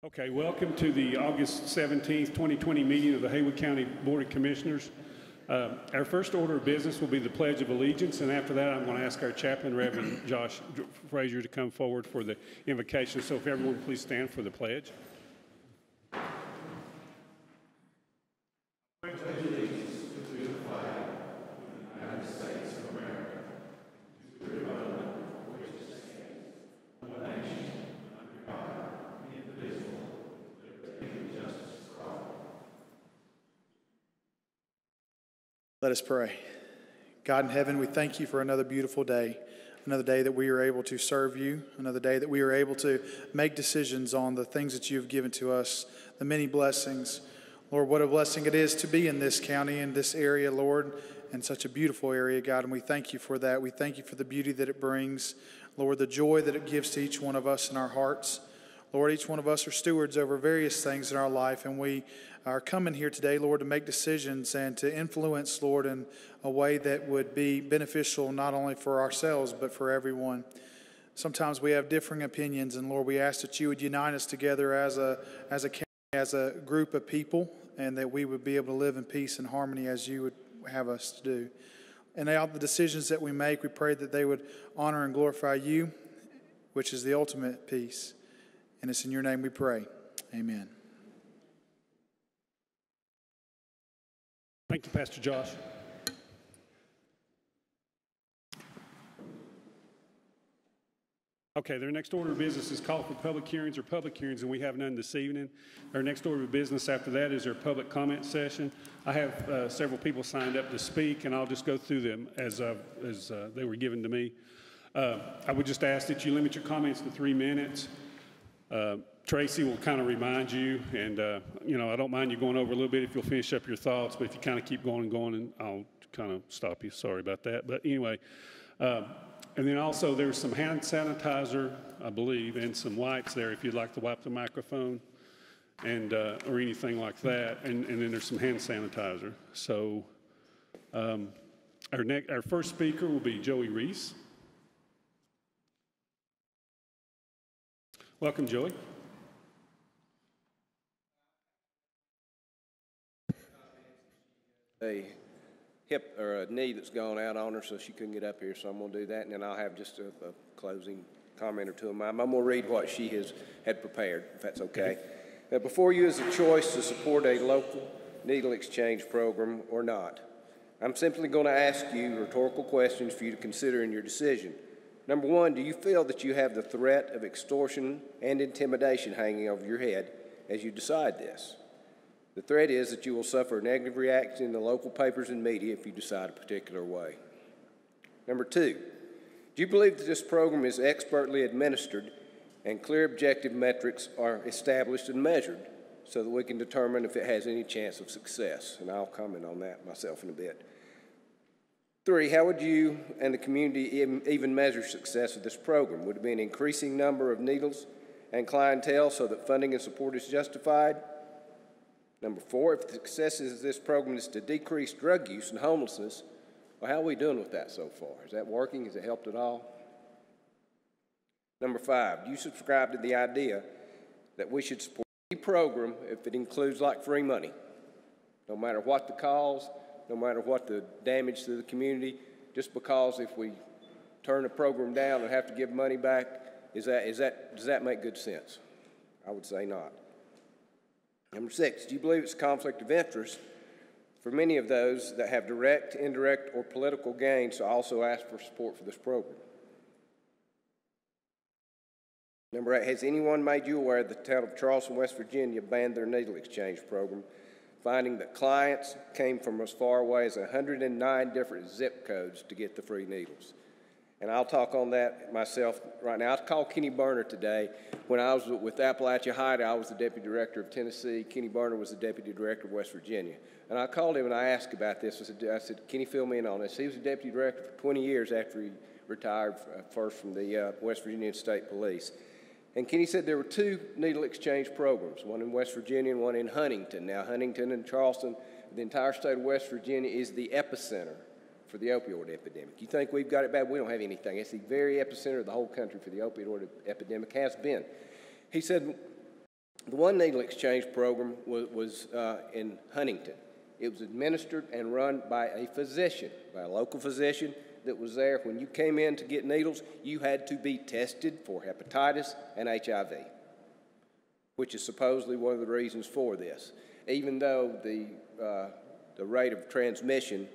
Okay, welcome to the August 17th, 2020 meeting of the Haywood County Board of Commissioners. Our first order of business will be the Pledge of Allegiance, and after that I'm going to ask our chaplain, Reverend Josh Frazier, to come forward for the invocation. So if everyone please stand for the pledge. Let us pray. God in heaven, we thank you for another beautiful day, another day that we are able to serve you, another day that we are able to make decisions on the things that you have given to us, the many blessings. Lord, what a blessing it is to be in this county, in this area, Lord, and such a beautiful area, God, and we thank you for that. We thank you for the beauty that it brings, Lord, the joy that it gives to each one of us in our hearts. Lord, each one of us are stewards over various things in our life, and we are coming here today, Lord, to make decisions and to influence, Lord, in a way that would be beneficial not only for ourselves but for everyone. Sometimes we have differing opinions, and Lord, we ask that you would unite us together as a group of people, and that we would be able to live in peace and harmony as you would have us to do. And all the decisions that we make, we pray that they would honor and glorify you, which is the ultimate peace. And it's in your name we pray. Amen. Thank you, Pastor Josh. Okay, their next order of business is call for public hearings, and we have none this evening. Our next order of business after that is our public comment session. I have several people signed up to speak, and I'll just go through them as they were given to me. I would just ask that you limit your comments to 3 minutes. Tracy will kind of remind you, and I don't mind you going over a little bit if you'll finish up your thoughts, but if you kind of keep going and going, and I'll kind of stop you. Sorry about that. But anyway, and then also there's some hand sanitizer, I believe, and some wipes there if you'd like to wipe the microphone and or anything like that. And then there's some hand sanitizer. So our first speaker will be Joey Reese. Welcome, Joey. A hip or a knee that's gone out on her, so she couldn't get up here, so I'm going to do that, and then I'll have just a closing comment or two of mine. I'm going to read what she had prepared, if that's okay. Now, before you is a choice to support a local needle exchange program or not. I'm simply going to ask you rhetorical questions for you to consider in your decision. Number one, do you feel that you have the threat of extortion and intimidation hanging over your head as you decide this? The threat is that you will suffer a negative reaction in the local papers and media if you decide a particular way. Number two, do you believe that this program is expertly administered and clear objective metrics are established and measured so that we can determine if it has any chance of success? And I'll comment on that myself in a bit. Three, how would you and the community even measure success of this program? Would it be an increasing number of needles and clientele so that funding and support is justified? Number four, if the success of this program is to decrease drug use and homelessness, well, how are we doing with that so far? Is that working? Has it helped at all? Number five, do you subscribe to the idea that we should support any program if it includes like free money? No matter what the cause, no matter what the damage to the community, just because if we turn a program down and have to give money back, does that make good sense? I would say not. Number six, do you believe it's a conflict of interest for many of those that have direct, indirect, or political gains to also ask for support for this program? Number eight, has anyone made you aware that the town of Charleston, West Virginia banned their needle exchange program, finding that clients came from as far away as 109 different zip codes to get the free needles? And I'll talk on that myself right now. I called Kenny Berner today. When I was with Appalachia Heights, I was the deputy director of Tennessee. Kenny Berner was the deputy director of West Virginia. And I called him and I asked about this. I said, Kenny, fill me in on this. He was the deputy director for 20 years after he retired first from the West Virginia State Police. And Kenny said there were two needle exchange programs, one in West Virginia and one in Huntington. Now, Huntington and Charleston, the entire state of West Virginia is the epicenter for the opioid epidemic. You think we've got it bad? We don't have anything. It's the very epicenter of the whole country for the opioid epidemic, has been. He said The one needle exchange program was in Huntington. It was administered and run by a physician, by a local physician that was there. When you came in to get needles, you had to be tested for hepatitis and HIV, which is supposedly one of the reasons for this. Even though the rate of transmission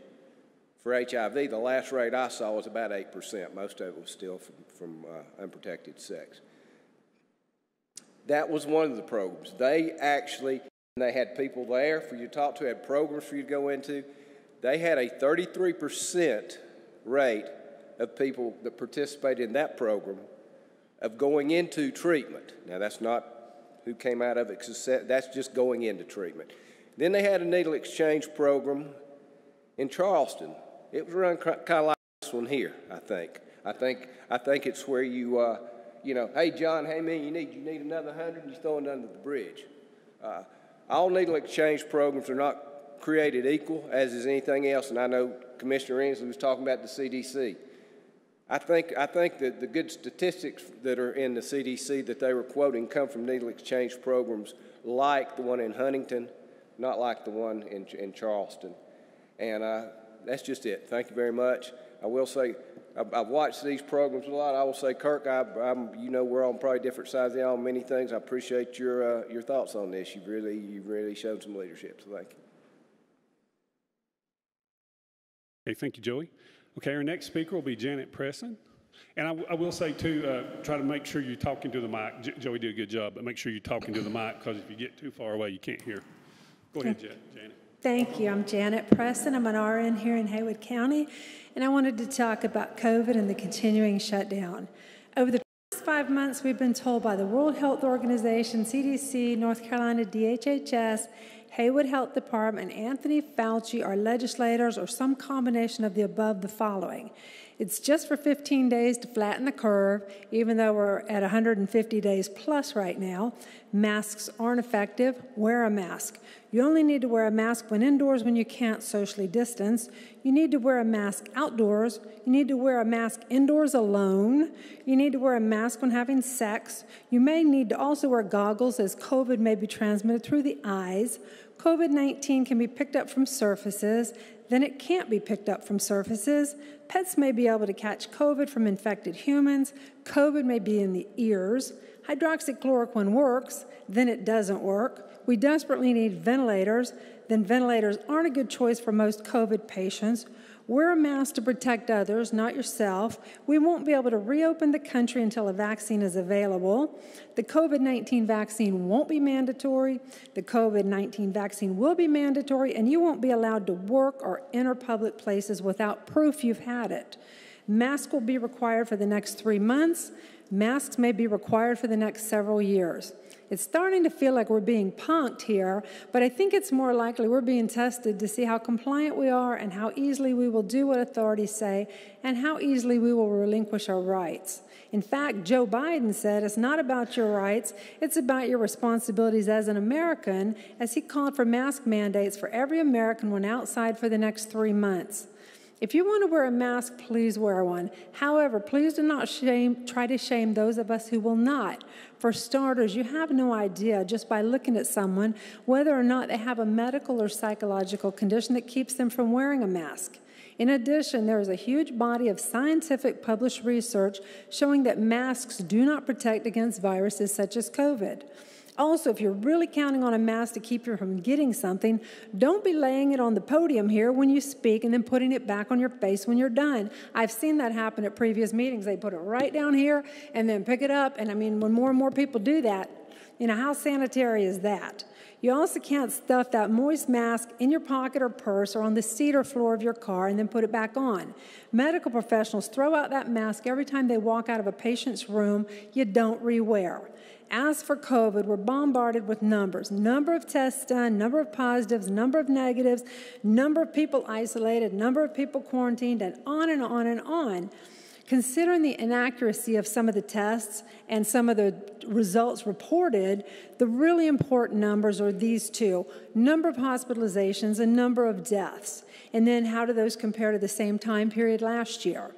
for HIV, the last rate I saw was about 8%. Most of it was still from unprotected sex. That was one of the programs. They had people there for you to talk to, had programs for you to go into. They had a 33% rate of people that participated in that program of going into treatment. Now, that's not who came out of it, that's just going into treatment. Then they had a needle exchange program in Charleston. It was run kind of like this one here, I think. I think it's where you, hey, John, hey, man, you need another 100, and you throw it under the bridge. All needle exchange programs are not created equal, as is anything else, and I know Commissioner Inslee was talking about the CDC. I think that the good statistics that are in the CDC that they were quoting come from needle exchange programs like the one in Huntington, not like the one in Charleston. And that's just it. Thank you very much. I will say, I've watched these programs a lot. I will say, Kirk, we're on probably different sides of the aisle on many things. I appreciate your thoughts on this. You really showed some leadership, so thank you. Okay, thank you, Joey. Okay, our next speaker will be Janet Preston. And I will say, too, try to make sure you're talking to the mic. Joey did a good job, but make sure you're talking to the mic, because if you get too far away, you can't hear. Go ahead, Janet. Thank you. I'm Janet Preston. I'm an RN here in Haywood County, and I wanted to talk about COVID and the continuing shutdown. Over the past 5 months, we've been told by the World Health Organization, CDC, North Carolina DHHS, Haywood Health Department, Anthony Fauci, our legislators, or some combination of the above, the following. It's just for 15 days to flatten the curve, even though we're at 150 days plus right now. Masks aren't effective. Wear a mask. You only need to wear a mask when indoors when you can't socially distance. You need to wear a mask outdoors. You need to wear a mask indoors alone. You need to wear a mask when having sex. You may need to also wear goggles, as COVID may be transmitted through the eyes. COVID-19 can be picked up from surfaces. Then it can't be picked up from surfaces. Pets may be able to catch COVID from infected humans. COVID may be in the ears. Hydroxychloroquine works, then it doesn't work. We desperately need ventilators, then ventilators aren't a good choice for most COVID patients. Wear a mask to protect others, not yourself. We won't be able to reopen the country until a vaccine is available. The COVID-19 vaccine won't be mandatory. The COVID-19 vaccine will be mandatory, and you won't be allowed to work or enter public places without proof you've had it. Masks will be required for the next 3 months. Masks may be required for the next several years. It's starting to feel like we're being punked here, but I think it's more likely we're being tested to see how compliant we are and how easily we will do what authorities say and how easily we will relinquish our rights. In fact, Joe Biden said it's not about your rights, it's about your responsibilities as an American, as he called for mask mandates for every American when outside for the next 3 months. If you want to wear a mask, please wear one. However, please do not try to shame those of us who will not. For starters, you have no idea just by looking at someone whether or not they have a medical or psychological condition that keeps them from wearing a mask. In addition, there is a huge body of scientific published research showing that masks do not protect against viruses such as COVID. Also, if you're really counting on a mask to keep you from getting something, don't be laying it on the podium here when you speak and then putting it back on your face when you're done. I've seen that happen at previous meetings. They put it right down here and then pick it up. And I mean, when more and more people do that, how sanitary is that? You also can't stuff that moist mask in your pocket or purse or on the seat or floor of your car and then put it back on. Medical professionals throw out that mask every time they walk out of a patient's room. You don't rewear. As for COVID, we're bombarded with numbers. Number of tests done, number of positives, number of negatives, number of people isolated, number of people quarantined, and on and on and on. Considering the inaccuracy of some of the tests and some of the results reported, the really important numbers are these two: number of hospitalizations and number of deaths. And then how do those compare to the same time period last year?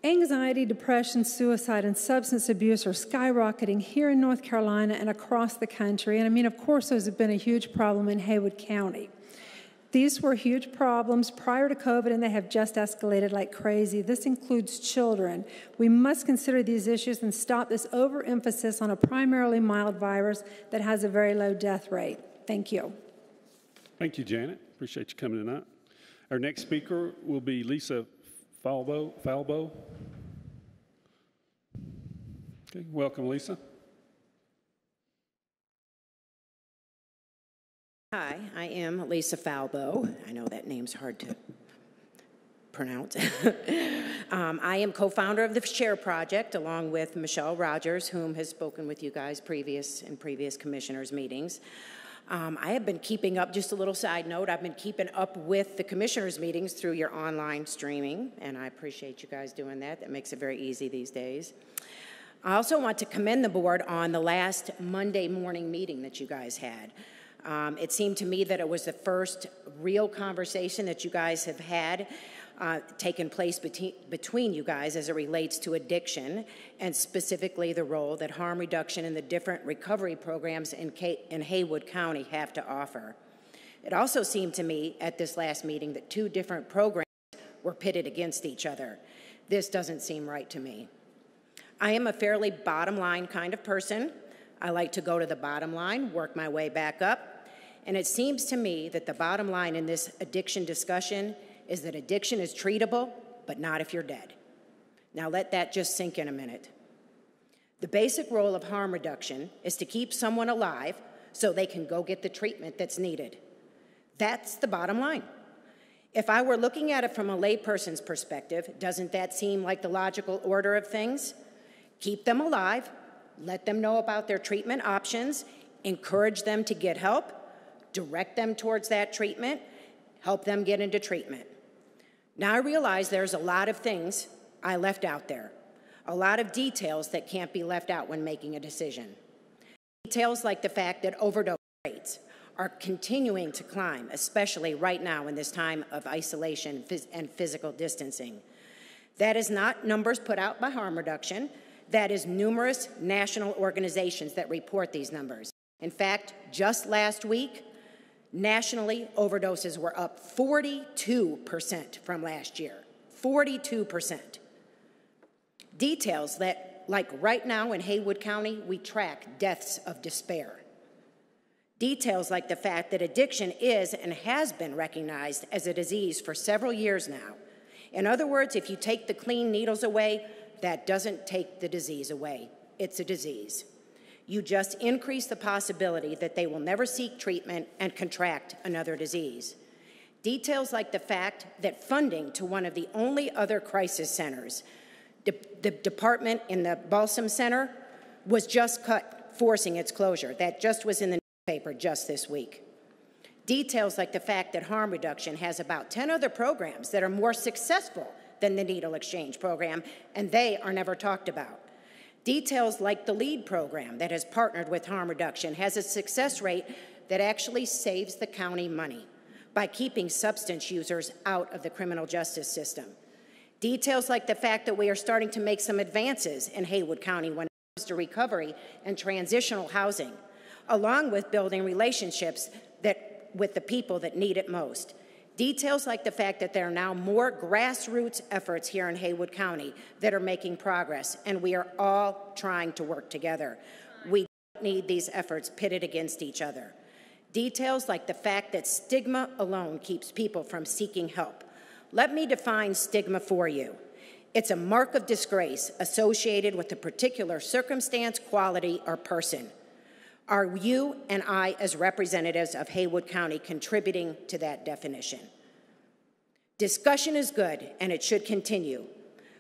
Anxiety, depression, suicide, and substance abuse are skyrocketing here in North Carolina and across the country. And I mean, of course, those have been a huge problem in Haywood County. These were huge problems prior to COVID, and they have just escalated like crazy. This includes children. We must consider these issues and stop this overemphasis on a primarily mild virus that has a very low death rate. Thank you. Thank you, Janet. Appreciate you coming tonight. Our next speaker will be Lisa Falbo. Okay, welcome, Lisa. Hi, I am Lisa Falbo. I know that name's hard to pronounce. I am co-founder of the SHARE project along with Michelle Rogers, whom has spoken with you guys in previous commissioners' meetings. I have been keeping up, just a little side note, I've been keeping up with the commissioners' meetings through your online streaming, and I appreciate you guys doing that. That makes it very easy these days. I also want to commend the board on the last Monday morning meeting that you guys had. It seemed to me that it was the first real conversation that you guys have had taken place between you guys as it relates to addiction, and specifically the role that harm reduction and the different recovery programs in Haywood County have to offer. It also seemed to me at this last meeting that two different programs were pitted against each other. This doesn't seem right to me. I am a fairly bottom line kind of person. I like to go to the bottom line, work my way back up. And it seems to me that the bottom line in this addiction discussion is that addiction is treatable, but not if you're dead. Now let that just sink in a minute. The basic role of harm reduction is to keep someone alive so they can go get the treatment that's needed. That's the bottom line. If I were looking at it from a layperson's perspective, doesn't that seem like the logical order of things? Keep them alive, let them know about their treatment options, encourage them to get help, direct them towards that treatment, help them get into treatment. Now I realize there's a lot of things I left out there, a lot of details that can't be left out when making a decision. Details like the fact that overdose rates are continuing to climb, especially right now in this time of isolation and physical distancing. That is not numbers put out by harm reduction. That is numerous national organizations that report these numbers. In fact, just last week, nationally, overdoses were up 42% from last year. 42%. Details that, like right now in Haywood County, we track deaths of despair. Details like the fact that addiction is and has been recognized as a disease for several years now. In other words, if you take the clean needles away, that doesn't take the disease away. It's a disease. You just increase the possibility that they will never seek treatment and contract another disease. Details like the fact that funding to one of the only other crisis centers, the department in the Balsam Center, was just cut, forcing its closure. That just was in the newspaper just this week. Details like the fact that harm reduction has about 10 other programs that are more successful than the needle exchange program, and they are never talked about. Details like the LEAD program that has partnered with harm reduction has a success rate that actually saves the county money by keeping substance users out of the criminal justice system. Details like the fact that we are starting to make some advances in Haywood County when it comes to recovery and transitional housing, along with building relationships with the people that need it most. Details like the fact that there are now more grassroots efforts here in Haywood County that are making progress, and we are all trying to work together. We don't need these efforts pitted against each other. Details like the fact that stigma alone keeps people from seeking help. Let me define stigma for you. It's a mark of disgrace associated with a particular circumstance, quality, or person. Are you and I, as representatives of Haywood County, contributing to that definition? Discussion is good, and it should continue,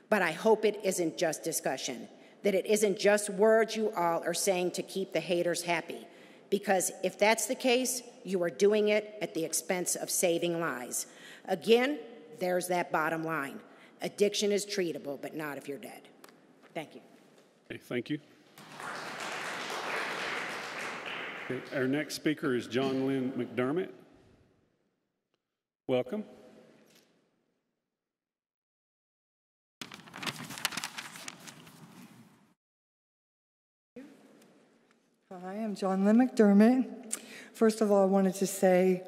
but I hope it isn't just discussion, that it isn't just words you all are saying to keep the haters happy, because if that's the case, you are doing it at the expense of saving lives. Again, there's that bottom line. Addiction is treatable, but not if you're dead. Thank you. Okay, thank you. Okay, our next speaker is Lee Mcdermott. Welcome. Hi, I'm Lee Mcdermott. First of all, I wanted to say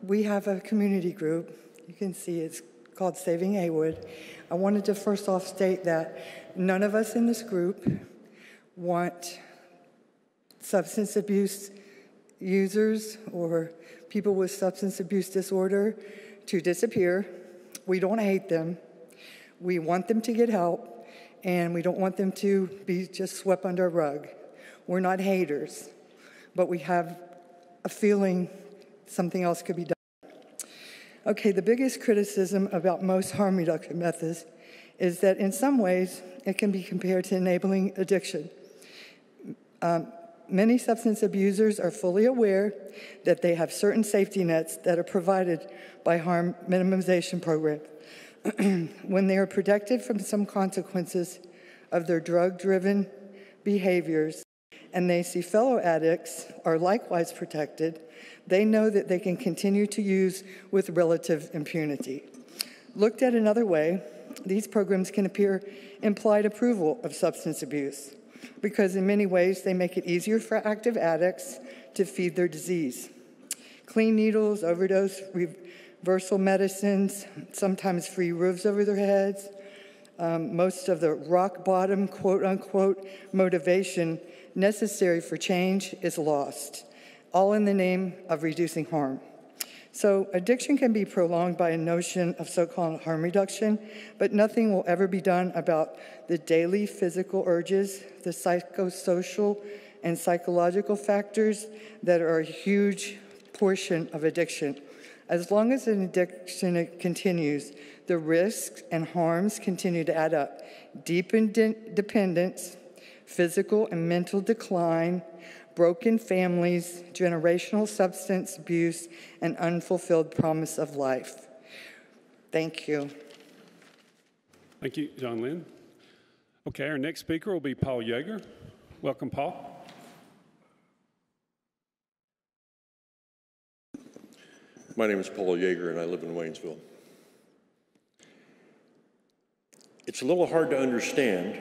we have a community group. You can see it's called Saving Haywood. I wanted to first off state that none of us in this group want substance abuse users or people with substance abuse disorder to disappear. We don't hate them. We want them to get help, and we don't want them to be just swept under a rug. We're not haters, but we have a feeling something else could be done. Okay, the biggest criticism about most harm reduction methods is that in some ways it can be compared to enabling addiction. Many substance abusers are fully aware that they have certain safety nets that are provided by harm minimization programs. When they are protected from some consequences of their drug-driven behaviors, and they see fellow addicts are likewise protected, they know that they can continue to use with relative impunity. Looked at another way, these programs can appear implied approval of substance abuse, because in many ways they make it easier for active addicts to feed their disease. Clean needles, overdose, reversal medicines, sometimes free roofs over their heads, most of the rock bottom, quote unquote, motivation necessary for change is lost, all in the name of reducing harm. So addiction can be prolonged by a notion of so-called harm reduction, but nothing will ever be done about the daily physical urges, the psychosocial and psychological factors that are a huge portion of addiction. As long as an addiction continues, the risks and harms continue to add up. Deepened dependence, physical and mental decline, broken families, generational substance abuse, and unfulfilled promise of life. Thank you. Thank you, John Lynn. Okay, our next speaker will be Paul Yeager. Welcome, Paul. My name is Paul Yeager, and I live in Waynesville. It's a little hard to understand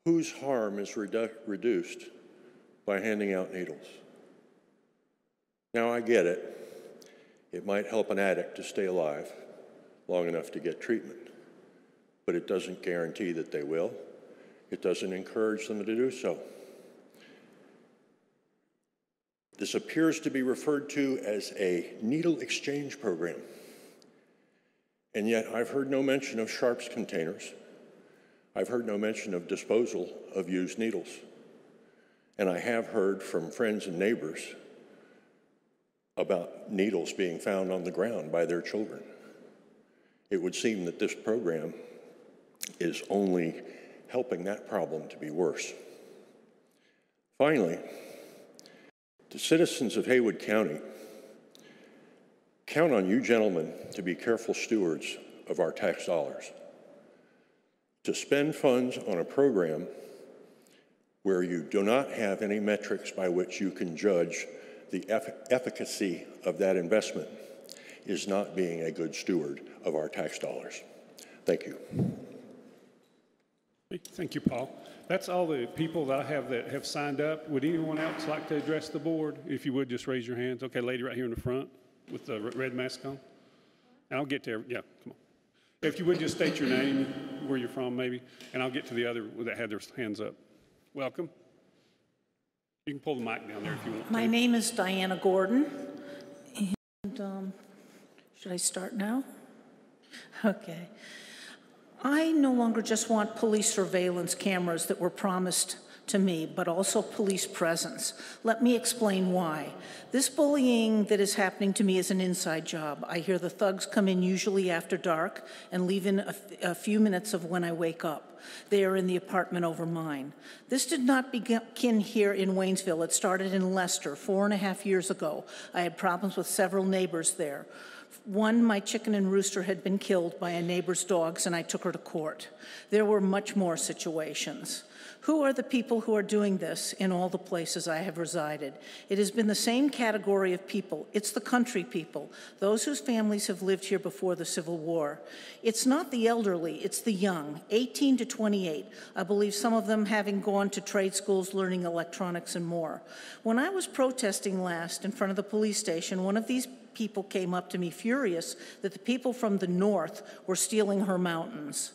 whose harm is reduced by handing out needles. Now, I get it. It might help an addict to stay alive long enough to get treatment, but it doesn't guarantee that they will. It doesn't encourage them to do so. This appears to be referred to as a needle exchange program, and yet I've heard no mention of sharps containers. I've heard no mention of disposal of used needles. And I have heard from friends and neighbors about needles being found on the ground by their children. It would seem that this program is only helping that problem to be worse. Finally, the citizens of Haywood County count on you gentlemen to be careful stewards of our tax dollars, to spend funds on a program where you do not have any metrics by which you can judge the efficacy of that investment is not being a good steward of our tax dollars. Thank you. Thank you, Paul. That's all the people that I have that have signed up. Would anyone else like to address the board? If you would, just raise your hands. Okay, lady right here in the front with the red mask on. And I'll get to, yeah, come on. If you would just state your name, where you're from maybe, and I'll get to the other that had their hands up. Welcome. You can pull the mic down there if you want. My name is Diana Gordon, and should I start now? Okay. I no longer just want police surveillance cameras that were promised to me, but also police presence. Let me explain why. This bullying that is happening to me is an inside job. I hear the thugs come in usually after dark and leave in a few minutes of when I wake up. They are in the apartment over mine. This did not begin here in Waynesville. It started in Leicester 4.5 years ago. I had problems with several neighbors there. One, my chicken and rooster had been killed by a neighbor's dogs, and I took her to court. There were much more situations. Who are the people who are doing this in all the places I have resided? It has been the same category of people. It's the country people, those whose families have lived here before the Civil War. It's not the elderly, it's the young, 18 to 28. I believe some of them having gone to trade schools, learning electronics and more. When I was protesting last in front of the police station, one of these people came up to me furious that the people from the north were stealing her mountains.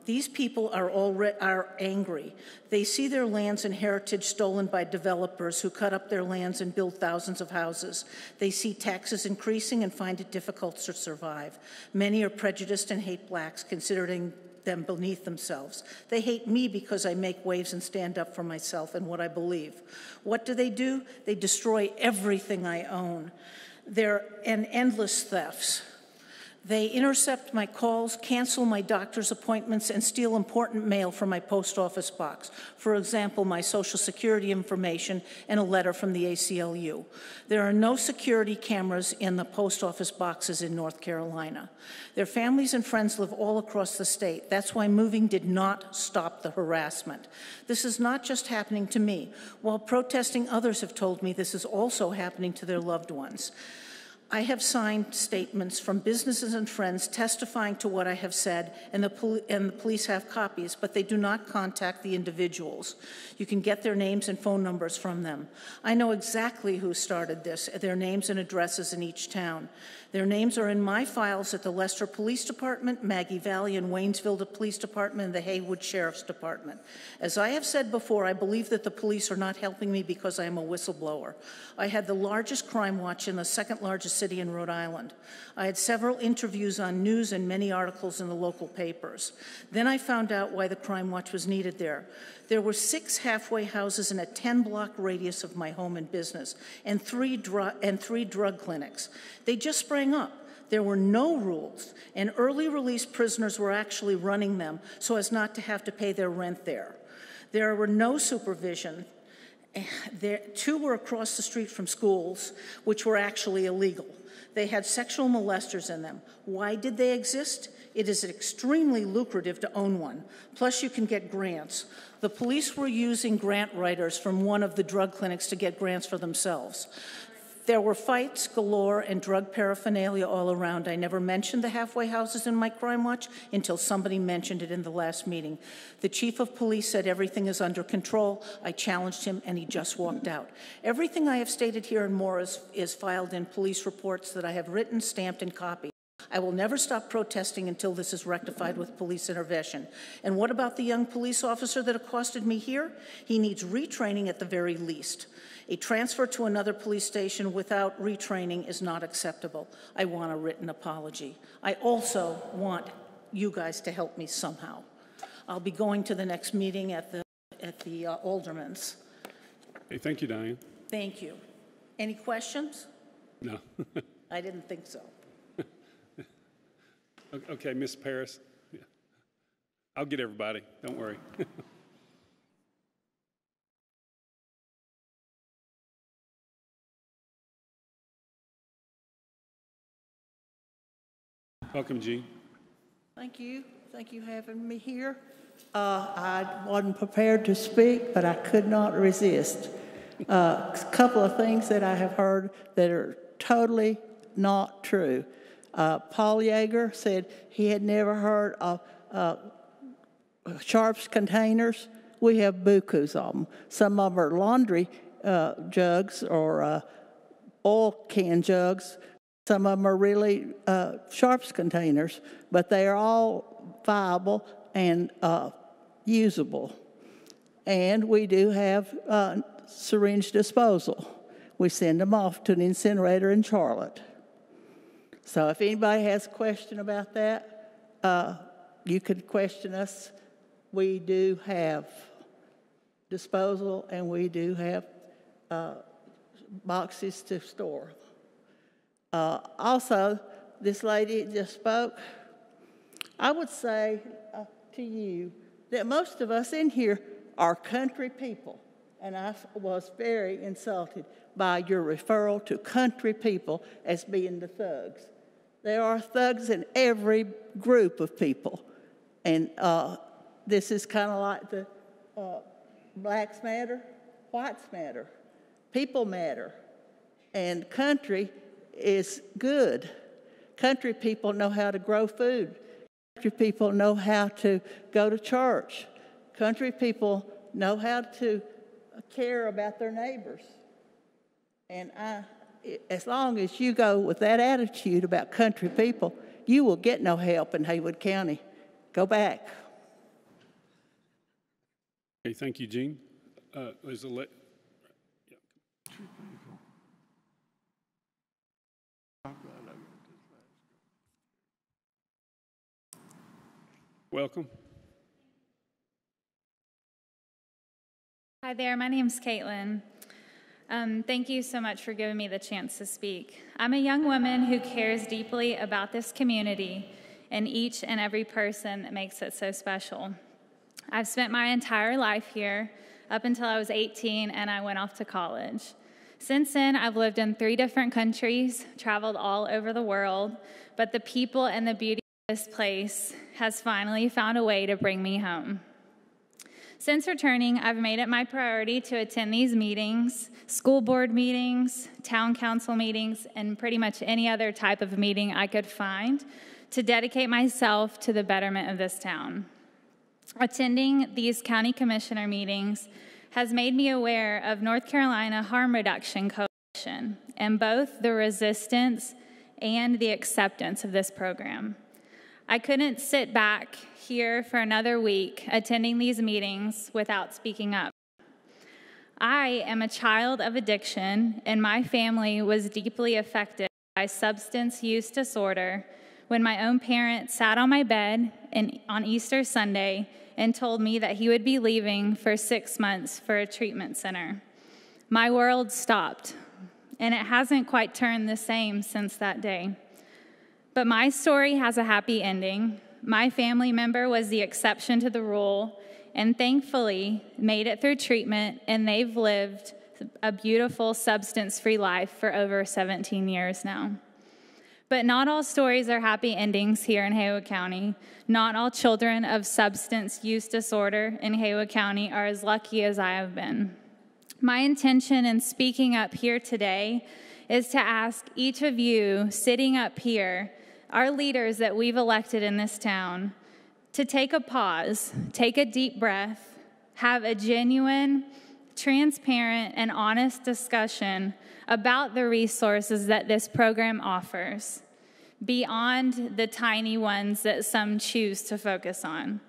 These people are angry. They see their lands and heritage stolen by developers who cut up their lands and build thousands of houses. They see taxes increasing and find it difficult to survive. Many are prejudiced and hate blacks, considering them beneath themselves. They hate me because I make waves and stand up for myself and what I believe. What do? They destroy everything I own. They're endless thefts. They intercept my calls, cancel my doctor's appointments, and steal important mail from my post office box. For example, my Social Security information and a letter from the ACLU. There are no security cameras in the post office boxes in North Carolina. Their families and friends live all across the state. That's why moving did not stop the harassment. This is not just happening to me. While protesting, others have told me this is also happening to their loved ones. I have signed statements from businesses and friends testifying to what I have said, and the police have copies, but they do not contact the individuals. You can get their names and phone numbers from them. I know exactly who started this, their names and addresses in each town. Their names are in my files at the Leicester Police Department, Maggie Valley and Waynesville Police Department, and the Haywood Sheriff's Department. As I have said before, I believe that the police are not helping me because I am a whistleblower. I had the largest crime watch in the second largest city in Rhode Island. I had several interviews on news and many articles in the local papers. Then I found out why the crime watch was needed there. There were 6 halfway houses in a 10-block radius of my home and business, and three drug clinics. They just sprang up. There were no rules, and early release prisoners were actually running them so as not to have to pay their rent there. There were no supervision. 2 were across the street from schools, which were actually illegal. They had sexual molesters in them. Why did they exist? It is extremely lucrative to own one. Plus, you can get grants. The police were using grant writers from one of the drug clinics to get grants for themselves. There were fights galore and drug paraphernalia all around. I never mentioned the halfway houses in my crime watch until somebody mentioned it in the last meeting. The chief of police said everything is under control. I challenged him, and he just walked out. Everything I have stated here and more is filed in police reports that I have written, stamped, and copied. I will never stop protesting until this is rectified with police intervention. And what about the young police officer that accosted me here? He needs retraining at the very least. A transfer to another police station without retraining is not acceptable. I want a written apology. I also want you guys to help me somehow. I'll be going to the next meeting at the Alderman's. Hey, thank you, Diane. Thank you. Any questions? No. I didn't think so. Okay, Ms. Paris. Yeah. I'll get everybody. Don't worry. Welcome, Jean. Thank you. Thank you for having me here. I wasn't prepared to speak, but I could not resist. A couple of things that I have heard that are totally not true. Paul Yeager said he had never heard of sharps containers. We have bukus of them. Some of them are laundry jugs or oil can jugs. Some of them are really sharps containers, but they are all viable and usable. And we do have syringe disposal. We send them off to an incinerator in Charlotte. So if anybody has a question about that, you could question us. We do have disposal, and we do have boxes to store. Also, this lady just spoke. I would say to you that most of us in here are country people, and I was very insulted by your referral to country people as being the thugs. There are thugs in every group of people, and this is kind of like the blacks matter, whites matter, people matter, and country is good. Country people know how to grow food. Country people know how to go to church. Country people know how to care about their neighbors. And as long as you go with that attitude about country people, you will get no help in Haywood County. Go back. Okay, thank you, Gene. Welcome. Hi there, my name's Caitlin. Thank you so much for giving me the chance to speak. I'm a young woman who cares deeply about this community and each and every person that makes it so special. I've spent my entire life here up until I was 18 and I went off to college. Since then, I've lived in 3 different countries, traveled all over the world, but the people and the beauty of this place has finally found a way to bring me home. Since returning, I've made it my priority to attend these meetings, school board meetings, town council meetings, and pretty much any other type of meeting I could find to dedicate myself to the betterment of this town. Attending these county commissioner meetings has made me aware of North Carolina Harm Reduction Coalition and both the resistance and the acceptance of this program. I couldn't sit back here for another week attending these meetings without speaking up. I am a child of addiction, and my family was deeply affected by substance use disorder when my own parent sat on my bed on Easter Sunday and told me that he would be leaving for 6 months for a treatment center. My world stopped, and it hasn't quite turned the same since that day. But my story has a happy ending. My family member was the exception to the rule and thankfully made it through treatment, and they've lived a beautiful substance-free life for over 17 years now. But not all stories are happy endings here in Haywood County. Not all children of substance use disorder in Haywood County are as lucky as I have been. My intention in speaking up here today is to ask each of you sitting up here, our leaders that we've elected in this town, to take a pause, take a deep breath, have a genuine, transparent, and honest discussion about the resources that this program offers, beyond the tiny ones that some choose to focus on.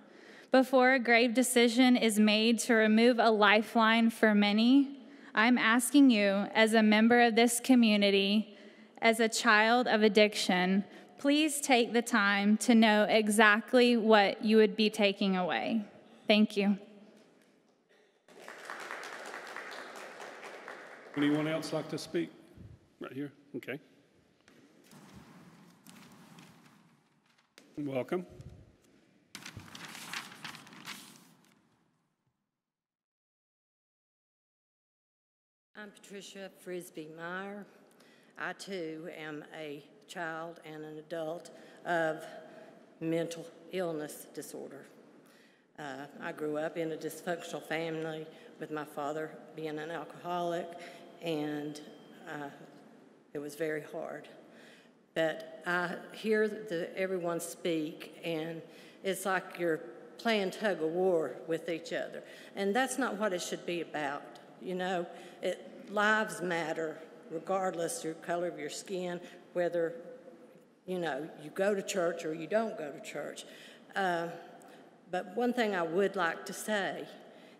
Before a grave decision is made to remove a lifeline for many, I'm asking you, as a member of this community, as a child of addiction, please take the time to know exactly what you would be taking away. Thank you. Anyone else like to speak? Right here, okay. Welcome. I'm Patricia Frisbee Meyer. I too am a child and an adult of mental illness disorder. I grew up in a dysfunctional family with my father being an alcoholic, and it was very hard. But I hear everyone speak, and it's like you're playing tug of war with each other. And that's not what it should be about. You know, lives matter regardless of your color of your skin, whether, you know, you go to church or you don't go to church. But one thing I would like to say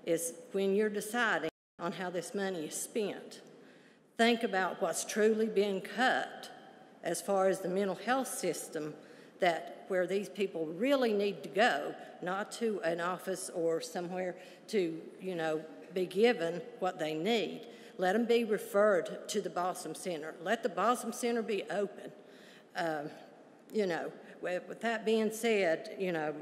is when you're deciding on how this money is spent, think about what's truly being cut as far as the mental health system, that where these people really need to go, not to an office or somewhere to, you know, be given what they need. Let them be referred to the Balsam Center. Let the Balsam Center be open. You know, with that being said, you know,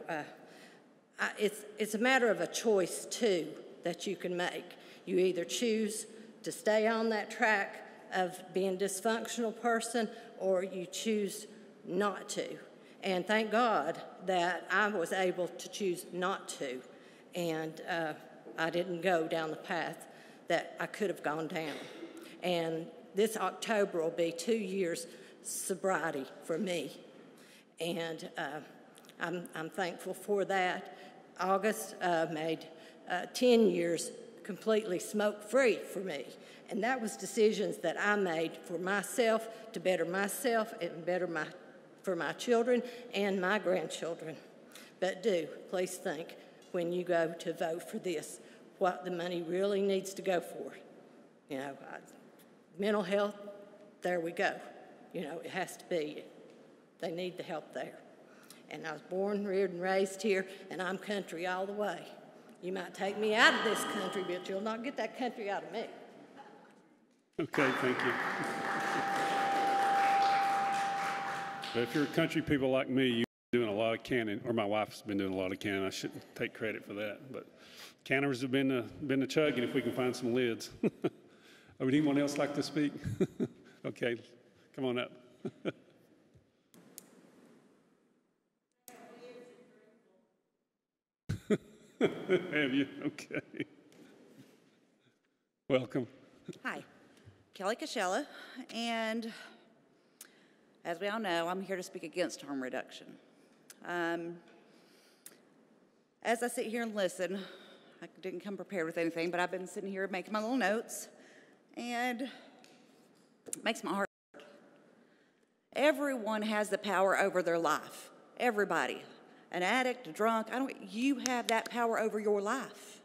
it's a matter of a choice, too, that you can make. You either choose to stay on that track of being a dysfunctional person, or you choose not to. And thank God that I was able to choose not to, and I didn't go down the path that I could have gone down. And this October will be 2 years sobriety for me, and I'm thankful for that. August made 10 years completely smoke-free for me, and that was decisions that I made for myself, to better myself and better for my children and my grandchildren. But please think, when you go to vote for this, what the money really needs to go for. You know, mental health, there we go. You know, it has to be. They need the help there. And I was born, reared, and raised here, and I'm country all the way. You might take me out of this country, but you'll not get that country out of me. Okay, thank you. But if you're country people like me, you're doing a lot of canning, or my wife's been doing a lot of canning. I shouldn't take credit for that, but canners have been the chugging if we can find some lids. Would anyone else like to speak? Okay, come on up. Have you? Okay. Welcome. Hi, Kelly Kashella, and as we all know, I'm here to speak against harm reduction. As I sit here and listen, I didn't come prepared with anything, but I've been sitting here making my little notes, and it makes my heart hurt. Everyone has the power over their life. Everybody. An addict, a drunk, you have that power over your life.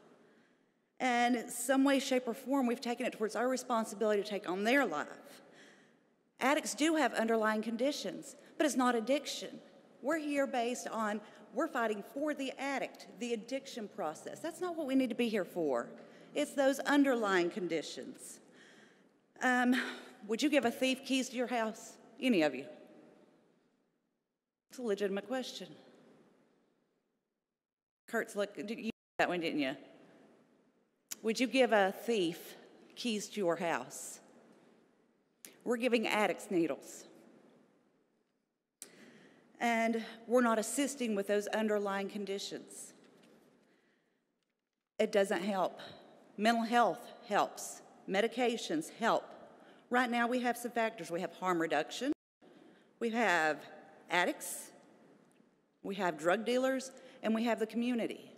And in some way, shape, or form, we've taken it towards our responsibility to take on their life. Addicts do have underlying conditions, but it's not addiction. We're here based on, we're fighting for the addict, the addiction process. That's not what we need to be here for. It's those underlying conditions. Would you give a thief keys to your house? Any of you? It's a legitimate question. Kurt's look, you did that one, didn't you? Would you give a thief keys to your house? We're giving addicts needles. And we're not assisting with those underlying conditions. It doesn't help. Mental health helps. Medications help. Right now we have some factors. We have harm reduction. We have addicts. We have drug dealers. And we have the community.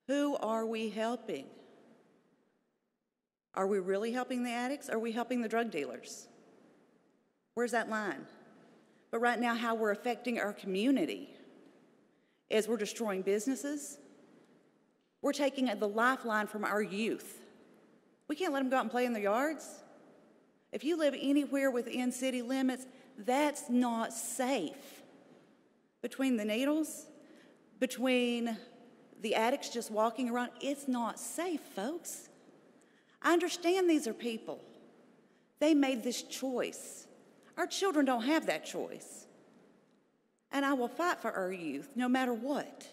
Who are we helping? Are we really helping the addicts? Or are we helping the drug dealers? Where's that line? But right now, how we're affecting our community is we're destroying businesses. We're taking the lifeline from our youth. We can't let them go out and play in their yards. If you live anywhere within city limits, that's not safe. Between the needles, between the addicts just walking around, it's not safe, folks. I understand these are people. They made this choice. Our children don't have that choice. And I will fight for our youth no matter what.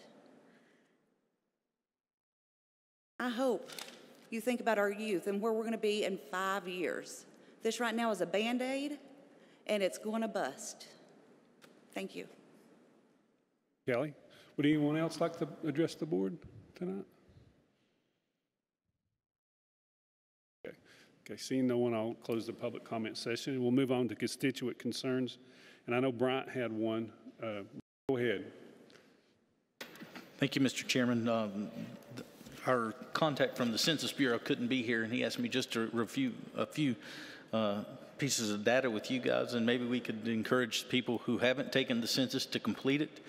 I hope you think about our youth and where we're going to be in 5 years. This right now is a Band-Aid, and it's going to bust. Thank you. Kelly? Would anyone else like to address the board tonight? Okay, seeing no one, I'll close the public comment session. We'll move on to constituent concerns. And I know Bryant had one. Go ahead. Thank you, Mr. Chairman. Our contact from the Census Bureau couldn't be here, and he asked me just to review a few pieces of data with you guys, and maybe we could encourage people who haven't taken the census to complete it.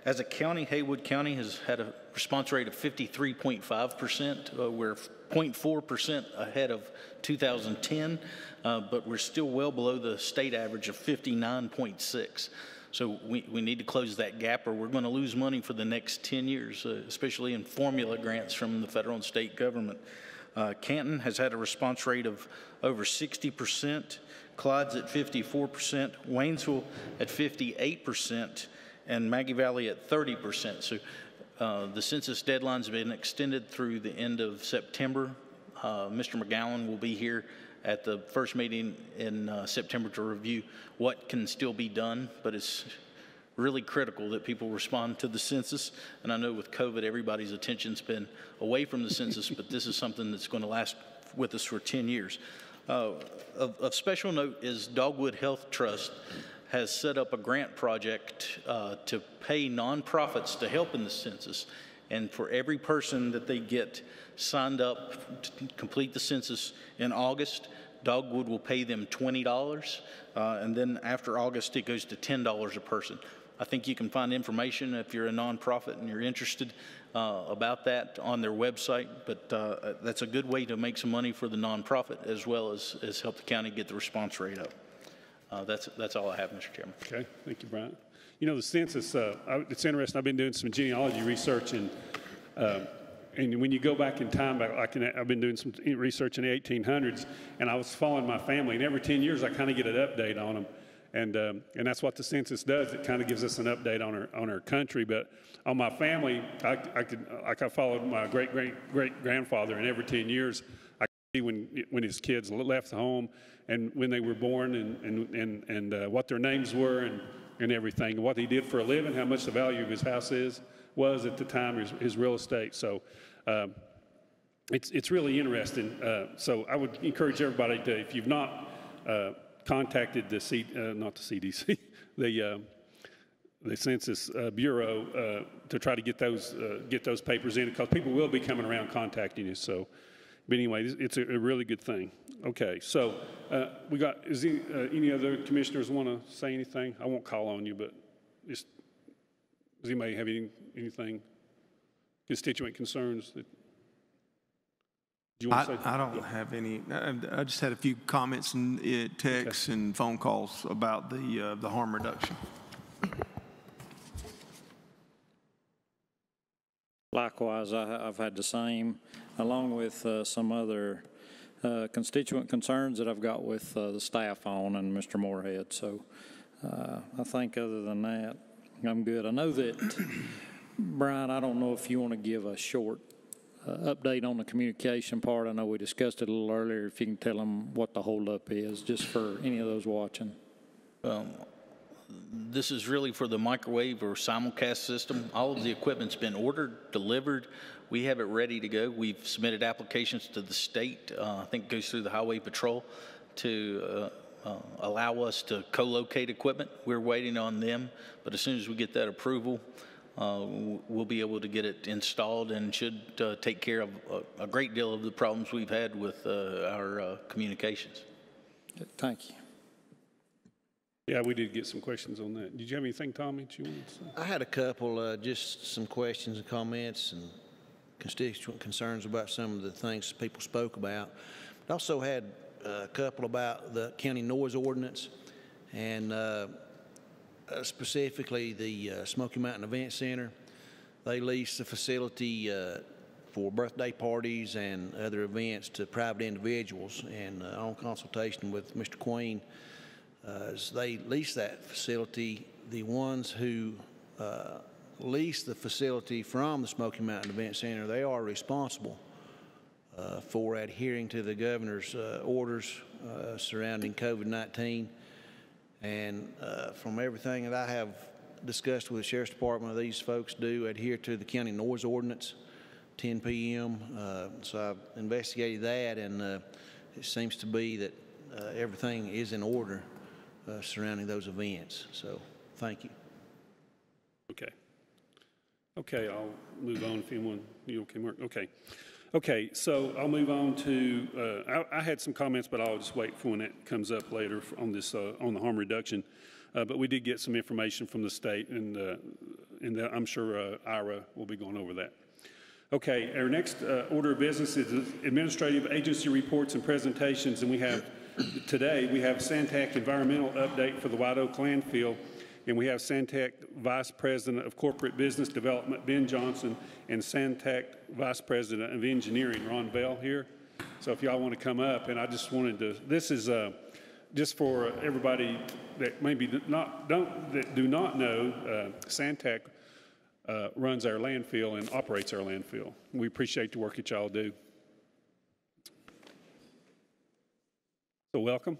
As a county, Haywood County has had a response rate of 53.5%. We're 0.4% ahead of 2010, but we're still well below the state average of 59.6. So we need to close that gap, or we're going to lose money for the next 10 years, especially in formula grants from the federal and state government. Canton has had a response rate of over 60%, Clyde's at 54%, Waynesville at 58%, and Maggie Valley at 30%. So the census deadline's have been extended through the end of September. Mr. McGowan will be here at the first meeting in September to review what can still be done, but really critical that people respond to the census. And I know with COVID, everybody's attention's been away from the census, but this is something that's going to last with us for 10 years. Of special note is Dogwood Health Trust has set up a grant project to pay nonprofits to help in the census. And for every person that they get signed up to complete the census in August, Dogwood will pay them $20. And then after August, it goes to $10 a person. I think you can find information if you're a nonprofit and you're interested about that on their website. But that's a good way to make some money for the nonprofit as well as help the county get the response rate up. That's all I have, Mr. Chairman. Okay, thank you, Brian. You know, the census, it's interesting. I've been doing some genealogy research, and when you go back in time, I've been doing some research in the 1800s, and I was following my family, and every 10 years I kind of get an update on them. And that's what the census does. It kind of gives us an update on our country. But on my family, I followed my great grandfather, and every 10 years I could see when his kids left the home and when they were born and what their names were and everything, and what he did for a living, how much the value of his house was at the time, his real estate. So it's really interesting. So I would encourage everybody to, if you've not contacted not the CDC, the Census Bureau to try to get those papers in, because people will be coming around contacting you. So, but anyway, it's a really good thing. Okay, so we got. Is any other commissioners want to say anything? I won't call on you, but just does anybody have anything? Constituent concerns that you want to say? I don't have any. I just had a few comments and texts and phone calls about the harm reduction. Likewise, I've had the same, along with some other constituent concerns that I've got with the staff on and Mr. Moorhead. So I think other than that, I'm good. I know that, Brian, I don't know if you want to give a short update on the communication part. I know we discussed it a little earlier. If you can tell them what the holdup is, just for any of those watching. This is really for the microwave or simulcast system. All of the equipment's been ordered, delivered. We have it ready to go. We've submitted applications to the state. I think it goes through the Highway Patrol to allow us to co-locate equipment. We're waiting on them, but as soon as we get that approval, we'll be able to get it installed, and should take care of a great deal of the problems we've had with our communications. Thank you. Yeah, we did get some questions on that. Did you have anything, Tommy, that you wanted to say? I had a couple, just some questions and comments and constituent concerns about some of the things people spoke about. I also had a couple about the county noise ordinance, and specifically the Smoky Mountain Event Center. They lease the facility for birthday parties and other events to private individuals, and on consultation with Mr. Queen, as they lease that facility, the ones who lease the facility from the Smoky Mountain Event Center, they are responsible for adhering to the governor's orders surrounding COVID-19. And from everything that I have discussed with the Sheriff's Department, these folks do adhere to the county noise ordinance, 10 p.m. So I've investigated that, and it seems to be that everything is in order surrounding those events. So thank you. Okay, I'll move on if anyone, you okay, Mark? Okay, so I'll move on to, I had some comments, but I'll just wait for when it comes up later on this, on the harm reduction. But we did get some information from the state, and I'm sure Ira will be going over that. Okay, our next order of business is administrative agency reports and presentations, and today we have Santac environmental update for the White Oak landfill, and we have Santac Vice President of Corporate Business Development, Ben Johnson, and Santac Vice President of Engineering, Ron Bell, here. So if y'all want to come up, and I just wanted to, this is just for everybody that maybe do not know, Santac runs our landfill and operates our landfill. We appreciate the work that y'all do. So welcome.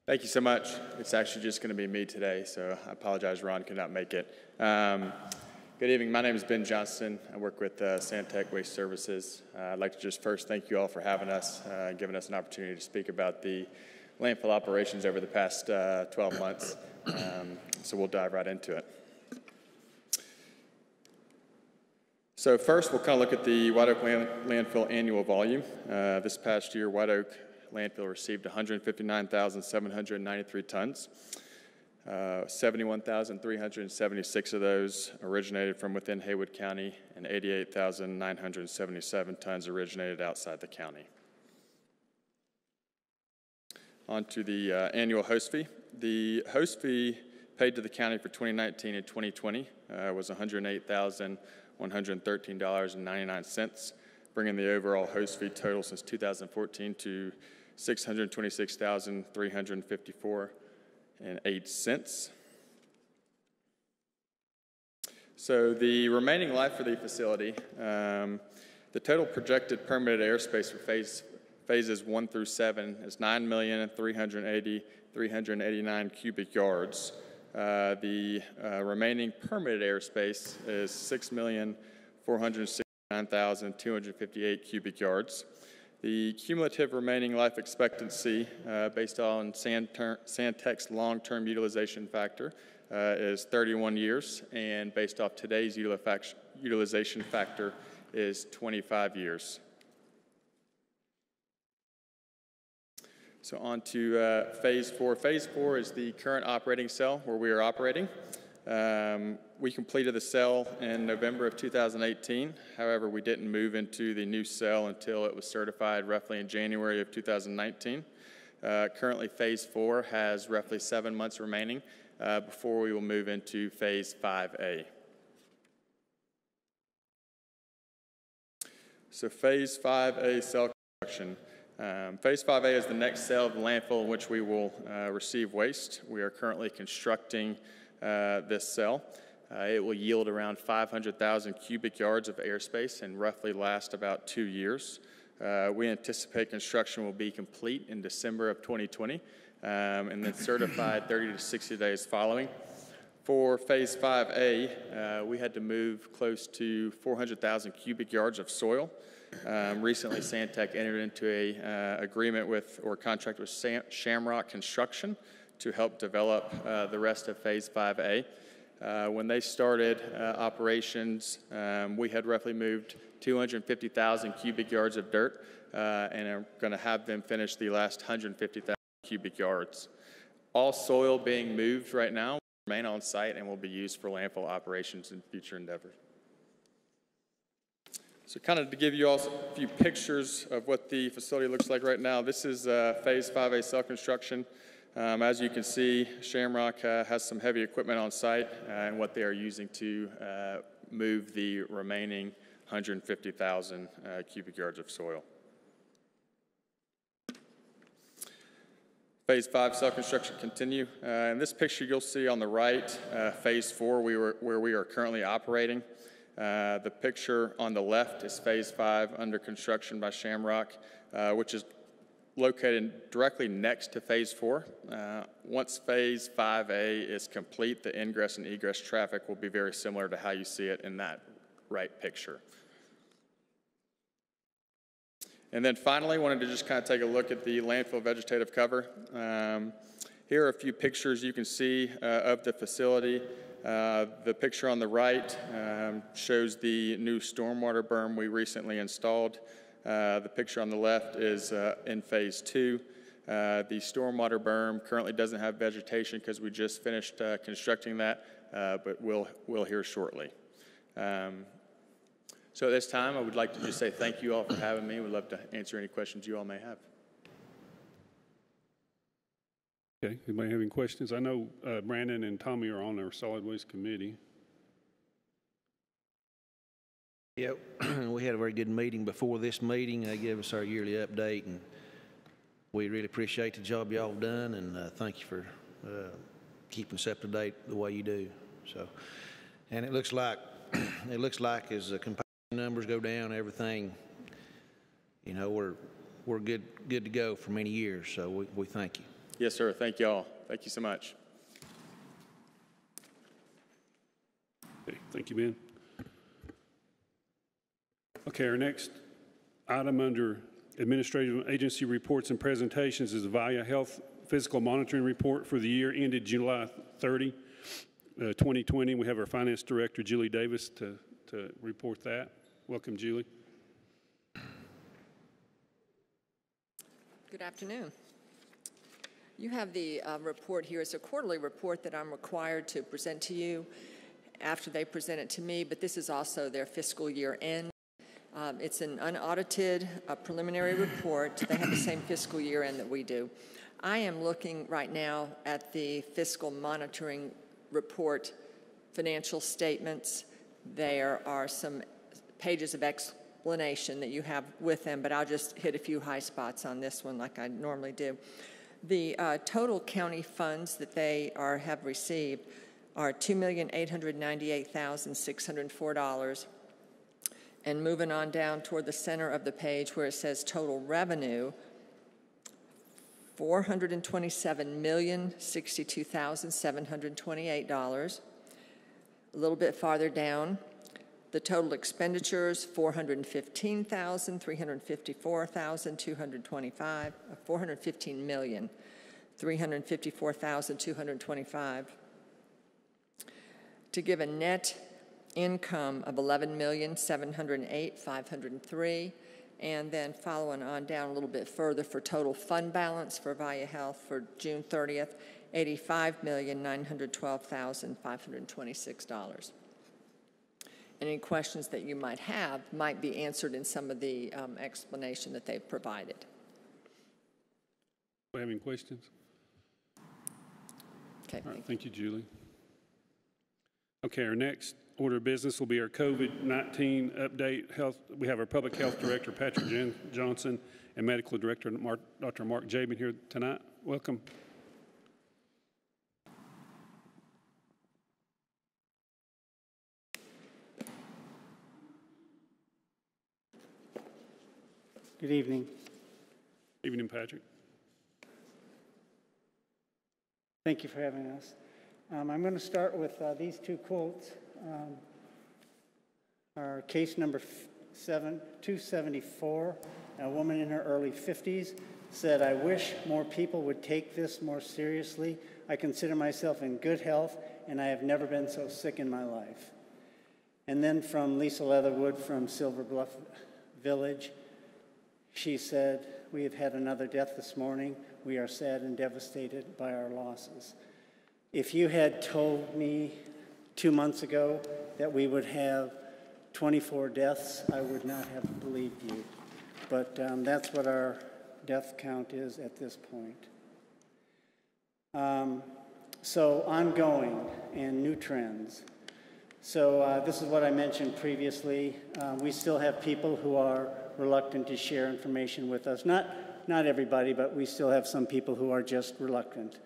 Thank you so much. It's actually just going to be me today, so I apologize Ron could not make it. Good evening. My name is Ben Johnston. I work with Santec Waste Services. I'd like to just first thank you all for having us, giving us an opportunity to speak about the landfill operations over the past 12 months. So we'll dive right into it. So first, we'll kind of look at the White Oak Landfill annual volume. This past year, White Oak Landfill received 159,793 tons. 71,376 of those originated from within Haywood County, and 88,977 tons originated outside the county. On to the annual host fee. The host fee paid to the county for 2019 and 2020 was $108,113.99, bringing the overall host fee total since 2014 to $626,354.08. So the remaining life for the facility, the total projected permitted airspace for phases 1 through 7 is 9,380,389 cubic yards. The remaining permitted airspace is 6,469,258 cubic yards. The cumulative remaining life expectancy based on Santec's long-term utilization factor is 31 years, and based off today's utilization factor is 25 years. So on to Phase 4. Phase 4 is the current operating cell where we are operating. We completed the cell in November of 2018. However, we didn't move into the new cell until it was certified roughly in January of 2019. Currently, Phase 4 has roughly 7 months remaining before we will move into Phase 5A. So Phase 5A cell construction. Phase 5A is the next cell of the landfill in which we will receive waste. We are currently constructing this cell. It will yield around 500,000 cubic yards of airspace and roughly last about 2 years. We anticipate construction will be complete in December of 2020 and then certified 30 to 60 days following. For Phase 5A, we had to move close to 400,000 cubic yards of soil. Recently, Santec entered into a agreement with or contract with Shamrock Construction to help develop the rest of Phase 5A. When they started operations, we had roughly moved 250,000 cubic yards of dirt and are going to have them finish the last 150,000 cubic yards. All soil being moved right now will remain on site and will be used for landfill operations in future endeavors. So kind of to give you all a few pictures of what the facility looks like right now, this is Phase 5A cell construction. As you can see, Shamrock has some heavy equipment on site and what they are using to move the remaining 150,000 cubic yards of soil. Phase 5 cell construction continue. In this picture you'll see on the right, Phase 4 where we are currently operating. The picture on the left is Phase 5 under construction by Shamrock, which is located directly next to Phase 4. Once Phase 5A is complete, the ingress and egress traffic will be very similar to how you see it in that right picture. And then finally, wanted to just kind of take a look at the landfill vegetative cover. Here are a few pictures you can see of the facility. The picture on the right shows the new stormwater berm we recently installed. The picture on the left is in Phase 2. The stormwater berm currently doesn't have vegetation because we just finished constructing that, but we'll hear shortly. So at this time, I would like to just say thank you all for having me. We'd love to answer any questions you all may have. Okay, anybody have any questions? I know Brandon and Tommy are on our solid waste committee. Yep, we had a very good meeting before this meeting. They gave us our yearly update, and we really appreciate the job y'all done, and thank you for keeping us up to date the way you do. So, and it looks like as the compassion numbers go down, everything, you know, we're good to go for many years. So we thank you. Yes, sir. Thank you all. Thank you so much. Okay, thank you, Ben. Okay, our next item under Administrative Agency Reports and Presentations is the Valya Health Physical Monitoring Report for the year ended July 30, 2020. We have our Finance Director, Julie Davis, to report that. Welcome, Julie. Good afternoon. You have the report here. It's a quarterly report that I'm required to present to you after they present it to me, but this is also their fiscal year end. It's an unaudited preliminary report. They have the same fiscal year end that we do. I am looking right now at the fiscal monitoring report financial statements. There are some pages of explanation that you have with them, but I'll just hit a few high spots on this one like I normally do. The total county funds that they have received are $2,898,604. And moving on down toward the center of the page where it says total revenue, $427,062,728. A little bit farther down, the total expenditures, $415,354,225, $415,354,225, to give a net income of $11,708,503, and then following on down a little bit further for total fund balance for Valya Health for June 30th, $85,912,526. Any questions that you might have might be answered in some of the explanation that they've provided. Do we have any questions? Okay. All right, thank you, Julie. Okay, our next order of business will be our COVID-19 update. We have our Public Health Director, Patrick Johnson, and Medical Director, Dr. Mark Jabin, here tonight. Welcome. Good evening. Evening, Patrick. Thank you for having us. I'm going to start with these two quotes. Our case number 274, a woman in her early 50s, said, "I wish more people would take this more seriously. I consider myself in good health, and I have never been so sick in my life." And then from Lisa Leatherwood from Silver Bluff Village, she said, "We have had another death this morning. We are sad and devastated by our losses. If you had told me 2 months ago that we would have 24 deaths, I would not have believed you." But that's what our death count is at this point. So ongoing and new trends. So this is what I mentioned previously. We still have people who are reluctant to share information with us. Not everybody, but we still have some people who are just reluctant.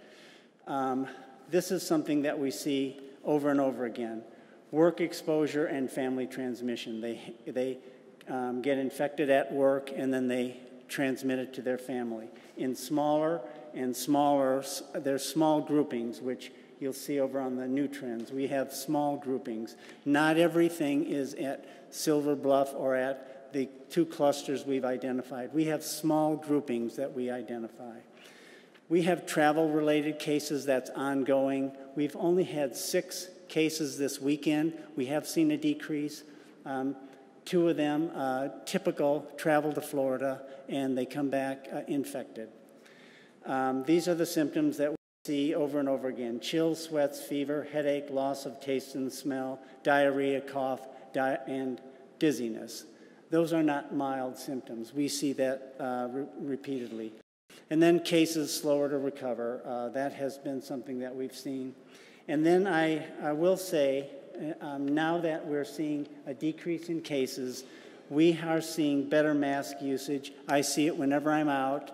This is something that we see over and over again. Work exposure and family transmission. They get infected at work and then they transmit it to their family. In smaller and smaller, there's small groupings, which you'll see over on the new trends. We have small groupings. Not everything is at Silver Bluff or at the 2 clusters we've identified. We have small groupings that we identify. We have travel-related cases that's ongoing. We've only had 6 cases this weekend. We have seen a decrease. 2 of them, typical, travel to Florida, and they come back infected. These are the symptoms that we see over and over again: chills, sweats, fever, headache, loss of taste and smell, diarrhea, cough, and dizziness. Those are not mild symptoms. We see that repeatedly. And then cases slower to recover. That has been something that we've seen. And then I will say, now that we're seeing a decrease in cases, we are seeing better mask usage. I see it whenever I'm out.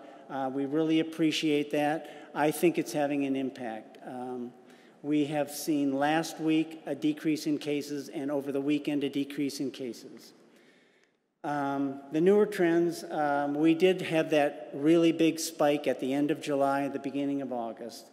We really appreciate that. I think it's having an impact. We have seen last week a decrease in cases, and over the weekend a decrease in cases. The newer trends, we did have that really big spike at the end of July, at the beginning of August.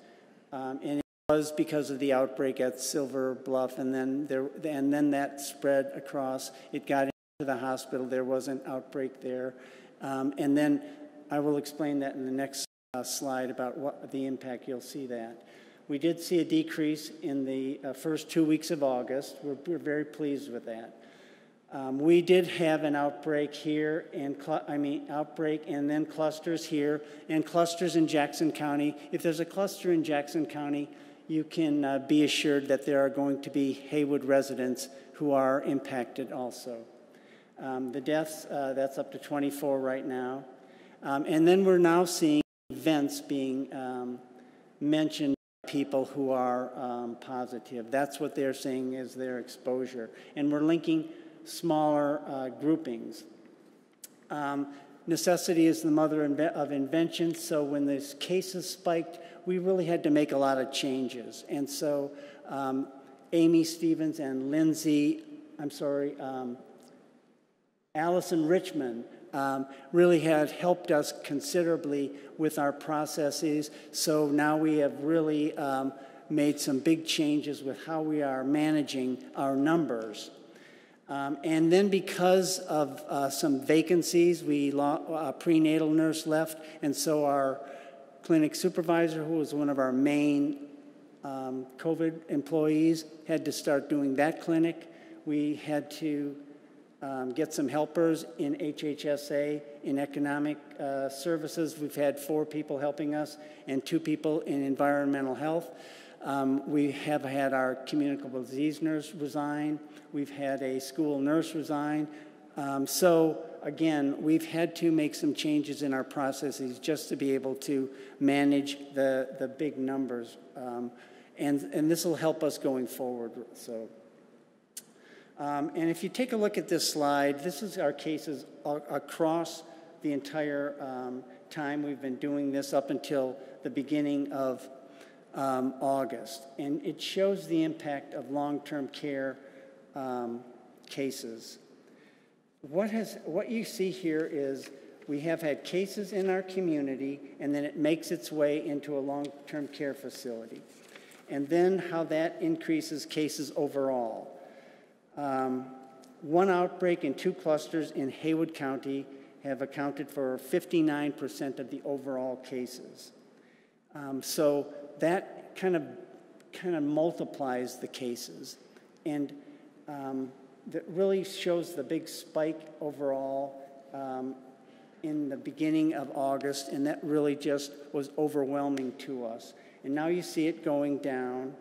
And it was because of the outbreak at Silver Bluff, and then that spread across. It got into the hospital. There was an outbreak there. And then I will explain that in the next slide about what the impact. You'll see that. We did see a decrease in the first 2 weeks of August. We're very pleased with that. We did have an outbreak here, outbreak and then clusters here, and clusters in Jackson County. If there's a cluster in Jackson County, you can be assured that there are going to be Haywood residents who are impacted also. The deaths, that's up to 24 right now. And then we're now seeing events being mentioned by people who are positive. That's what they're saying is their exposure. And we're linking smaller groupings. Necessity is the mother of invention, so when these cases spiked, we really had to make a lot of changes. And so Amy Stevens and Allison Richmond really had helped us considerably with our processes. So now we have really made some big changes with how we are managing our numbers. And then because of some vacancies, a prenatal nurse left, and so our clinic supervisor, who was one of our main COVID employees, had to start doing that clinic. We had to get some helpers in HHSA, in economic services. We've had 4 people helping us and 2 people in environmental health. We have had our communicable disease nurse resign. We've had a school nurse resign. So again, we've had to make some changes in our processes just to be able to manage the big numbers. And this will help us going forward. So, and if you take a look at this slide, this is our cases across the entire time we've been doing this up until the beginning of August. And it shows the impact of long-term care cases. What you see here is we have had cases in our community, and then it makes its way into a long-term care facility. And then how that increases cases overall. One outbreak and 2 clusters in Haywood County have accounted for 59% of the overall cases. So that kind of multiplies the cases. And that really shows the big spike overall in the beginning of August, and that really just was overwhelming to us. And now you see it going down,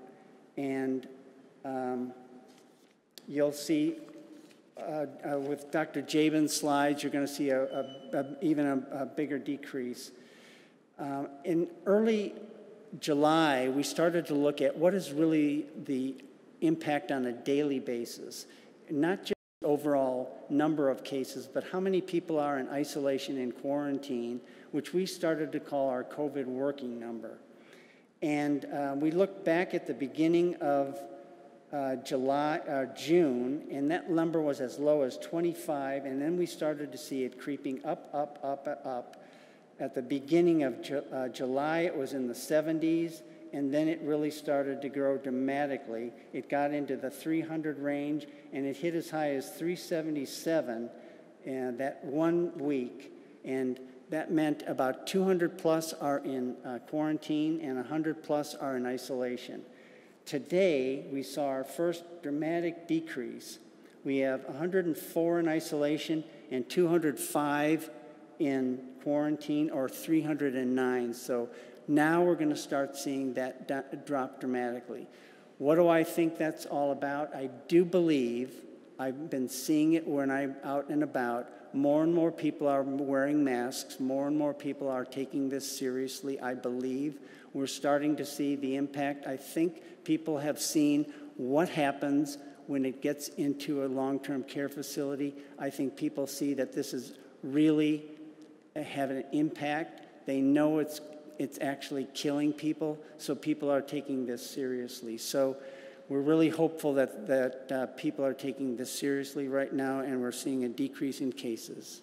and you'll see with Dr. Jabin's slides, you're going to see even a bigger decrease. In early July, we started to look at what is really the impact on a daily basis, not just the overall number of cases, but how many people are in isolation and quarantine, which we started to call our COVID working number. And we looked back at the beginning of June, and that number was as low as 25, and then we started to see it creeping up. At the beginning of July, it was in the 70s, and then it really started to grow dramatically. It got into the 300 range, and it hit as high as 377 that 1 week, and that meant about 200 plus are in quarantine and 100 plus are in isolation. Today, we saw our first dramatic decrease. We have 104 in isolation and 205 in quarantine, or 309. So now we're going to start seeing that drop dramatically. What do I think that's all about? I do believe, I've been seeing it when I'm out and about, more and more people are wearing masks, more and more people are taking this seriously, I believe. We're starting to see the impact. I think people have seen what happens when it gets into a long-term care facility. I think people see that this is really having an impact. They know it's actually killing people, so people are taking this seriously. So we're really hopeful that people are taking this seriously right now, and we're seeing a decrease in cases.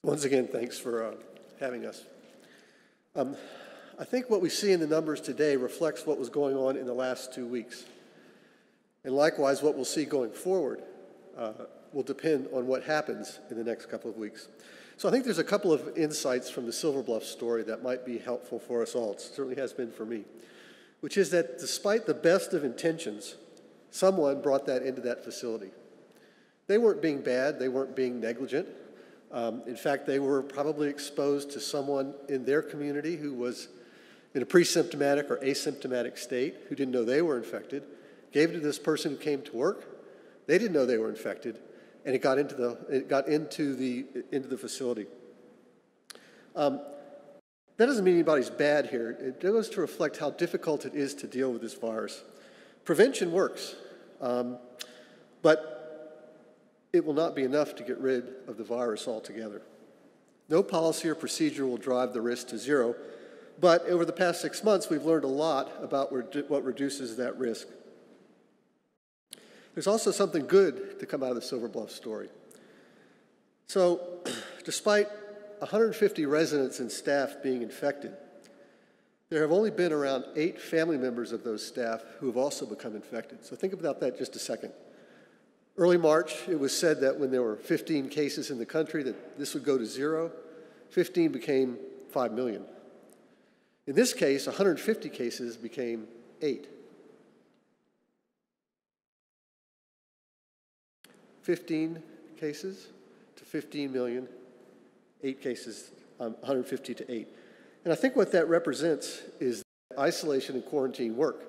Once again, thanks for having us. I think what we see in the numbers today reflects what was going on in the last 2 weeks. And likewise, what we'll see going forward will depend on what happens in the next couple of weeks. So I think there's a couple of insights from the Silver Bluff story that might be helpful for us all. It certainly has been for me, which is that despite the best of intentions, someone brought that into that facility. They weren't being bad, they weren't being negligent. In fact, they were probably exposed to someone in their community who was in a pre-symptomatic or asymptomatic state, who didn't know they were infected, gave it to this person who came to work. They didn't know they were infected, and it got into the facility. That doesn't mean anybody's bad here. It goes to reflect how difficult it is to deal with this virus. Prevention works, but it will not be enough to get rid of the virus altogether. No policy or procedure will drive the risk to zero, but over the past 6 months, we've learned a lot about what reduces that risk. There's also something good to come out of the Silver Bluff story. So, despite 150 residents and staff being infected, there have only been around 8 family members of those staff who have also become infected. So think about that just a second. Early March, it was said that when there were 15 cases in the country that this would go to 0. 15 became 5 million. In this case, 150 cases became 8. 15 cases to 15 million, 8 cases, 150 to 8. And I think what that represents is that isolation and quarantine work.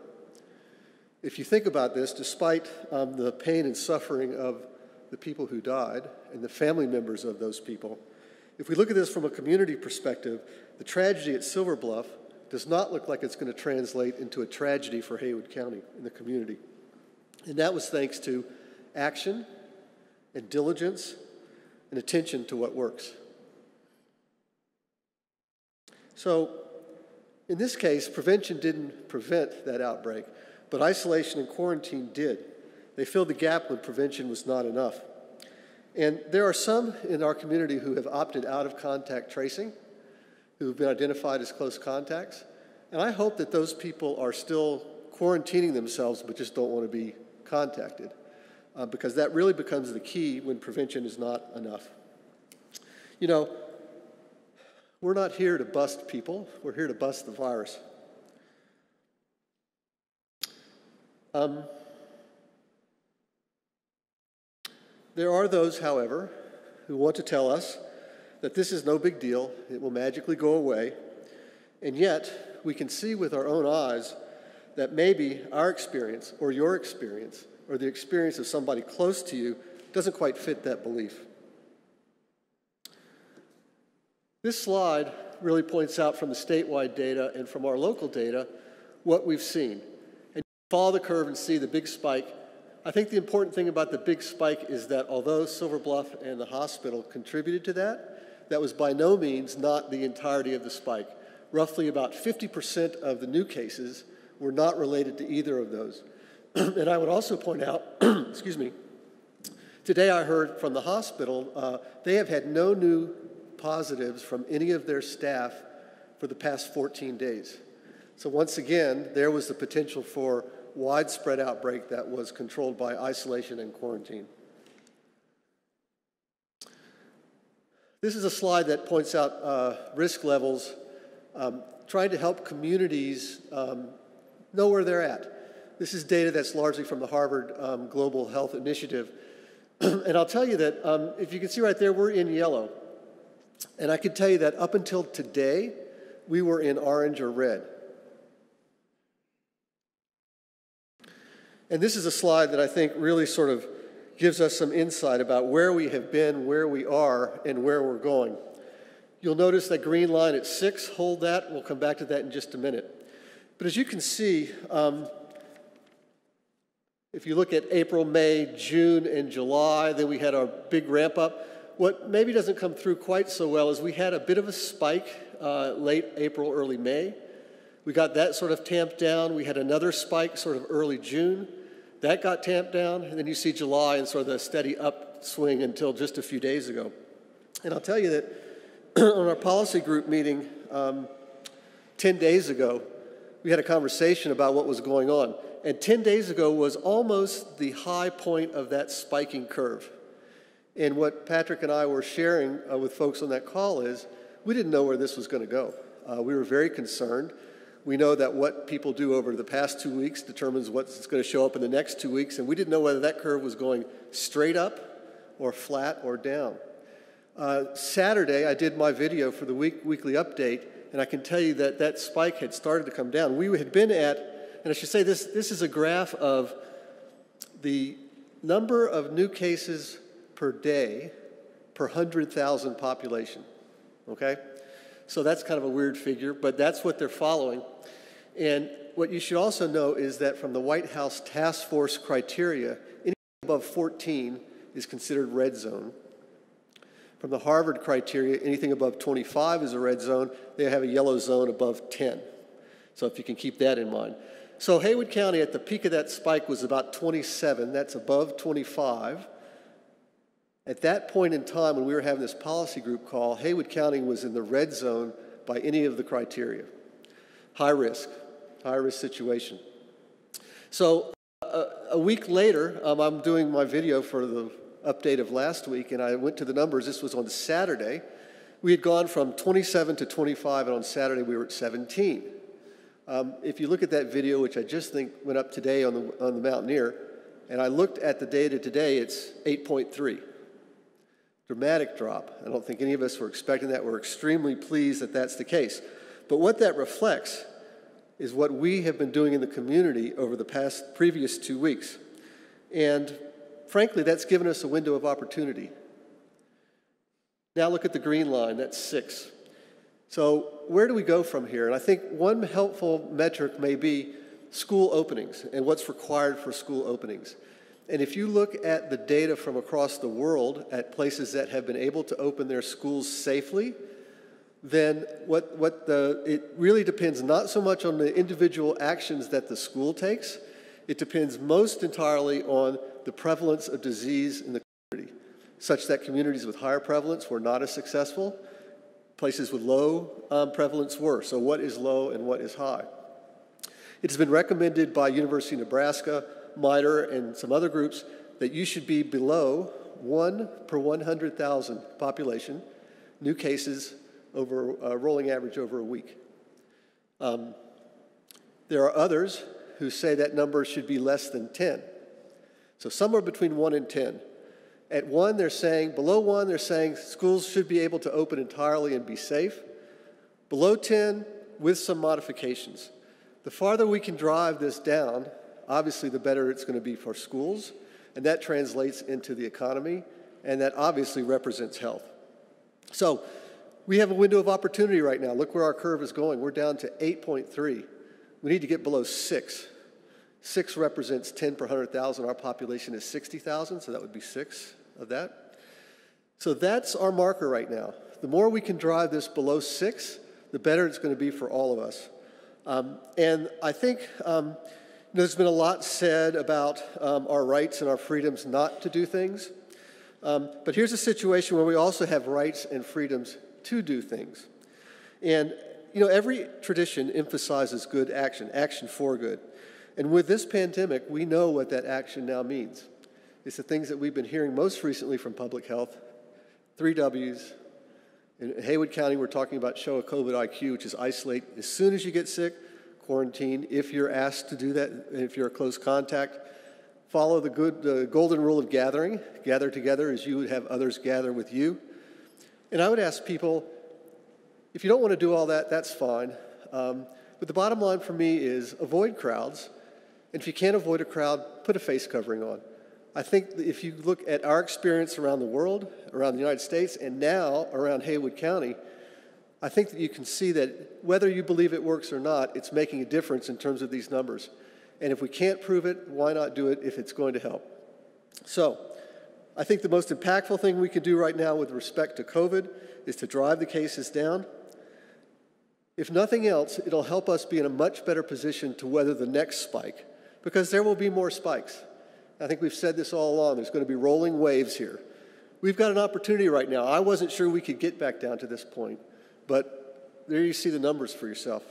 If you think about this, despite the pain and suffering of the people who died and the family members of those people, if we look at this from a community perspective, the tragedy at Silver Bluff does not look like it's going to translate into a tragedy for Haywood County and the community. And that was thanks to action and diligence and attention to what works. So, in this case, prevention didn't prevent that outbreak, but isolation and quarantine did. They filled the gap when prevention was not enough. And there are some in our community who have opted out of contact tracing, who have been identified as close contacts. And I hope that those people are still quarantining themselves but just don't want to be contacted, because that really becomes the key when prevention is not enough. You know, we're not here to bust people. We're here to bust the virus. There are those, however, who want to tell us that this is no big deal, it will magically go away, and yet we can see with our own eyes that maybe our experience or your experience or the experience of somebody close to you doesn't quite fit that belief. This slide really points out from the statewide data and from our local data what we've seen. And you follow the curve and see the big spike. I think the important thing about the big spike is that although Silver Bluff and the hospital contributed to that, that was by no means not the entirety of the spike. Roughly about 50% of the new cases were not related to either of those. And I would also point out, excuse me, today I heard from the hospital, they have had no new positives from any of their staff for the past 14 days. So once again, there was the potential for widespread outbreak that was controlled by isolation and quarantine. This is a slide that points out risk levels, trying to help communities know where they're at. This is data that's largely from the Harvard Global Health Initiative. And I'll tell you that if you can see right there, we're in yellow. And I can tell you that up until today, we were in orange or red. And this is a slide that I think really sort of gives us some insight about where we have been, where we are, and where we're going. You'll notice that green line at 6, hold that. We'll come back to that in just a minute. But as you can see, if you look at April, May, June, and July, then we had our big ramp up. what maybe doesn't come through quite so well is we had a bit of a spike late April, early May. We got that sort of tamped down. We had another spike sort of early June. That got tamped down. And then you see July and sort of the steady upswing until just a few days ago. And I'll tell you that on our policy group meeting 10 days ago, we had a conversation about what was going on. And 10 days ago was almost the high point of that spiking curve. And what Patrick and I were sharing with folks on that call is we didn't know where this was going to go. We were very concerned. We know that what people do over the past 2 weeks determines what's going to show up in the next 2 weeks, and we didn't know whether that curve was going straight up or flat or down. Saturday, I did my video for the weekly update, and I can tell you that that spike had started to come down. We had been at, and I should say this is a graph of the number of new cases per day per 100,000 population, okay? So that's kind of a weird figure, but that's what they're following. And what you should also know is that from the White House task force criteria, anything above 14 is considered red zone. From the Harvard criteria, anything above 25 is a red zone. They have a yellow zone above 10. So if you can keep that in mind. So Haywood County at the peak of that spike was about 27. That's above 25. At that point in time, when we were having this policy group call, Haywood County was in the red zone by any of the criteria. High risk situation. So a week later, I'm doing my video for the update of last week, and I went to the numbers. This was on Saturday. We had gone from 27 to 25, and on Saturday we were at 17. If you look at that video, which I just think went up today on the Mountaineer, and I looked at the data today, it's 8.3. Dramatic drop. I don't think any of us were expecting that. We're extremely pleased that that's the case. But what that reflects is what we have been doing in the community over the previous 2 weeks. And frankly, that's given us a window of opportunity. Now look at the green line, that's 6. So where do we go from here? And I think one helpful metric may be school openings and what's required for school openings. And if you look at the data from across the world at places that have been able to open their schools safely, then it really depends not so much on the individual actions that the school takes, it depends most entirely on the prevalence of disease in the community, such that communities with higher prevalence were not as successful, places with low prevalence were. So what is low and what is high? It has been recommended by University of Nebraska, MITRE, and some other groups that you should be below 1 per 100,000 population, new cases over a rolling average over a week. There are others who say that number should be less than 10. So somewhere between 1 and 10. At 1, they're saying, below 1, they're saying schools should be able to open entirely and be safe. Below 10, with some modifications. The farther we can drive this down, obviously the better it's going to be for schools, and that translates into the economy, and that obviously represents health. So we have a window of opportunity right now. Look where our curve is going. We're down to 8.3. We need to get below 6. 6 represents 10 per 100,000. Our population is 60,000, so that would be 6 of that. So that's our marker right now. The more we can drive this below 6, the better it's going to be for all of us. And I think there's been a lot said about our rights and our freedoms not to do things. But here's a situation where we also have rights and freedoms to do things. And, every tradition emphasizes good action, action for good. And with this pandemic, we know what that action now means. It's the things that we've been hearing most recently from public health, 3 W's. In Haywood County, we're talking about show a COVID IQ, which is isolate as soon as you get sick, quarantine if you're asked to do that, and if you're a close contact. Follow the golden rule of gathering. Gather together as you would have others gather with you. And I would ask people, if you don't want to do all that, that's fine. But the bottom line for me is avoid crowds. And if you can't avoid a crowd, put a face covering on. I think that if you look at our experience around the world, around the United States, and now around Haywood County, I think that you can see that whether you believe it works or not, it's making a difference in terms of these numbers. And if we can't prove it, why not do it if it's going to help? So, I think the most impactful thing we can do right now with respect to COVID is to drive the cases down. If nothing else, it'll help us be in a much better position to weather the next spike, because there will be more spikes. I think we've said this all along. There's going to be rolling waves here. We've got an opportunity right now. I wasn't sure we could get back down to this point, but there you see the numbers for yourself.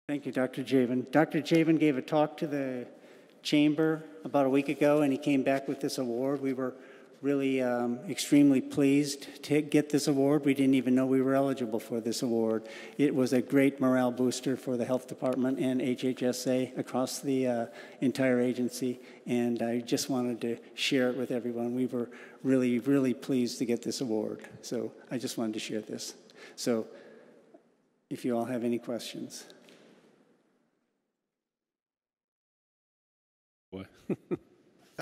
Thank you, Dr. Javen. Dr. Javen gave a talk to the chamber about a week ago, and he came back with this award. We were really extremely pleased to get this award. We didn't even know we were eligible for this award. It was a great morale booster for the health department and HHSA across the entire agency, and I just wanted to share it with everyone. We were really, really pleased to get this award, so I just wanted to share this. So if you all have any questions.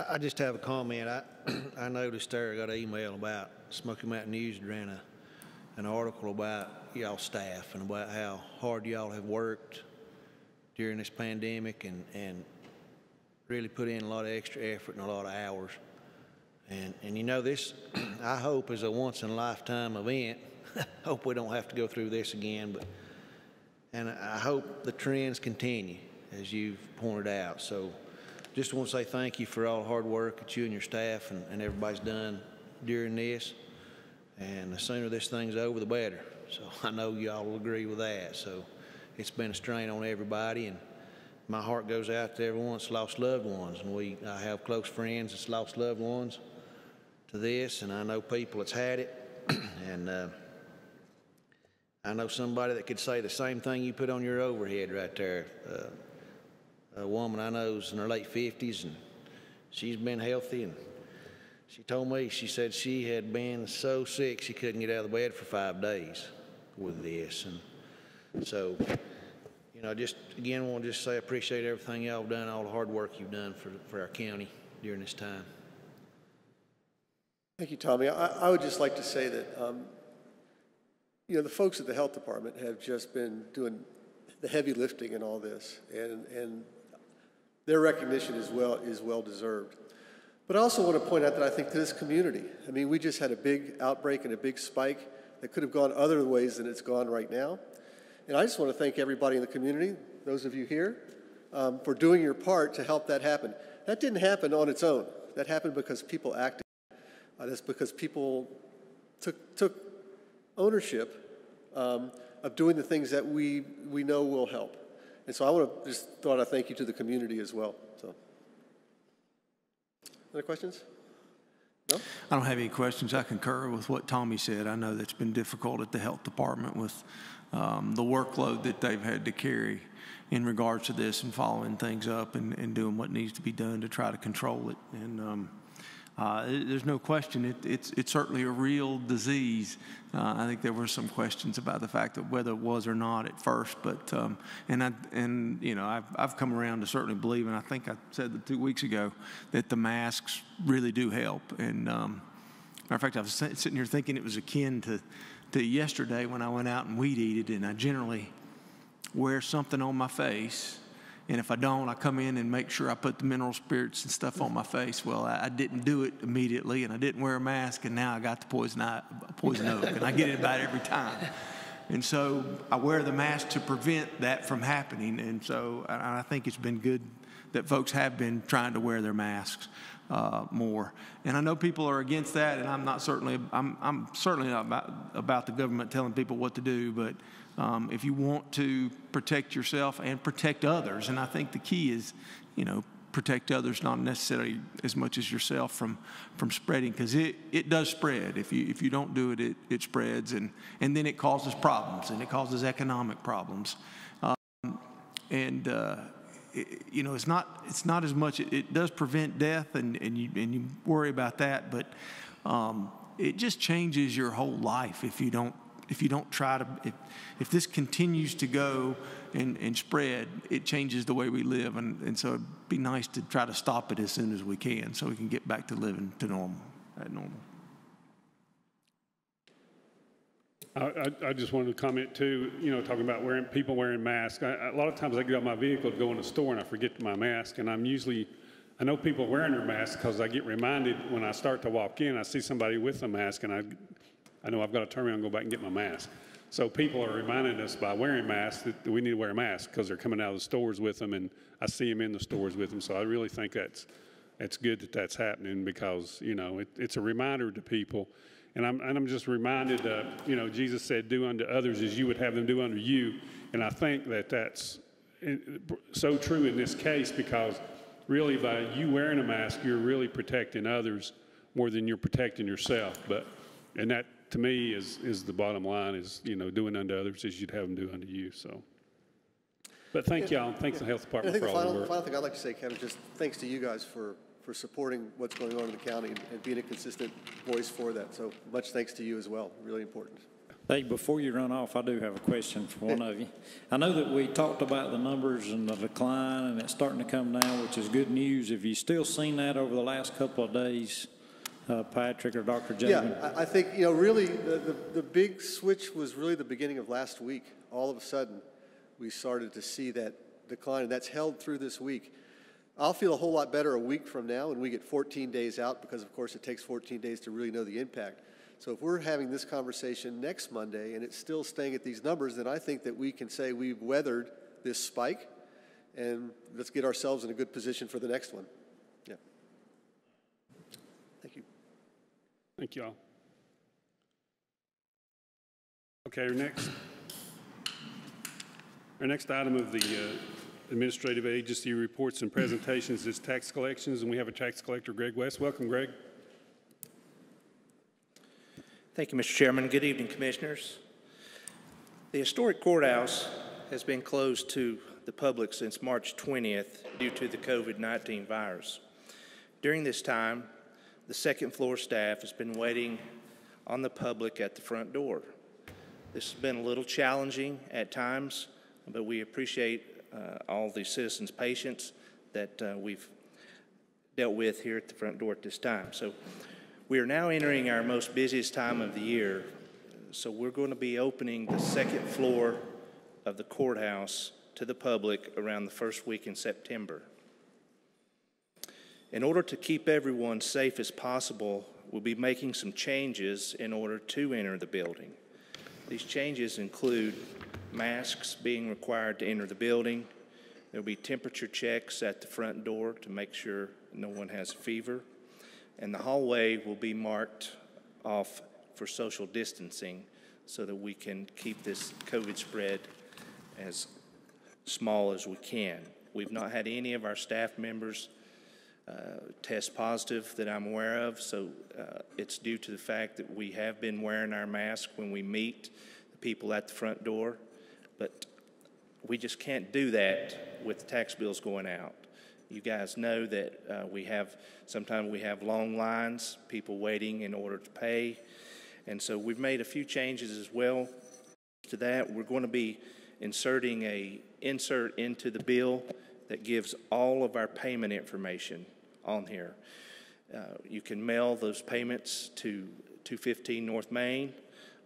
I just have a comment. I noticed there, I got an email about Smoky Mountain News ran an article about y'all staff and about how hard y'all have worked during this pandemic and really put in a lot of extra effort and a lot of hours. And you know, this, I hope, is a once-in-a-lifetime event. Hope we don't have to go through this again, and I hope the trends continue, as you've pointed out. So just want to say thank you for all the hard work that you and your staff and everybody's done during this. And the sooner this thing's over, the better. So I know y'all will agree with that. So it's been a strain on everybody, and my heart goes out to everyone that's lost loved ones. And I have close friends that's lost loved ones to this, and I know people that's had it. And I know somebody that could say the same thing you put on your overhead right there. A woman I know is in her late 50s, and she's been healthy, and she told me, she said she had been so sick she couldn't get out of the bed for 5 days with this. And so, you know, just again, I want to just say I appreciate everything y'all have done, all the hard work you've done for our county during this time. Thank you, Tommy. I would just like to say that, you know, the folks at the health department have just been doing the heavy lifting in all this, and their recognition is well deserved. But I also want to point out that I think to this community, I mean, we just had a big outbreak and a big spike that could have gone other ways than it's gone right now. And I just want to thank everybody in the community, those of you here, for doing your part to help that happen. That didn't happen on its own. That happened because people acted. That's because people took ownership of doing the things that we know will help. And so I want to just throw out a thank you to the community as well. So, other questions? No? I don't have any questions. I concur with what Tommy said. I know that's been difficult at the health department with the workload that they've had to carry in regards to this and following things up and doing what needs to be done to try to control it. And there's no question it's certainly a real disease. I think there were some questions about the fact that whether it was or not at first, but and you know, I've come around to certainly believe, and I think I said that 2 weeks ago, that the masks really do help. And matter of fact, I was sitting here thinking it was akin to yesterday when I went out and weed eated, and I generally wear something on my face. And if I don't, I come in and make sure I put the mineral spirits and stuff on my face. Well, I didn't do it immediately, and I didn't wear a mask, and now I got the poison oak, and I get it about every time. And so I wear the mask to prevent that from happening. And so I think it's been good that folks have been trying to wear their masks more. And I know people are against that, and I'm certainly not about the government telling people what to do, but if you want to protect yourself and protect others, and I think the key is, you know, protect others, not necessarily as much as yourself from spreading, because it does spread. If you don't do it, it spreads, and then it causes problems, and it causes economic problems. You know, it's not as much. It does prevent death, and you worry about that, but it just changes your whole life if you don't try to, if this continues to go and spread, it changes the way we live. And so it'd be nice to try to stop it as soon as we can so we can get back to living to normal. I just wanted to comment too, talking about people wearing masks. A lot of times I get out of my vehicle to go in the store and I forget my mask, and I know people wearing their masks because I get reminded when I start to walk in, I see somebody with a mask, and I know I've got to turn around and go back and get my mask. So people are reminding us by wearing masks that we need to wear a mask because they're coming out of the stores with them, and I see them in the stores with them. So I really think it's good that that's happening because, it's a reminder to people. And I'm just reminded, Jesus said, do unto others as you would have them do unto you. And I think that's so true in this case because really by you wearing a mask, you're really protecting others more than you're protecting yourself. And that, to me, is the bottom line is, doing unto others as you'd have them do unto you. So, but thank y'all. Thanks the health department for all the work. The final thing I'd like to say, Kevin, just thanks to you guys for supporting what's going on in the county and being a consistent voice for that. So much thanks to you as well. Really important. Hey, before you run off, I do have a question for one of you. I know that we talked about the numbers and the decline, and it's starting to come down, which is good news. Have you still seen that over the last couple of days, Patrick or Dr. Jamin? Yeah, I think, really the big switch was really the beginning of last week. All of a sudden, we started to see that decline, and that's held through this week. I'll feel a whole lot better a week from now when we get 14 days out because, of course, it takes 14 days to really know the impact. So if we're having this conversation next Monday and it's still staying at these numbers, then I think that we can say we've weathered this spike and let's get ourselves in a good position for the next one. Yeah. Thank you. Thank you all. Okay, our next item of the administrative agency reports and presentations is tax collections, and we have a tax collector, Greg West. Welcome, Greg. Thank you, Mr. Chairman. Good evening, Commissioners. The historic courthouse has been closed to the public since March 20th due to the COVID-19 virus. During this time, the second floor staff has been waiting on the public at the front door. This has been a little challenging at times, but we appreciate all the citizens' patience that we've dealt with here at the front door at this time. So we are now entering our most busiest time of the year. So we're going to be opening the second floor of the courthouse to the public around the first week in September. In order to keep everyone safe as possible, we'll be making some changes in order to enter the building. These changes include masks being required to enter the building. There'll be temperature checks at the front door to make sure no one has a fever. And the hallway will be marked off for social distancing so that we can keep this COVID spread as small as we can. We've not had any of our staff members test positive that I'm aware of, so it's due to the fact that we have been wearing our mask when we meet the people at the front door. But we just can't do that with the tax bills going out. You guys know that sometimes we have long lines, people waiting in order to pay. And so we've made a few changes as well to that. We're going to be inserting an insert into the bill that gives all of our payment information on here. You can mail those payments to 215 North Main,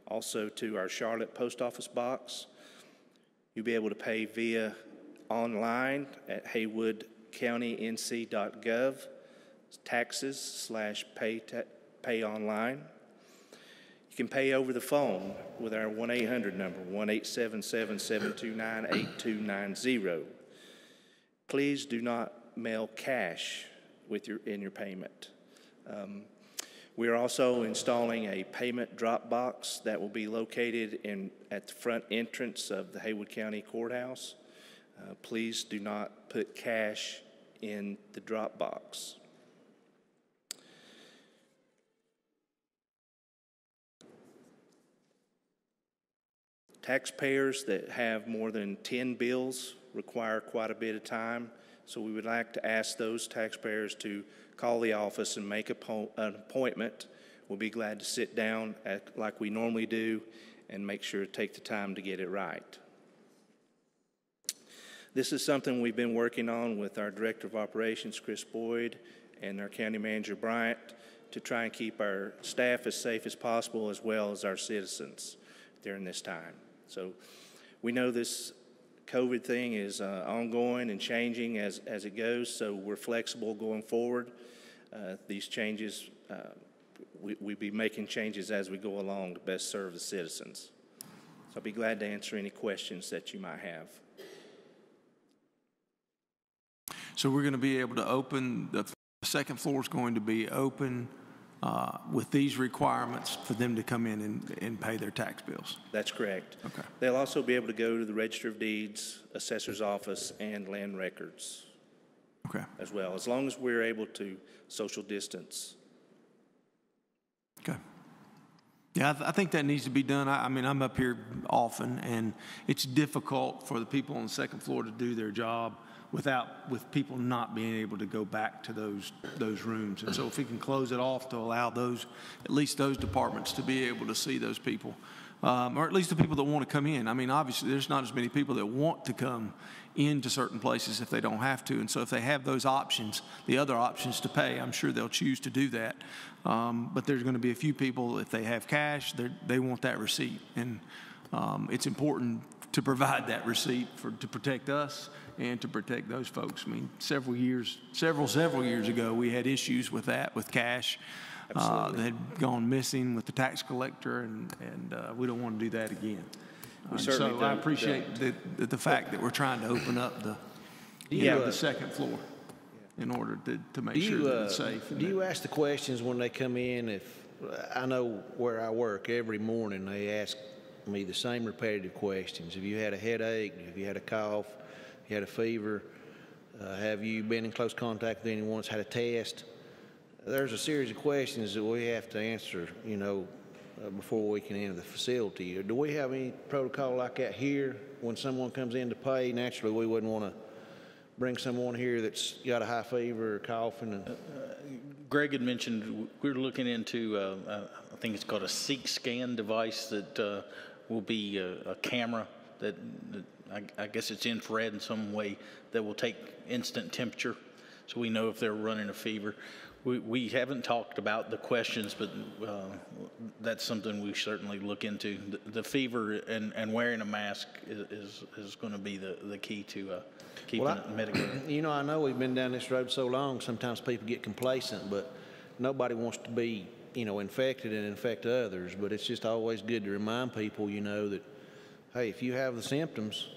also to our Charlotte post office box. You'll be able to pay via online at haywoodcountync.gov, taxes/pay online. You can pay over the phone with our 1-800 number, 1-877-729-8290. Please do not mail cash in your payment. We are also installing a payment drop box that will be located at the front entrance of the Haywood County Courthouse. Please do not put cash in the drop box. Taxpayers that have more than 10 bills require quite a bit of time, so we would like to ask those taxpayers to call the office and make an appointment. We'll be glad to sit down like we normally do and make sure to take the time to get it right. This is something we've been working on with our Director of Operations, Chris Boyd, and our County Manager, Bryant, to try and keep our staff as safe as possible as well as our citizens. during this time. So we know this COVID thing is ongoing and changing as it goes, so we're flexible going forward. These changes, we'll be making changes as we go along to best serve the citizens. So I'll be glad to answer any questions that you might have. So we're going to be able to open, the second floor is going to be open with these requirements for them to come in and pay their tax bills. That's correct. Okay. They'll also be able to go to the Register of Deeds, Assessor's Office, and Land Records. Okay. As well, as long as we're able to social distance. Okay. Yeah, I think that needs to be done. I mean, I'm up here often, and it's difficult for the people on the second floor to do their job with people not being able to go back to those rooms. And so if we can close it off to allow at least those departments to be able to see those people, or at least the people that want to come in. I mean, obviously, there's not as many people that want to come into certain places if they don't have to. And so if they have those options, the other options to pay, I'm sure they'll choose to do that. But there's going to be a few people, if they have cash, they want that receipt. And it's important to provide that receipt to protect us and to protect those folks. I mean, several years ago, we had issues with that, with cash that had gone missing with the tax collector, and we don't want to do that again. So I appreciate the fact that we're trying to open up the second floor in order to make sure that it's safe. Do you ask the questions when they come in? If I know where I work, every morning they ask me the same repetitive questions. Have you had a headache? Have you had a cough? Have you had a fever? Have you been in close contact with anyone that's had a test? There's a series of questions that we have to answer, before we can enter the facility. Do we have any protocol like that here? When someone comes in to pay, naturally we wouldn't want to bring someone here that's got a high fever or coughing. Greg had mentioned we're looking into, I think it's called a CT scan device that will be a camera that I guess it's infrared in some way that will take instant temperature, so we know if they're running a fever. We haven't talked about the questions, but that's something we certainly look into. The fever and wearing a mask is going to be the key to keeping it mitigated. I know we've been down this road so long, sometimes people get complacent, but nobody wants to be, infected and infect others. But it's just always good to remind people, that, hey, if you have the symptoms,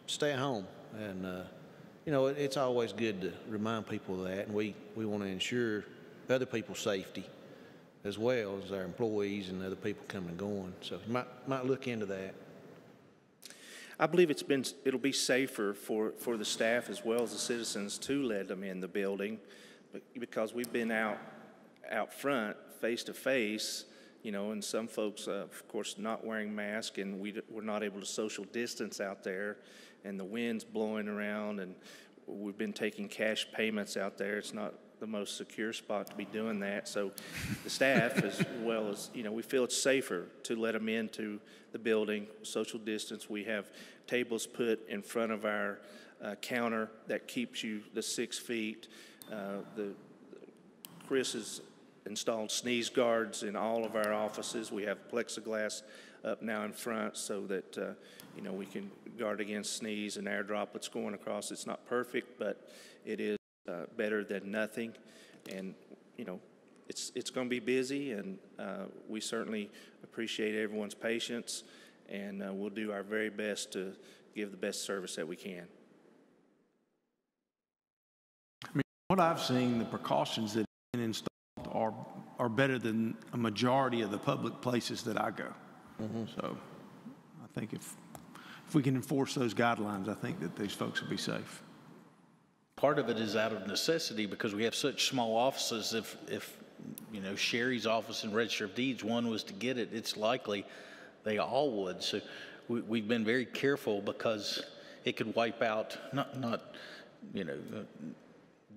stay at home. And, it's always good to remind people of that. And we want to ensure other people's safety as well as our employees and other people coming and going. So you might look into that. I believe it'll be safer for the staff as well as the citizens to let them in the building, because we've been out front face to face, and some folks, of course, not wearing masks, and we're not able to social distance out there, and the wind's blowing around, and we've been taking cash payments out there. It's not the most secure spot to be doing that. So the staff, as well as, we feel it's safer to let them into the building, social distance. We have tables put in front of our counter that keeps you the 6 feet. Chris has installed sneeze guards in all of our offices. We have plexiglass up now in front so that, we can guard against sneeze and air droplets going across. It's not perfect, but it is better than nothing. And, it's going to be busy, and we certainly appreciate everyone's patience, and we'll do our very best to give the best service that we can. I mean, what I've seen, the precautions that have been installed are better than a majority of the public places that I go. Mm-hmm. So I think if we can enforce those guidelines, I think that these folks will be safe. Part of it is out of necessity because we have such small offices. If Sherry's office and Register of Deeds, one was to get it, it's likely they all would. So we've been very careful because it could wipe out not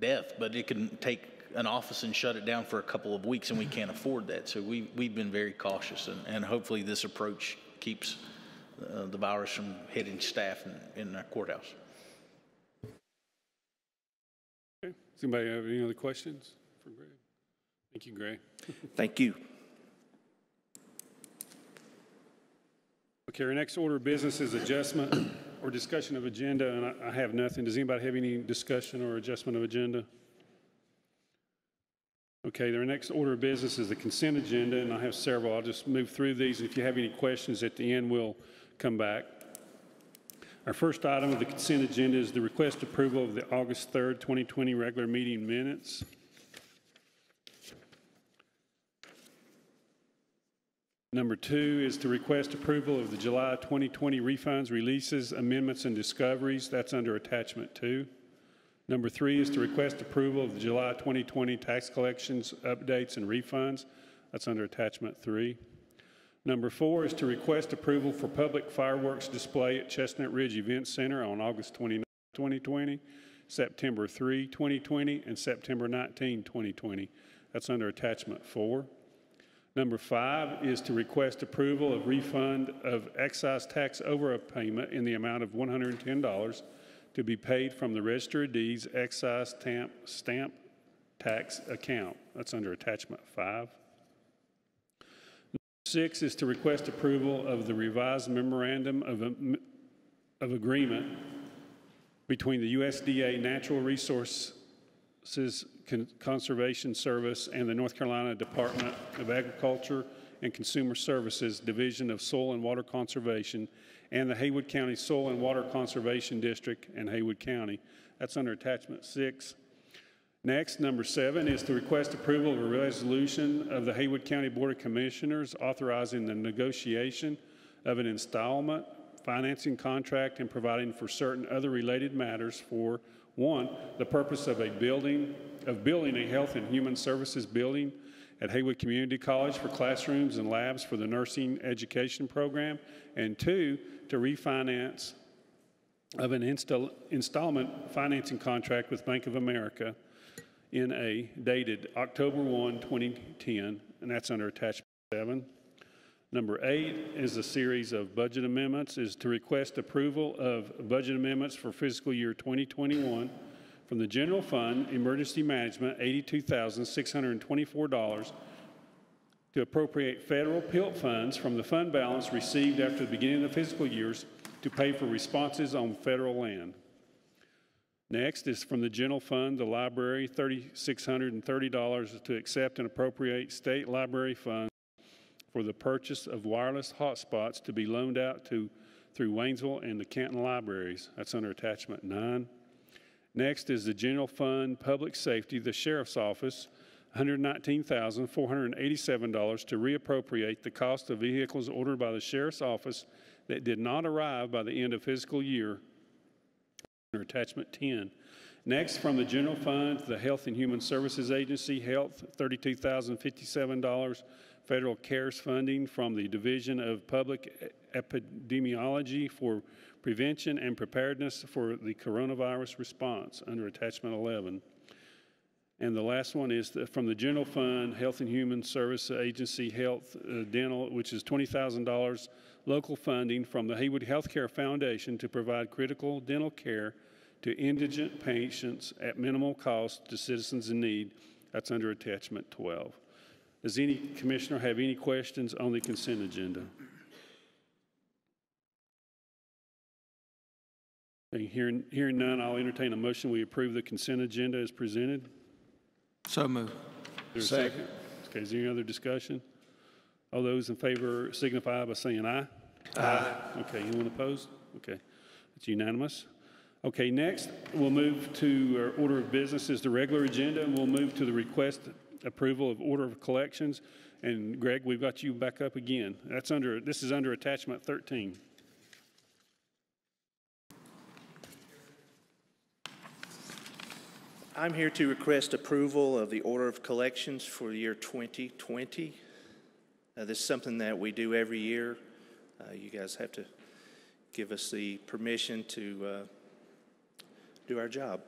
death, but it can take an office and shut it down for a couple of weeks, and we can't afford that. So we've been very cautious, and hopefully this approach keeps the virus from hitting staff in our courthouse. Okay. Does anybody have any other questions for Greg? Thank you, Greg. Thank you. Okay, our next order of business is adjustment or discussion of agenda, and I have nothing. Does anybody have any discussion or adjustment of agenda? Okay, our next order of business is the consent agenda, and I have several. I'll just move through these. If you have any questions at the end, we'll come back. Our first item of the consent agenda is the request approval of the August 3rd, 2020 regular meeting minutes. Number 2 is to request approval of the July 2020 refunds, releases, amendments, and discoveries. That's under attachment 2. Number 3 is to request approval of the July 2020 tax collections, updates, and refunds. That's under attachment 3. Number 4 is to request approval for public fireworks display at Chestnut Ridge Event Center on August 29, 2020, September 3, 2020, and September 19, 2020. That's under attachment 4. Number 5 is to request approval of refund of excise tax overpayment in the amount of $110 to be paid from the Register of Deeds excise stamp tax account. That's under attachment 5. Number 6 is to request approval of the revised memorandum of agreement between the USDA Natural Resources Conservation Service and the North Carolina Department of Agriculture and Consumer Services Division of Soil and Water Conservation and the Haywood County Soil and Water Conservation District and Haywood County. That's under attachment 6. Next, number 7 is to request approval of a resolution of the Haywood County Board of Commissioners authorizing the negotiation of an installment financing contract and providing for certain other related matters for 1, the purpose of building a health and human services building at Haywood Community College for classrooms and labs for the nursing education program, and 2, to refinance of an installment financing contract with Bank of America dated October 1, 2010, and that's under attachment 7. Number 8 is a series of budget amendments, is to request approval of budget amendments for fiscal year 2021 from the General Fund, Emergency Management, $82,624 to appropriate federal PILT funds from the fund balance received after the beginning of the fiscal years to pay for responses on federal land. Next is from the General Fund, the library, $3,630 to accept and appropriate state library funds for the purchase of wireless hotspots to be loaned out through Waynesville and the Canton libraries. That's under attachment 9. Next is the General Fund Public Safety, the Sheriff's Office, $119,487 to reappropriate the cost of vehicles ordered by the Sheriff's Office that did not arrive by the end of fiscal year, under attachment 10. Next, from the General Fund, the Health and Human Services Agency, Health, $32,057, federal CARES funding from the Division of Public Epidemiology for prevention and preparedness for the coronavirus response, under attachment 11. And the last one is from the General Fund, Health and Human Services Agency, Health Dental, which is $20,000 local funding from the Haywood Healthcare Foundation to provide critical dental care to indigent patients at minimal cost to citizens in need. That's under attachment 12. Does any commissioner have any questions on the consent agenda? Okay, hearing none, I'll entertain a motion. We approve the consent agenda as presented. So moved. Is there a second? Okay, is there any other discussion? All those in favor signify by saying aye. Aye. Okay, anyone opposed? Okay, it's unanimous. Okay, next we'll move to our order of business is the regular agenda, and we'll move to the request approval of order of collections. And Greg, we've got you back up again. This is under attachment 13. I'm here to request approval of the order of collections for the year 2020. This is something that we do every year. You guys have to give us the permission to do our job.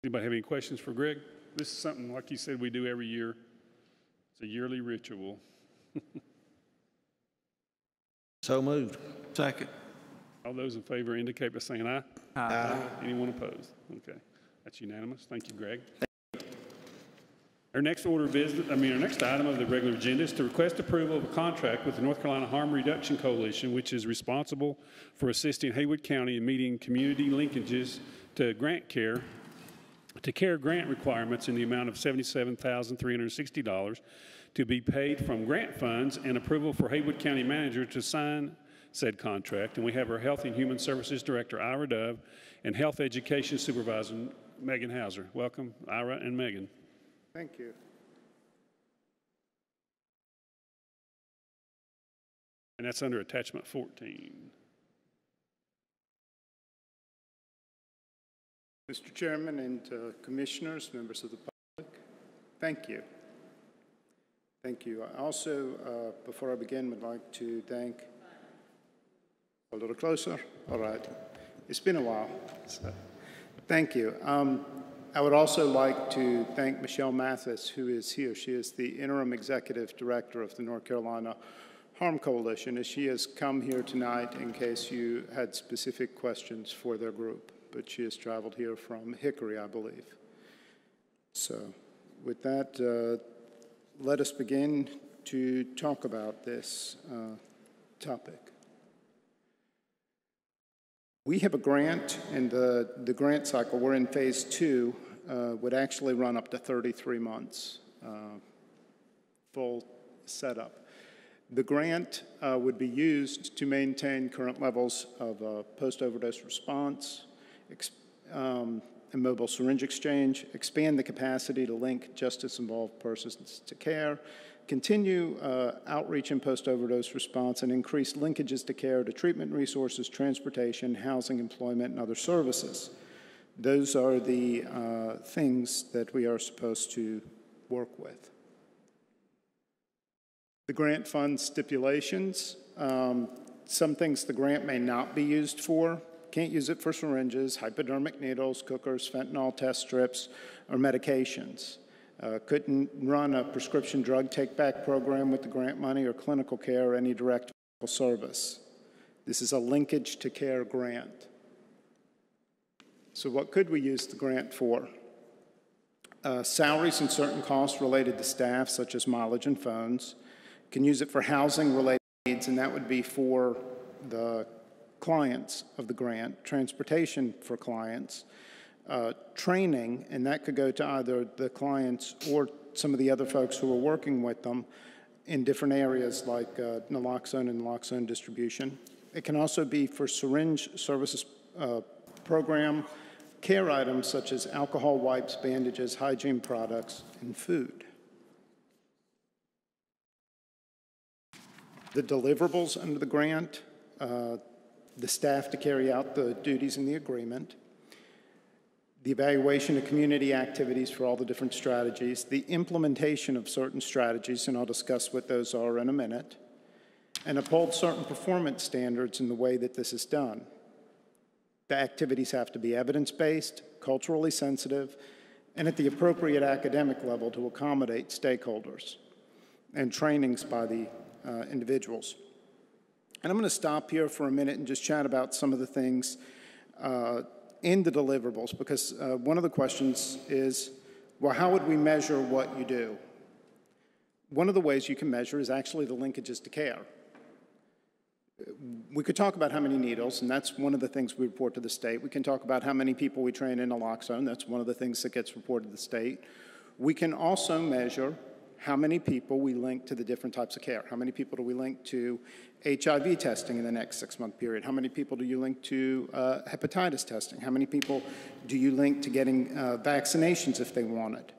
Anybody have any questions for Greg? This is something, like you said, we do every year. It's a yearly ritual. So moved. Second. All those in favor indicate by saying aye. Aye. Anyone opposed? Okay. That's unanimous. Thank you, Greg. Our next order of business, our next item of the regular agenda is to request approval of a contract with the North Carolina Harm Reduction Coalition, which is responsible for assisting Haywood County in meeting community linkages to care grant requirements in the amount of $77,360 to be paid from grant funds, and approval for Haywood County Manager to sign said contract. And we have our Health and Human Services Director, Ira Dove, and Health Education Supervisor, Megan Hauser. Welcome, Ira and Megan. Thank you. And that's under attachment 14. Mr. Chairman and commissioners, members of the public, thank you. Thank you. I also, before I begin, would like to thank, a little closer, all right. It's been a while, so thank you. I would also like to thank Michelle Mathis, who is here. She is the Interim Executive Director of the North Carolina Harm Coalition, as she has come here tonight in case you had specific questions for their group. But she has traveled here from Hickory, I believe. So with that, let us begin to talk about this topic. We have a grant, and the grant cycle, we're in phase 2, would actually run up to 33 months, full setup. The grant would be used to maintain current levels of post-overdose response, and mobile syringe exchange, expand the capacity to link justice-involved persons to care, continue outreach in post-overdose response, and increase linkages to care to treatment resources, transportation, housing, employment, and other services. Those are the things that we are supposed to work with. The grant fund stipulations, some things the grant may not be used for. Can't use it for syringes, hypodermic needles, cookers, fentanyl test strips, or medications. Couldn't run a prescription drug take-back program with the grant money, or clinical care, or any direct medical service. This is a linkage to care grant. So what could we use the grant for? Salaries and certain costs related to staff, such as mileage and phones. Can use it for housing-related needs, and that would be for the clients of the grant, transportation for clients, training, and that could go to either the clients or some of the other folks who are working with them in different areas like naloxone and naloxone distribution. It can also be for syringe services program, care items such as alcohol wipes, bandages, hygiene products, and food. The deliverables under the grant, the staff to carry out the duties in the agreement, the evaluation of community activities for all the different strategies, the implementation of certain strategies, and I'll discuss what those are in a minute, and uphold certain performance standards in the way that this is done. The activities have to be evidence-based, culturally sensitive, and at the appropriate academic level to accommodate stakeholders, and trainings by the individuals. And I'm going to stop here for a minute and just chat about some of the things in the deliverables, because one of the questions is, well, how would we measure what you do? One of the ways you can measure is actually the linkages to care. We could talk about how many needles, and that's one of the things we report to the state. We can talk about how many people we train in naloxone. That's one of the things that gets reported to the state. We can also measure how many people we link to the different types of care. How many people do we link to HIV testing in the next 6-month period? How many people do you link to hepatitis testing? How many people do you link to getting vaccinations if they want it?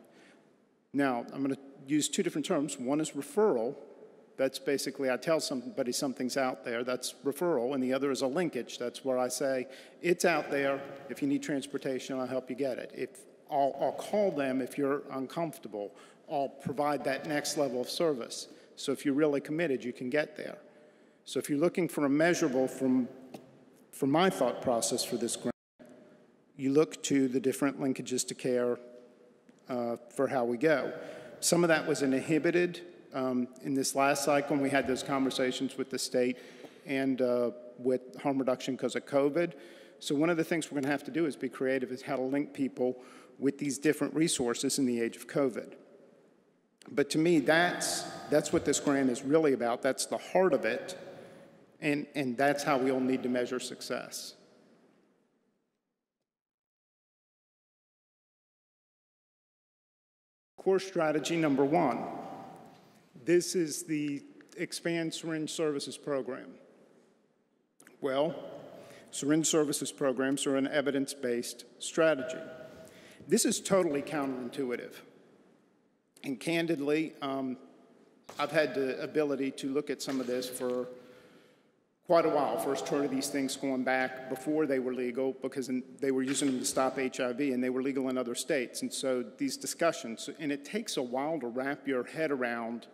Now, I'm going to use two different terms. One is referral. That's basically I tell somebody something's out there. That's referral. And the other is a linkage. That's where I say, it's out there. If you need transportation, I'll help you get it. I'll call them if you're uncomfortable. I'll provide that next level of service. So if you're really committed, you can get there. So if you're looking for a measurable from my thought process for this grant, you look to the different linkages to care for how we go. Some of that was inhibited in this last cycle when we had those conversations with the state and with harm reduction because of COVID. So one of the things we're going to have to do is be creative is how to link people with these different resources in the age of COVID. But to me, that's what this grant is really about. That's the heart of it, and that's how we all need to measure success. Core strategy number 1. This is the Expand Syringe Services Program. Well, syringe services programs are an evidence-based strategy. This is totally counterintuitive. And candidly, I've had the ability to look at some of this for quite a while. First heard of these things going back before they were legal, because they were using them to stop HIV, and they were legal in other states. And so these discussions, and it takes a while to wrap your head around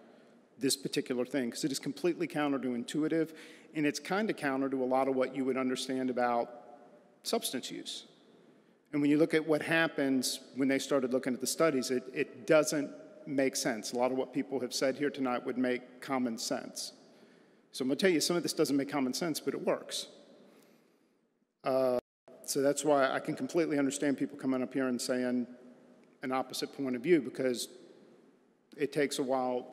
this particular thing, because it is completely counterintuitive, and it's kind of counter to a lot of what you would understand about substance use. And when you look at what happens when they started looking at the studies, it doesn't make sense. A lot of what people have said here tonight would make common sense. So I'm going to tell you, some of this doesn't make common sense, but it works. So that's why I can completely understand people coming up here and saying an opposite point of view, because it takes a while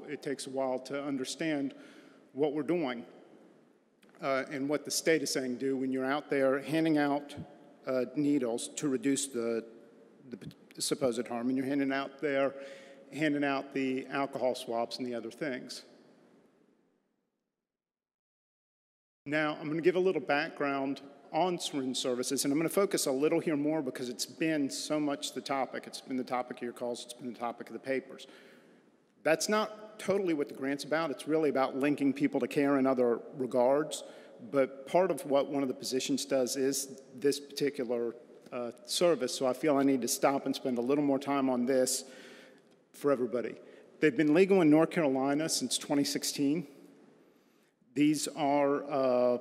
to understand what we're doing and what the state is saying do when you're out there handing out needles to reduce the supposed harm, and you're handing out the alcohol swabs and the other things. Now, I'm going to give a little background on syringe services, and I'm going to focus a little here more because it's been so much the topic. It's been the topic of your calls. It's been the topic of the papers. That's not totally what the grant's about. It's really about linking people to care in other regards, but part of what one of the positions does is this particular service, so I feel I need to stop and spend a little more time on this for everybody. They've been legal in North Carolina since 2016. These are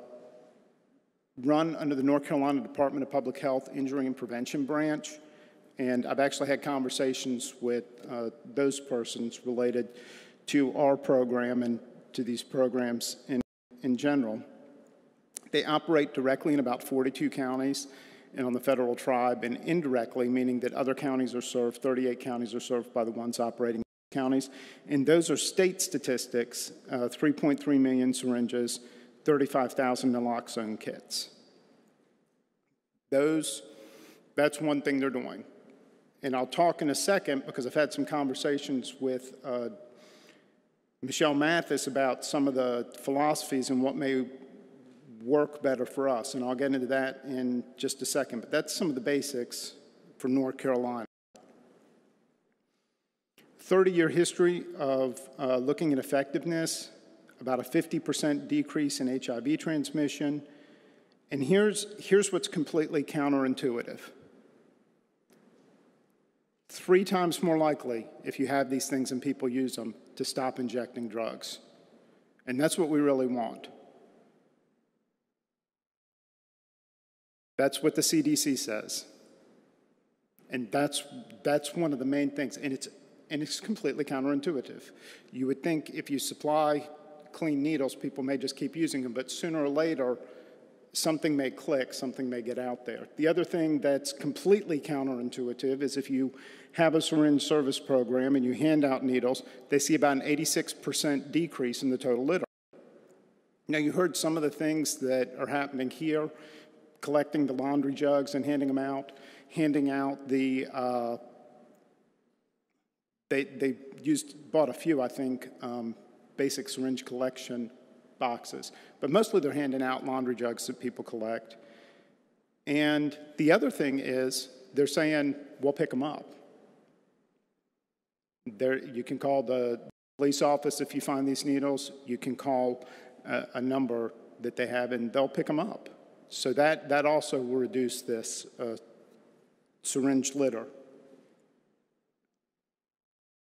run under the North Carolina Department of Public Health Injury and Prevention Branch, and I've actually had conversations with those persons related to our program and to these programs in general. They operate directly in about 42 counties and on the federal tribe, and indirectly, meaning that other counties are served, 38 counties are served by the ones operating counties, and those are state statistics, 3.3 million syringes, 35,000 naloxone kits. That's one thing they're doing. And I'll talk in a second, because I've had some conversations with Michelle Mathis about some of the philosophies and what may work better for us, and I'll get into that in just a second, but that's some of the basics for North Carolina. 30-year history of looking at effectiveness, about a 50% decrease in HIV transmission. And here's what's completely counterintuitive. 3 times more likely, if you have these things and people use them, to stop injecting drugs. And that's what we really want. That's what the CDC says. And that's one of the main things. And it's completely counterintuitive. You would think if you supply clean needles, people may just keep using them, but sooner or later, something may click, something may get out there. The other thing that's completely counterintuitive is if you have a syringe service program and you hand out needles, they see about an 86% decrease in the total litter. Now, you heard some of the things that are happening here, collecting the laundry jugs and handing them out, handing out the They bought a few, I think, basic syringe collection boxes. But mostly they're handing out laundry jugs that people collect. And the other thing is they're saying, we'll pick them up. You can call the police office if you find these needles. You can call a number that they have, and they'll pick them up. So that also will reduce this syringe litter.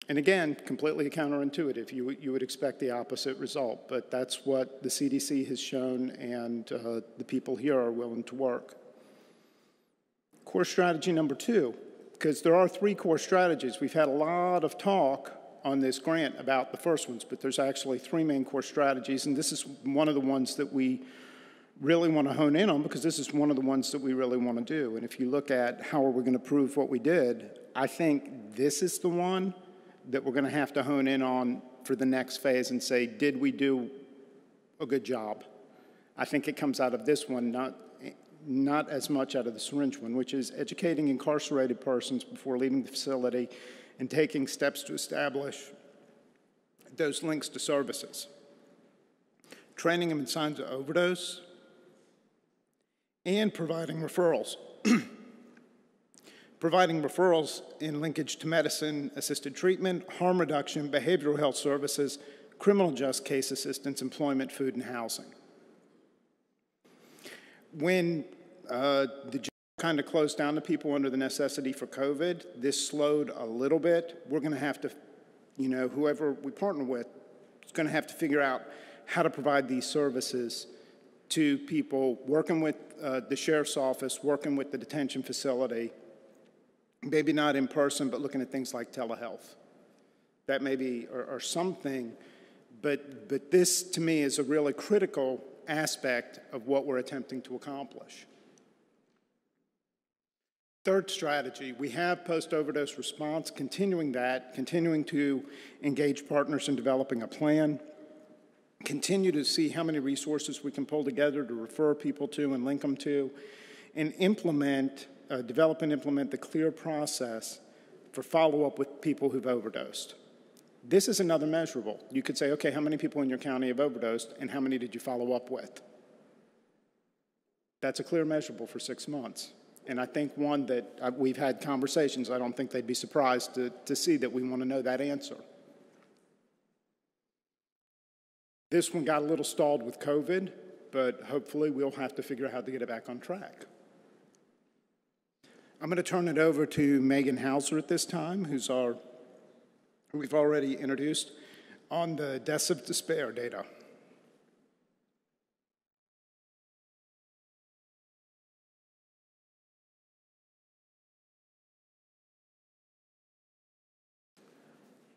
And again, completely counterintuitive. You would expect the opposite result, but that's what the CDC has shown, and the people here are willing to work. Core strategy number 2, because there are 3 core strategies. We've had a lot of talk on this grant about the first ones, but there's actually 3 main core strategies, and this is one of the ones that we really want to hone in on, because this is one of the ones that we really want to do. And if you look at how are we going to prove what we did, I think this is the one that we're going to have to hone in on for the next phase and say, did we do a good job? I think it comes out of this one, not as much out of the syringe one, which is educating incarcerated persons before leaving the facility and taking steps to establish those links to services. Training them in signs of overdose, and providing referrals. Providing referrals in linkage to medicine, assisted treatment, harm reduction, behavioral health services, criminal justice case assistance, employment, food, and housing. When the jail kind of closed down to people under the necessity for COVID, this slowed a little bit. We're going to have to, whoever we partner with is going to have to figure out how to provide these services to people, working with the sheriff's office, working with the detention facility, maybe not in person, but looking at things like telehealth. That maybe or something, but this to me is a really critical aspect of what we're attempting to accomplish. Third strategy, we have post-overdose response, continuing to engage partners in developing a plan, continue to see how many resources we can pull together to refer people to and link them to, and develop and implement the clear process for follow-up with people who've overdosed. This is another measurable. You could say, okay, how many people in your county have overdosed, and how many did you follow up with? That's a clear measurable for 6 months. And I think one that we've had conversations, I don't think they'd be surprised to see that we want to know that answer. This one got a little stalled with COVID, but hopefully we'll have to figure out how to get it back on track. I'm going to turn it over to Megan Hauser at this time, who we've already introduced, on the deaths of despair data.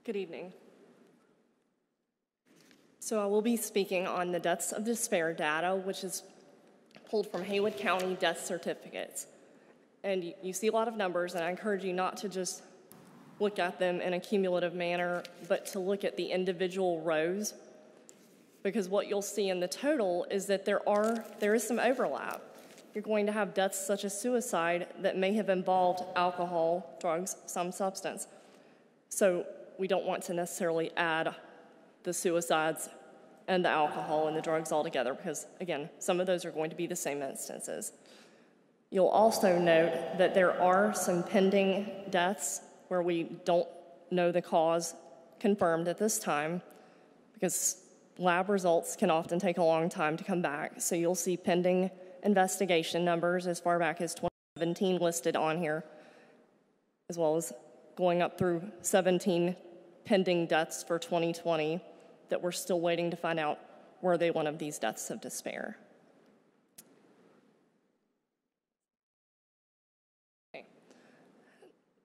Good evening. So I will be speaking on the deaths of despair data, which is pulled from Haywood County death certificates. And you see a lot of numbers, and I encourage you not to just look at them in a cumulative manner, but to look at the individual rows, because what you'll see in the total is that there is some overlap. You're going to have deaths such as suicide that may have involved alcohol, drugs, some substance. So we don't want to necessarily add the suicides and the alcohol and the drugs all together because, again, some of those are going to be the same instances. You'll also note that there are some pending deaths where we don't know the cause confirmed at this time because lab results can often take a long time to come back. So you'll see pending investigation numbers as far back as 2017 listed on here, as well as going up through 17 pending deaths for 2020 that we're still waiting to find out were they one of these deaths of despair. Okay.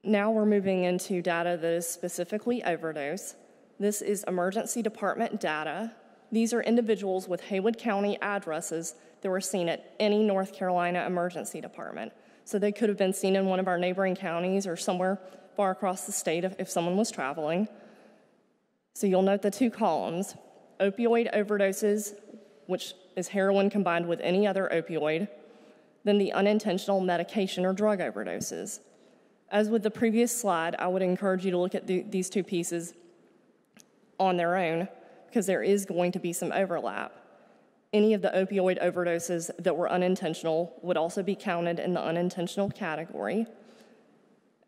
Now we're moving into data that is specifically overdose. This is emergency department data. These are individuals with Haywood County addresses that were seen at any North Carolina emergency department. So they could have been seen in one of our neighboring counties or somewhere far across the state if someone was traveling. So you'll note the two columns, opioid overdoses, which is heroin combined with any other opioid, then the unintentional medication or drug overdoses. As with the previous slide, I would encourage you to look at these two pieces on their own because there is going to be some overlap. Any of the opioid overdoses that were unintentional would also be counted in the unintentional category.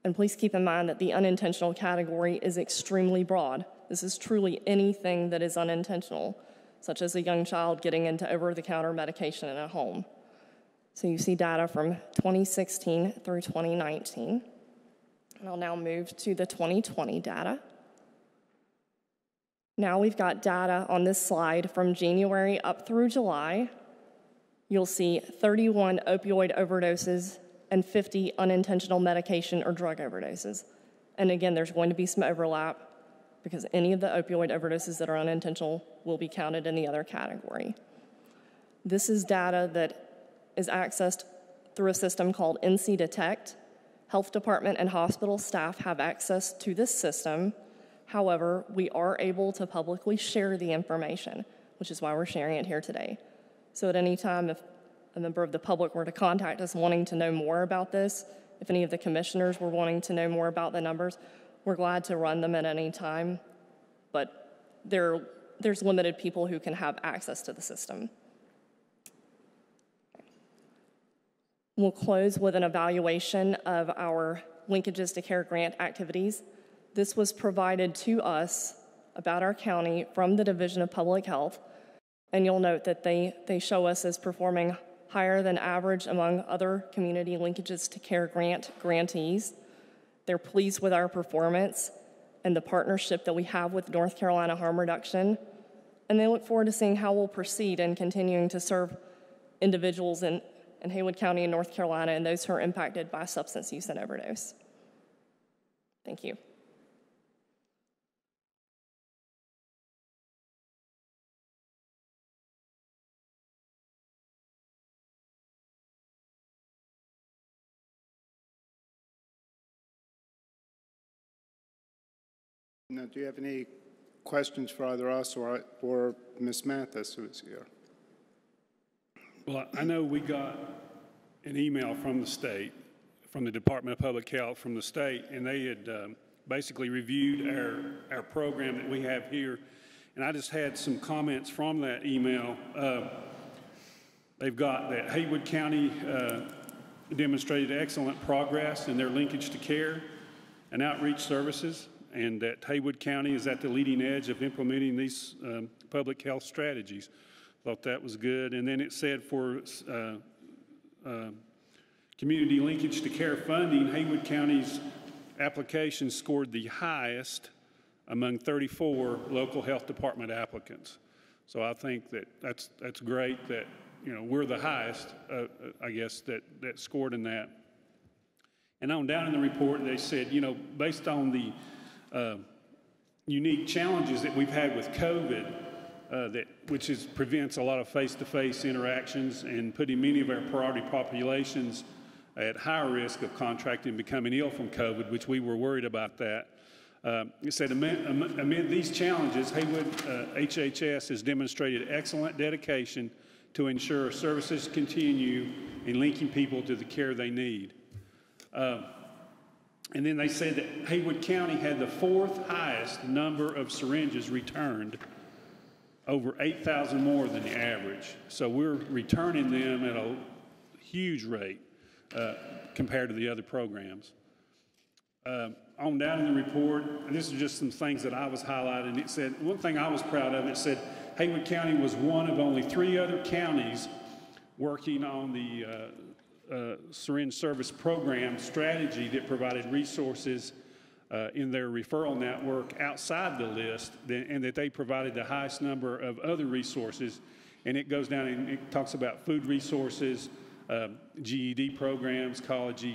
And please keep in mind that the unintentional category is extremely broad. This is truly anything that is unintentional, such as a young child getting into over-the-counter medication in a home. So you see data from 2016 through 2019. And I'll now move to the 2020 data. Now we've got data on this slide from January up through July. You'll see 31 opioid overdoses and 50 unintentional medication or drug overdoses. And again, there's going to be some overlap because any of the opioid overdoses that are unintentional will be counted in the other category. This is data that is accessed through a system called NC Detect. Health department and hospital staff have access to this system However, we are able to publicly share the information, which is why we're sharing it here today. So at any time, if a member of the public were to contact us wanting to know more about this, if any of the commissioners were wanting to know more about the numbers, we're glad to run them at any time, but there's limited people who can have access to the system. We'll close with an evaluation of our Linkages to Care grant activities. This was provided to us about our county from the Division of Public Health, and you'll note that they show us as performing higher than average among other community Linkages to Care grantees. They're pleased with our performance and the partnership that we have with North Carolina Harm Reduction, and they look forward to seeing how we'll proceed in continuing to serve individuals in Haywood County and North Carolina and those who are impacted by substance use and overdose. Thank you. Now, do you have any questions for either us or Ms. Mathis, who is here? Well, I know we got an email from the state, from the Department of Public Health from the state, and they had basically reviewed our program that we have here. And I just had some comments from that email. They've got that Haywood County demonstrated excellent progress in their linkage to care and outreach services, and that Haywood County is at the leading edge of implementing these public health strategies. Thought that was good. And then it said for community linkage to care funding, Haywood County's application scored the highest among 34 local health department applicants. So I think that that's great that, you know, we're the highest, I guess, that scored in that. And on down in the report, they said, you know, based on the unique challenges that we've had with COVID, which prevents a lot of face-to-face interactions and putting many of our priority populations at higher risk of contracting and becoming ill from COVID, which we were worried about that. It said, amid these challenges, Haywood HHS has demonstrated excellent dedication to ensure services continue in linking people to the care they need. And then they said that Haywood County had the 4th highest number of syringes returned, over 8,000 more than the average. So we're returning them at a huge rate compared to the other programs. On down in the report, and this is just some things that I was highlighting. It said, one thing I was proud of, it said Haywood County was one of only 3 other counties working on the syringe service program strategy that provided resources in their referral network outside the list, and that they provided the highest number of other resources. And it goes down and it talks about food resources, GED programs, college,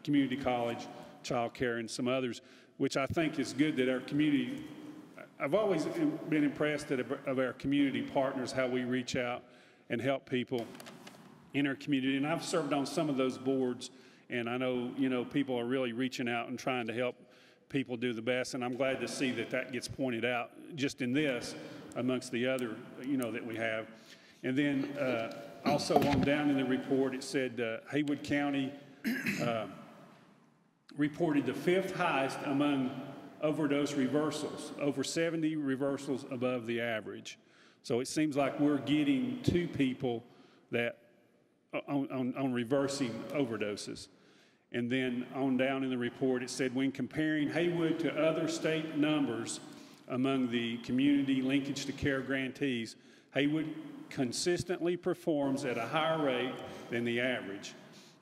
community college, child care, and some others, which I think is good that our community, I've always been impressed of our community partners, how we reach out and help people in our community. And I've served on some of those boards, and I know, you know, people are really reaching out and trying to help people do the best, and I'm glad to see that that gets pointed out just in this amongst the other, you know, that we have. And then also on down in the report, it said Haywood County reported the 5th highest among overdose reversals, over 70 reversals above the average. So it seems like we're getting to people that on reversing overdoses. And then on down in the report, it said when comparing Haywood to other state numbers among the community linkage to care grantees, Haywood consistently performs at a higher rate than the average.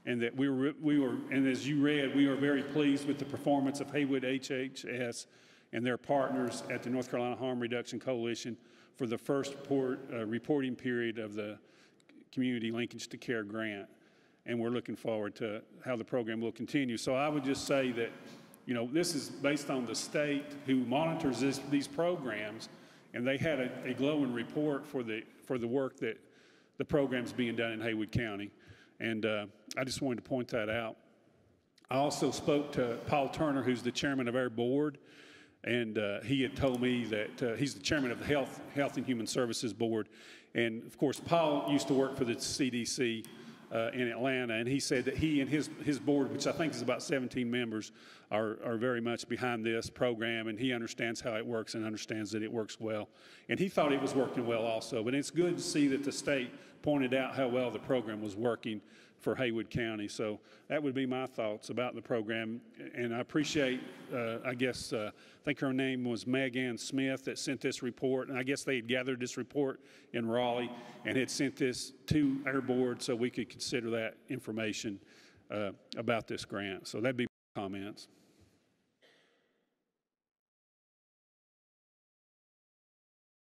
And that we were, and as you read, we are very pleased with the performance of Haywood HHS and their partners at the North Carolina Harm Reduction Coalition for the first reporting period of the Community Linkage to Care grant. And we're looking forward to how the program will continue. So I would just say that, you know, this is based on the state who monitors these programs, and they had a glowing report for the work that the program's being done in Haywood County. And I just wanted to point that out. I also spoke to Paul Turner, who's the chairman of our board, And he had told me that he's the chairman of the Health and Human Services Board. And, of course, Paul used to work for the CDC in Atlanta, and he said that he and his board, which I think is about 17 members, are very much behind this program, and he understands how it works and understands that it works well. And he thought it was working well also. But it's good to see that the state pointed out how well the program was working for Haywood County. So that would be my thoughts about the program. And I appreciate, I think her name was Megan Smith that sent this report. And I guess they had gathered this report in Raleigh and had sent this to our board so we could consider that information about this grant. So that'd be my comments.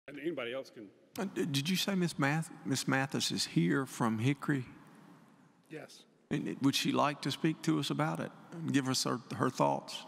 And anybody else can. Did you say Miss Mathis is here from Hickory? Yes. And would she like to speak to us about it and give us her thoughts?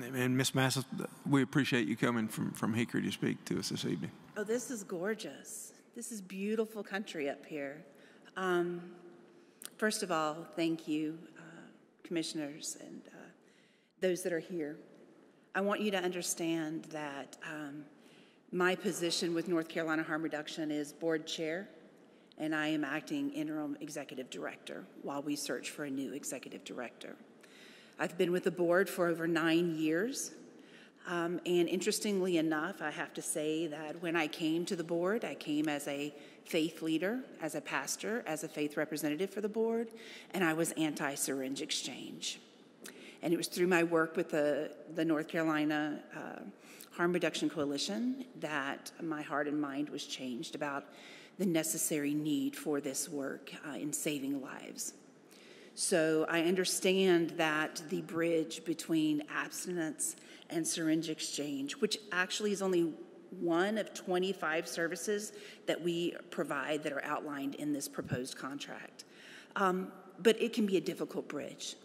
And Ms. Mathis, we appreciate you coming from Hickory to speak to us this evening. Oh, this is gorgeous. This is beautiful country up here. First of all, thank you, commissioners and those that are here. I want you to understand that my position with North Carolina Harm Reduction is board chair, and I am acting interim executive director while we search for a new executive director. I've been with the board for over 9 years. And interestingly enough, I have to say that when I came to the board, I came as a faith leader, as a pastor, as a faith representative for the board, and I was anti-syringe exchange. And it was through my work with the North Carolina Harm Reduction Coalition that my heart and mind was changed about the necessary need for this work in saving lives. So I understand that the bridge between abstinence and syringe exchange, which actually is only one of 25 services that we provide that are outlined in this proposed contract. But it can be a difficult bridge.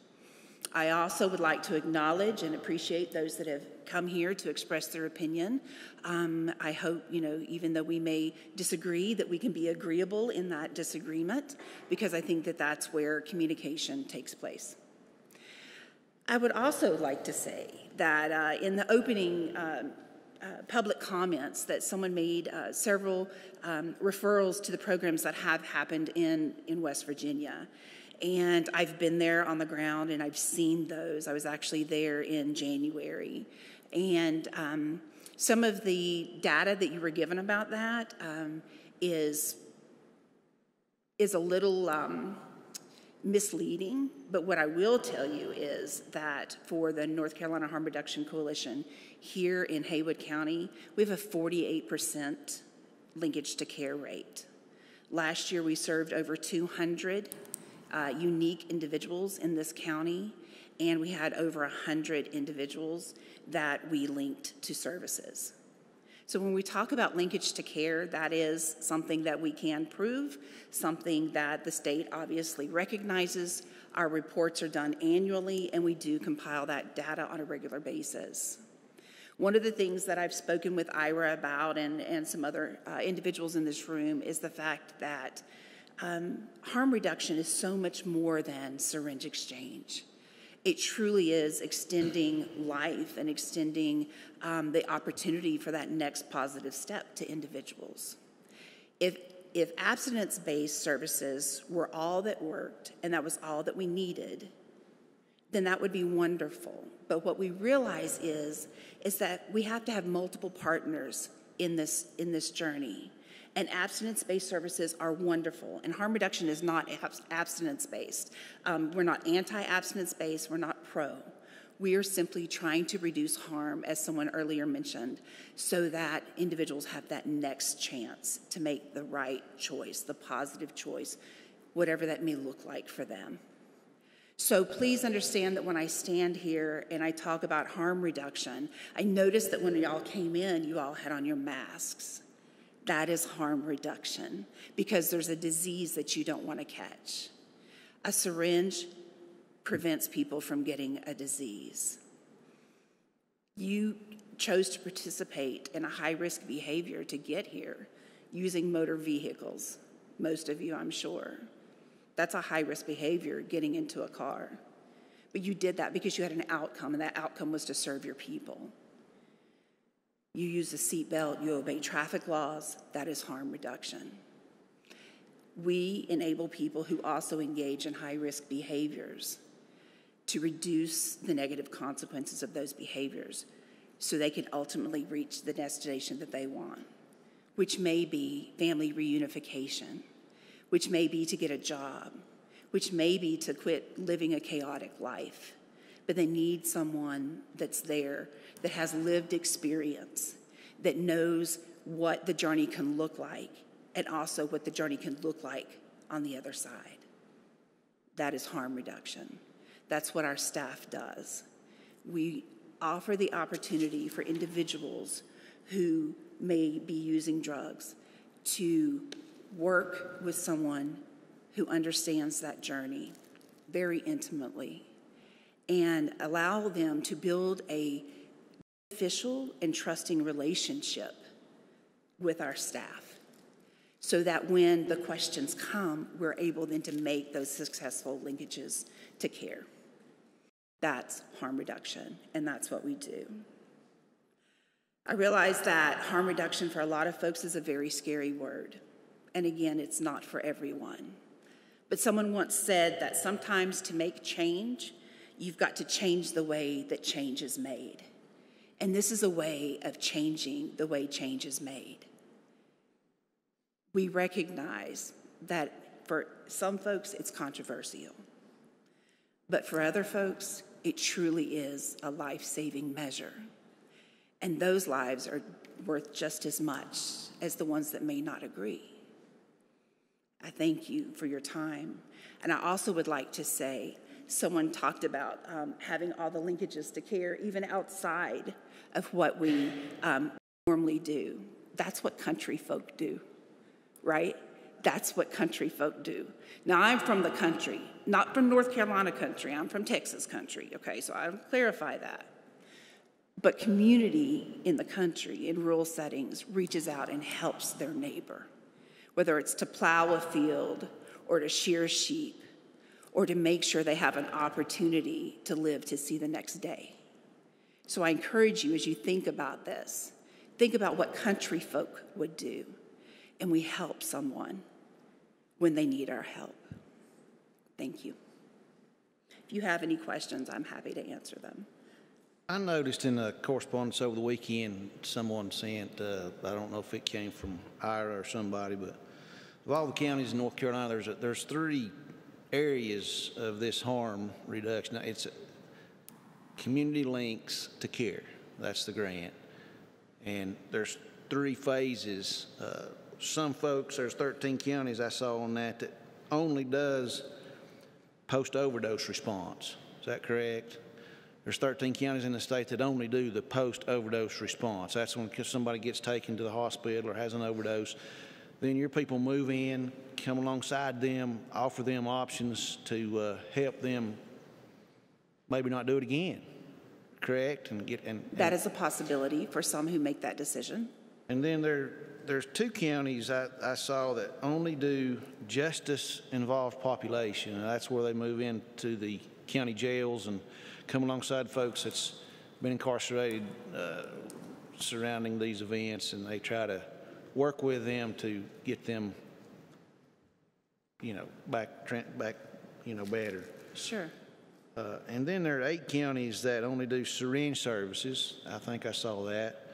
I also would like to acknowledge and appreciate those that have come here to express their opinion. I hope, even though we may disagree, that we can be agreeable in that disagreement, because I think that that's where communication takes place. I would also like to say that in the opening public comments that someone made several referrals to the programs that have happened in West Virginia. And I've been there on the ground and I've seen those. I was actually there in January. And some of the data that you were given about that is a little misleading. But what I will tell you is that for the North Carolina Harm Reduction Coalition here in Haywood County, we have a 48% linkage to care rate. Last year we served over 200 unique individuals in this county, and we had over 100 individuals that we linked to services. So when we talk about linkage to care, that is something that we can prove, something that the state obviously recognizes. Our reports are done annually, and we do compile that data on a regular basis. One of the things that I've spoken with Ira about and some other individuals in this room is the fact that harm reduction is so much more than syringe exchange. It truly is extending life and extending the opportunity for that next positive step to individuals. If abstinence-based services were all that worked and that was all that we needed, then that would be wonderful. But what we realize is that we have to have multiple partners in this journey. And abstinence-based services are wonderful. And harm reduction is not abstinence-based. We're not anti-abstinence-based. We're not pro. We are simply trying to reduce harm, as someone earlier mentioned, so that individuals have that next chance to make the right choice, the positive choice, whatever that may look like for them. So please understand that when I stand here and I talk about harm reduction, I noticed that when y'all came in, you all had on your masks. That is harm reduction, because there's a disease that you don't want to catch. A syringe prevents people from getting a disease. You chose to participate in a high-risk behavior to get here using motor vehicles, most of you, I'm sure. That's a high-risk behavior, getting into a car. But you did that because you had an outcome, and that outcome was to serve your people. You use a seatbelt, you obey traffic laws, that is harm reduction. We enable people who also engage in high-risk behaviors to reduce the negative consequences of those behaviors so they can ultimately reach the destination that they want, which may be family reunification, which may be to get a job, which may be to quit living a chaotic life. But they need someone that's there, that has lived experience, that knows what the journey can look like, and also what the journey can look like on the other side. That is harm reduction. That's what our staff does. We offer the opportunity for individuals who may be using drugs to work with someone who understands that journey very intimately and allow them to build a beneficial and trusting relationship with our staff so that when the questions come, we're able then to make those successful linkages to care. That's harm reduction, and that's what we do. I realize that harm reduction for a lot of folks is a very scary word. And again, it's not for everyone. But someone once said that sometimes to make change, you've got to change the way that change is made. And this is a way of changing the way change is made. We recognize that for some folks, it's controversial. But for other folks, it truly is a life-saving measure. And those lives are worth just as much as the ones that may not agree. I thank you for your time. And I also would like to say, someone talked about having all the linkages to care even outside of what we normally do. That's what country folk do, right? That's what country folk do. Now, I'm from the country, not from North Carolina country. I'm from Texas country, okay? So I'll clarify that. But community in the country, in rural settings, reaches out and helps their neighbor, whether it's to plow a field or to shear sheep or to make sure they have an opportunity to live to see the next day. So I encourage you, as you think about this, think about what country folk would do, and we help someone when they need our help. Thank you. If you have any questions, I'm happy to answer them. I noticed in a correspondence over the weekend, someone sent, I don't know if it came from Ira or somebody, but of all the counties in North Carolina, there's 3 areas of this harm reduction. It's community links to care. That's the grant. And there's 3 phases. Some folks, there's 13 counties I saw on that only does post-overdose response. Is that correct? There's 13 counties in the state that only do the post-overdose response. That's when somebody gets taken to the hospital or has an overdose. Then your people move in, come alongside them, offer them options to help them maybe not do it again, correct? That is a possibility for some who make that decision. And then there's 2 counties I saw that only do justice-involved population, and that's where they move into the county jails and come alongside folks that's been incarcerated surrounding these events, and they try to work with them to get them, back, better. Sure. And then there are 8 counties that only do syringe services. I think I saw that.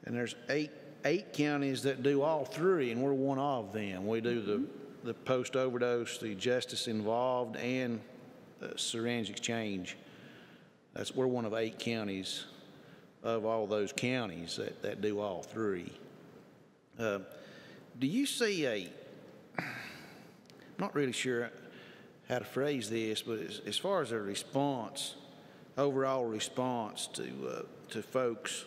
And there's eight counties that do all 3, and we're one of them. We do the post-overdose, the justice involved, and syringe exchange. We're one of 8 counties of all those counties that do all 3. Do you see I'm not really sure how to phrase this, but as far as a response, overall response to folks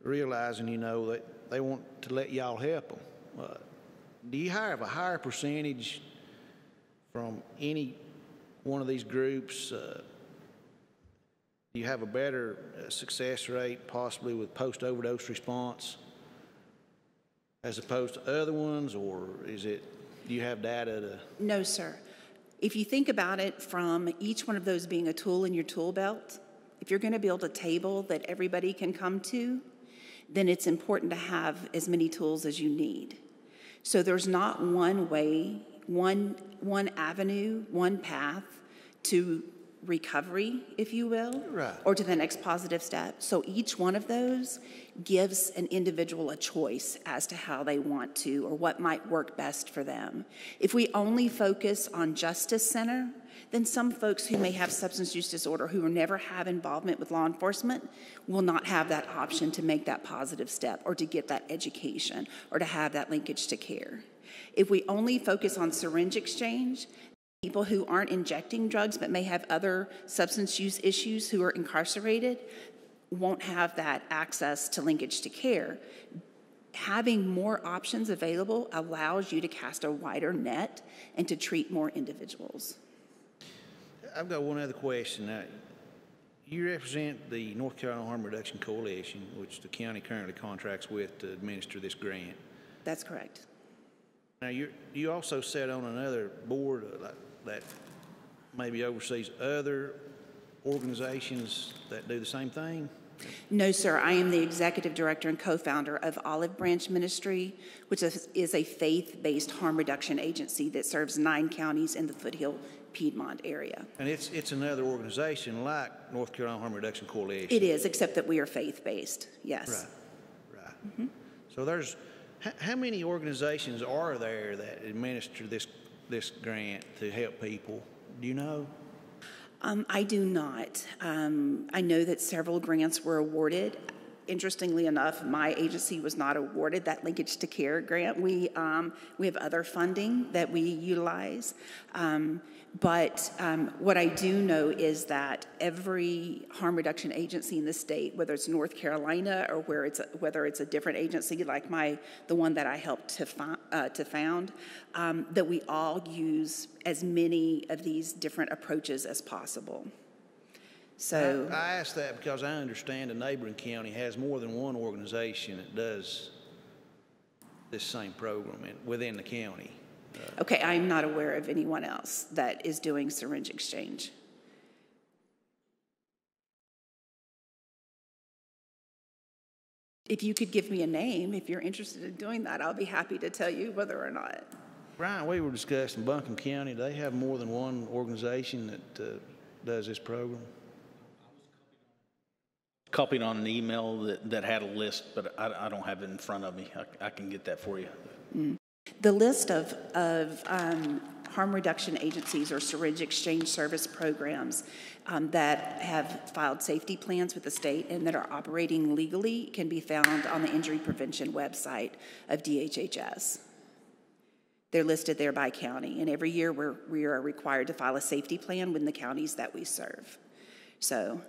realizing, that they want to let y'all help them, do you have a higher percentage from any one of these groups, do you have a better success rate possibly with post-overdose response as opposed to other ones, or is it, do you have data to? No, sir. If you think about it from each one of those being a tool in your tool belt, if you're going to build a table that everybody can come to, then it's important to have as many tools as you need. So there's not one way, one avenue, one path to recovery, if you will, right, or to the next positive step. So each one of those gives an individual a choice as to how they want to or what might work best for them. If we only focus on Justice Center, then some folks who may have substance use disorder who will never have involvement with law enforcement will not have that option to make that positive step or to get that education or to have that linkage to care. If we only focus on syringe exchange, people who aren't injecting drugs but may have other substance use issues who are incarcerated won't have that access to linkage to care. Having more options available allows you to cast a wider net and to treat more individuals. I've got one other question. Now, you represent the North Carolina Harm Reduction Coalition, which the county currently contracts with to administer this grant. That's correct. Now, you also sit on another board that maybe oversees other organizations that do the same thing? No, sir. I am the executive director and co-founder of Olive Branch Ministry, which is a faith-based harm reduction agency that serves 9 counties in the Foothill Piedmont area. And it's another organization like North Carolina Harm Reduction Coalition. It is, except that we are faith-based, yes. Right. Mm-hmm. So there's, how many organizations are there that administer this grant to help people? Do you know? I do not. I know that several grants were awarded. Interestingly enough, my agency was not awarded that Linkage to Care grant. We have other funding that we utilize. But what I do know is that every harm reduction agency in the state, whether it's North Carolina or whether it's a different agency like the one that I helped to found, that we all use as many of these different approaches as possible. So I ask that because I understand a neighboring county has more than one organization that does this same program within the county. Okay, I'm not aware of anyone else that is doing syringe exchange. If you could give me a name, if you're interested in doing that, I'll be happy to tell you whether or not. Brian, we were discussing Buncombe County. They have more than one organization that does this program. Copied on an email that had a list, but I don't have it in front of me. I can get that for you. Mm. The list of harm reduction agencies or syringe exchange service programs that have filed safety plans with the state and that are operating legally can be found on the injury prevention website of DHHS. They're listed there by county, and every year we are required to file a safety plan with the counties that we serve. So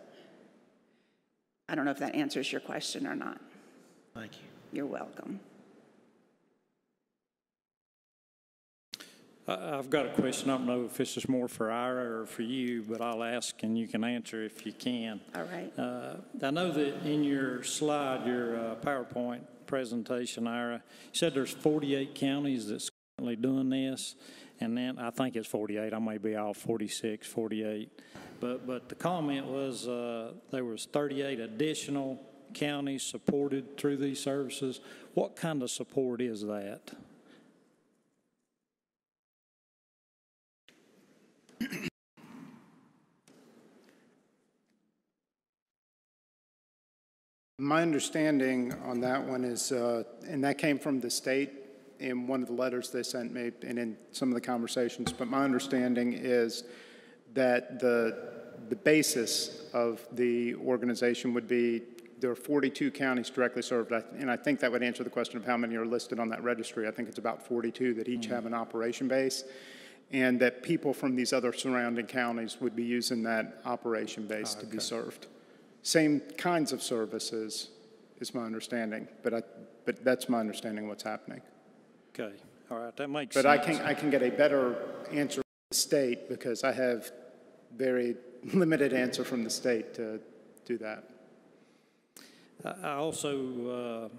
I don't know if that answers your question or not. Thank you. You're welcome. I've got a question. I don't know if this is more for Ira or for you, but I'll ask and you can answer if you can. All right. I know that in your slide, your PowerPoint presentation, Ira, you said there's 48 counties that's currently doing this, and then I think it's 48. I may be off, 46, 48. But the comment was there was 38 additional counties supported through these services. What kind of support is that? My understanding on that one is, and that came from the state in one of the letters they sent me and in some of the conversations, but my understanding is that the basis of the organization would be there are 42 counties directly served, and I think that would answer the question of how many are listed on that registry. I think it's about 42 that each have an operation base, and that people from these other surrounding counties would be using that operation base to be served. Same kinds of services is my understanding, but that's my understanding of what's happening. Okay, all right, that makes but sense. But I can get a better answer from the state because I have very limited answer from the state to do that. I also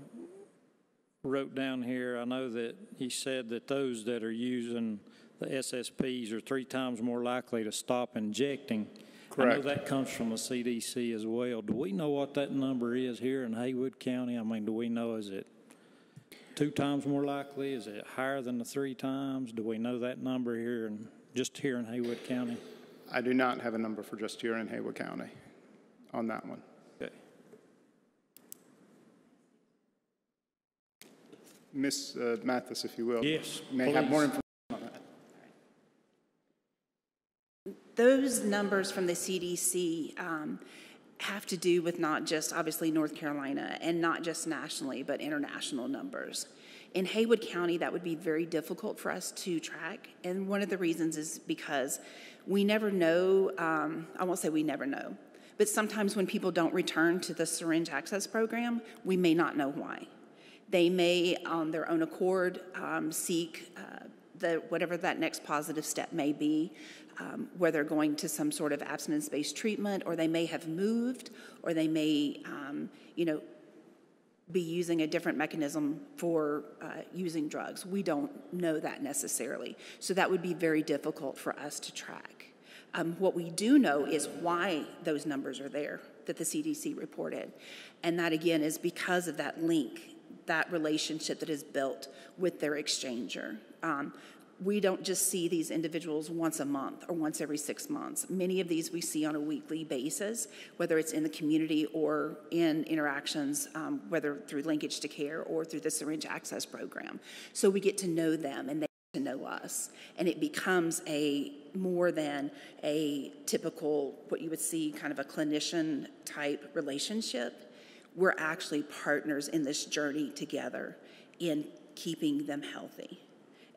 wrote down here, I know that he said that those that are using the SSPs are 3 times more likely to stop injecting. Correct. I know that comes from the CDC as well. Do we know what that number is here in Haywood County? I mean, do we know, is it 2 times more likely? Is it higher than the 3 times? Do we know that number here and just here in Haywood County? I do not have a number for just here in Haywood County on that one. Okay. Ms. Mathis, if you will. Yes, may have more information on that. Those numbers from the CDC have to do with not just, obviously, North Carolina and not just nationally, but international numbers. In Haywood County, that would be very difficult for us to track. And one of the reasons is because we never know, I won't say we never know, but sometimes when people don't return to the syringe access program, we may not know why. They may, on their own accord, seek whatever that next positive step may be, where they're going to some sort of abstinence-based treatment, or they may have moved, or they may, be using a different mechanism for using drugs. We don't know that necessarily. So that would be very difficult for us to track. What we do know is why those numbers are there that the CDC reported. And that, again, is because of that link, that relationship that is built with their exchanger. We don't just see these individuals once a month or once every 6 months. Many of these we see on a weekly basis, whether it's in the community or in interactions, whether through Linkage to Care or through the syringe access program. So we get to know them and they get to know us. And it becomes more than a typical, what you would see, kind of a clinician type relationship. We're actually partners in this journey together in keeping them healthy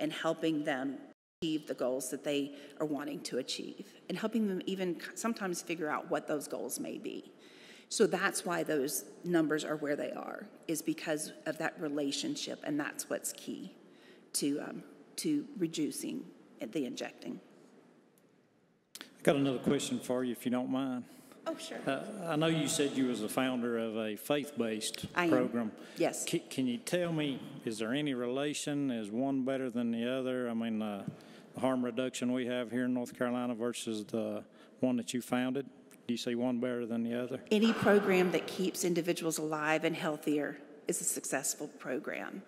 and helping them achieve the goals that they are wanting to achieve, and helping them even sometimes figure out what those goals may be. So that's why those numbers are where they are, is because of that relationship, and that's what's key to reducing the injecting. I got another question for you, if you don't mind. Oh, sure. I know you said you was a founder of a faith-based program. Yes. Can you tell me, is there any relation? Is one better than the other? I mean, the harm reduction we have here in North Carolina versus the one that you founded? Do you see one better than the other? Any program that keeps individuals alive and healthier is a successful program.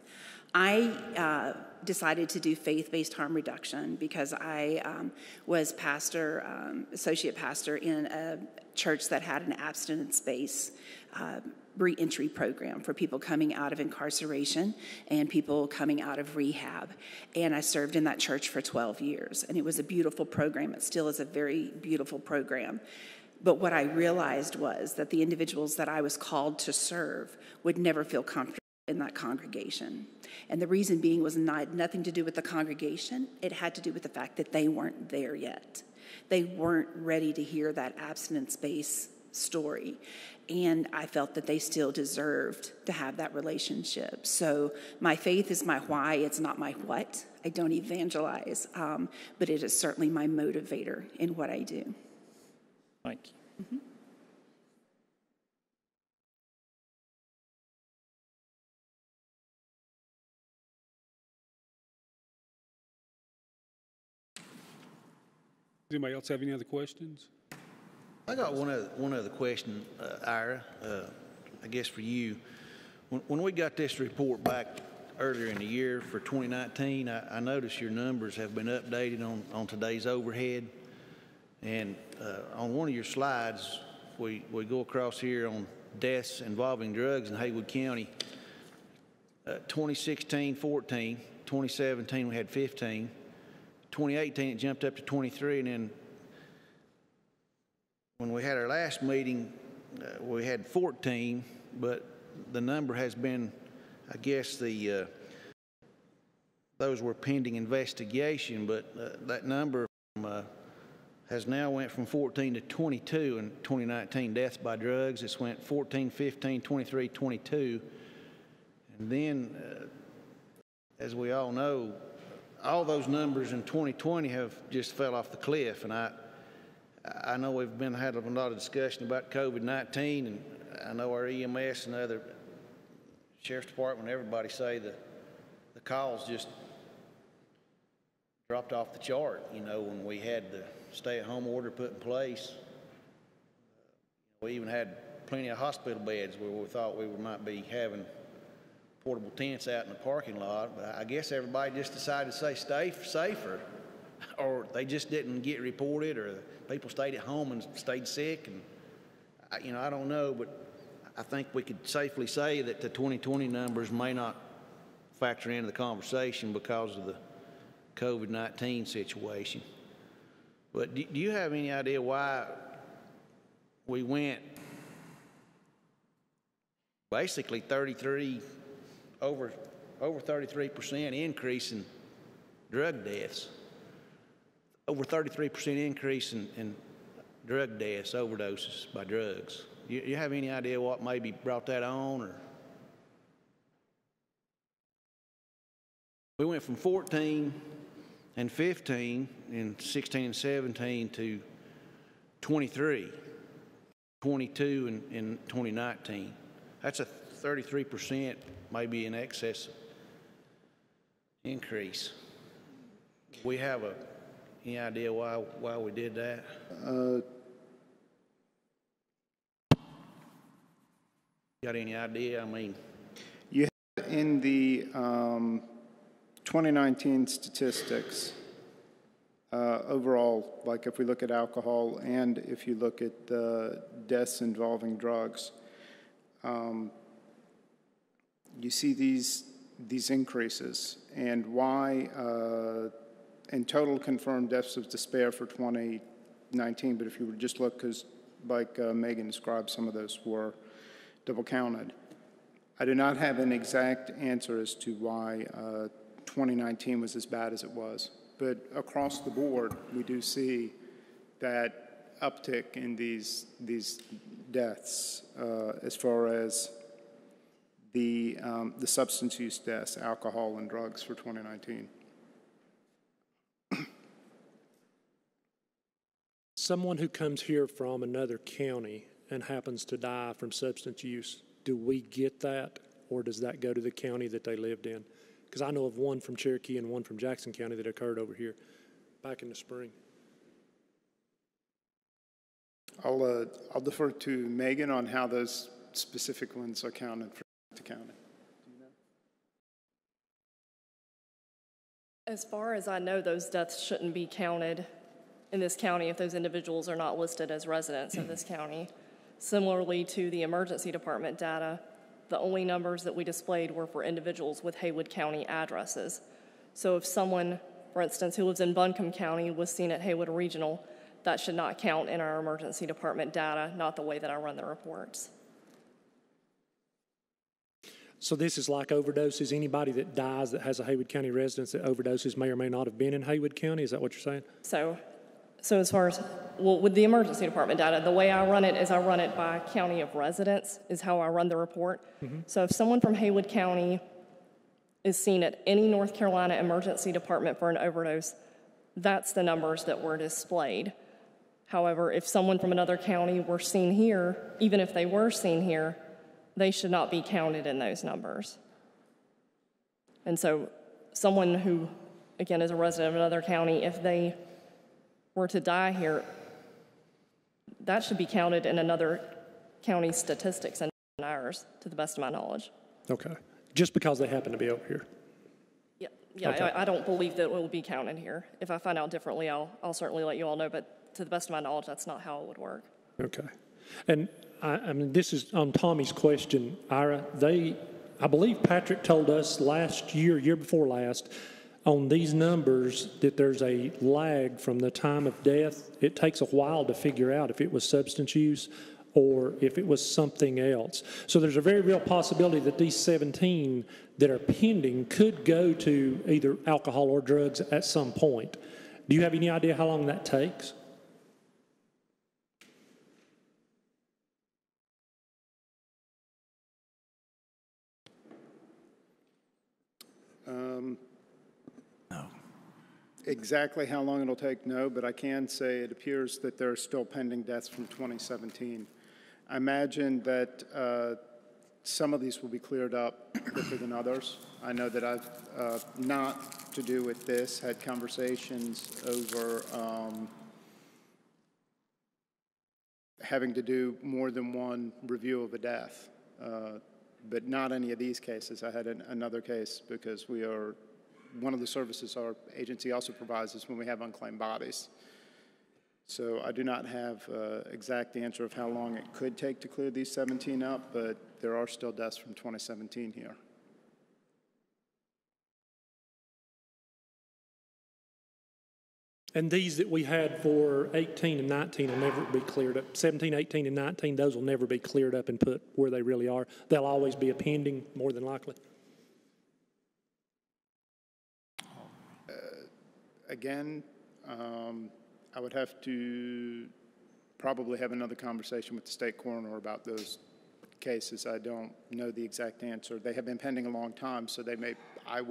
I decided to do faith-based harm reduction because I was associate pastor in a church that had an abstinence-based re-entry program for people coming out of incarceration and people coming out of rehab. And I served in that church for 12 years, and it was a beautiful program. It still is a very beautiful program. But what I realized was that the individuals that I was called to serve would never feel comfortable in that congregation. And the reason being was nothing to do with the congregation. It had to do with the fact that they weren't there yet. They weren't ready to hear that abstinence-based story. And I felt that they still deserved to have that relationship. So my faith is my why. It's not my what. I don't evangelize, but it is certainly my motivator in what I do. Thank you. Mm-hmm. Does anybody else have any other questions? I got one other question, Ira, I guess for you. When we got this report back earlier in the year for 2019, I noticed your numbers have been updated on today's overhead. And on one of your slides, we go across here on deaths involving drugs in Haywood County. 2016, 14, 2017, we had 15. 2018, it jumped up to 23, and then when we had our last meeting, we had 14, but the number has been, I guess, those were pending investigation, but that number has now went from 14 to 22 in 2019 deaths by drugs. It's went 14, 15, 23, 22, and then, as we all know, all those numbers in 2020 have just fell off the cliff, and I know we've had a lot of discussion about COVID-19, and I know our EMS and other Sheriff's Department, everybody say the calls just dropped off the chart, you know, when we had the stay-at-home order put in place. We even had plenty of hospital beds where we thought we might be having portable tents out in the parking lot, but I guess everybody just decided to stay safer, or they just didn't get reported, or people stayed at home and stayed sick, and I don't know, but I think we could safely say that the 2020 numbers may not factor into the conversation because of the COVID-19 situation. But do you have any idea why we went basically over 33% increase in drug deaths? Over 33% increase in drug deaths, overdoses by drugs. You have any idea what maybe brought that on? Or we went from 14 and 15 in 16 and 17 to 23, 22 in 2019. That's a 33%, maybe in excess increase. We have any idea why we did that? Got any idea? I mean, you have in the 2019 statistics, overall, like if we look at alcohol and if you look at the deaths involving drugs, you see these increases, and why in total confirmed deaths of despair for 2019, but if you would just look, because like Megan described, some of those were double counted. I do not have an exact answer as to why 2019 was as bad as it was, but across the board, we do see that uptick in these deaths as far as the substance use deaths, alcohol and drugs for 2019. Someone who comes here from another county and happens to die from substance use, do we get that, or does that go to the county that they lived in? Because I know of one from Cherokee and one from Jackson County that occurred over here back in the spring. I'll defer to Megan on how those specific ones are counted for the county. As far as I know, those deaths shouldn't be counted in this county if those individuals are not listed as residents of this county. Similarly to the emergency department data, the only numbers that we displayed were for individuals with Haywood County addresses. So if someone, for instance, who lives in Buncombe County was seen at Haywood Regional, that should not count in our emergency department data, not the way that I run the reports. So this is like overdoses. Anybody that dies that has a Haywood County residence that overdoses may or may not have been in Haywood County. Is that what you're saying? So as far as, well, with the emergency department data, the way I run it is I run it by county of residence is how I run the report. Mm-hmm. So if someone from Haywood County is seen at any North Carolina emergency department for an overdose, that's the numbers that were displayed. However, if someone from another county were seen here, even if they were seen here, they should not be counted in those numbers. And so someone who, again, is a resident of another county, if they were to die here, that should be counted in another county's statistics and ours, to the best of my knowledge. Okay. Just because they happen to be over here? Yeah, okay. I don't believe that it will be counted here. If I find out differently, I'll certainly let you all know, but to the best of my knowledge, that's not how it would work. Okay. And I mean, this is on Tommy's question, Ira. I believe Patrick told us last year before last, on these numbers that there's a lag from the time of death. It takes a while to figure out if it was substance use or if it was something else. So there's a very real possibility that these 17 that are pending could go to either alcohol or drugs at some point. Do you have any idea how long that takes? No. Exactly how long it'll take, no, but I can say it appears that there are still pending deaths from 2017. I imagine that some of these will be cleared up quicker than others. I know that I've, not to do with this, had conversations over having to do more than one review of a death, but not any of these cases. I had another case because we are, one of the services our agency also provides is when we have unclaimed bodies. So I do not have exact answer of how long it could take to clear these 17 up, but there are still deaths from 2017 here. And these that we had for 18 and 19 will never be cleared up. 17, 18, and 19, those will never be cleared up and put where they really are. They'll always be a pending, more than likely. Again, I would have to probably have another conversation with the state coroner about those cases. I don't know the exact answer. They have been pending a long time, so they may, I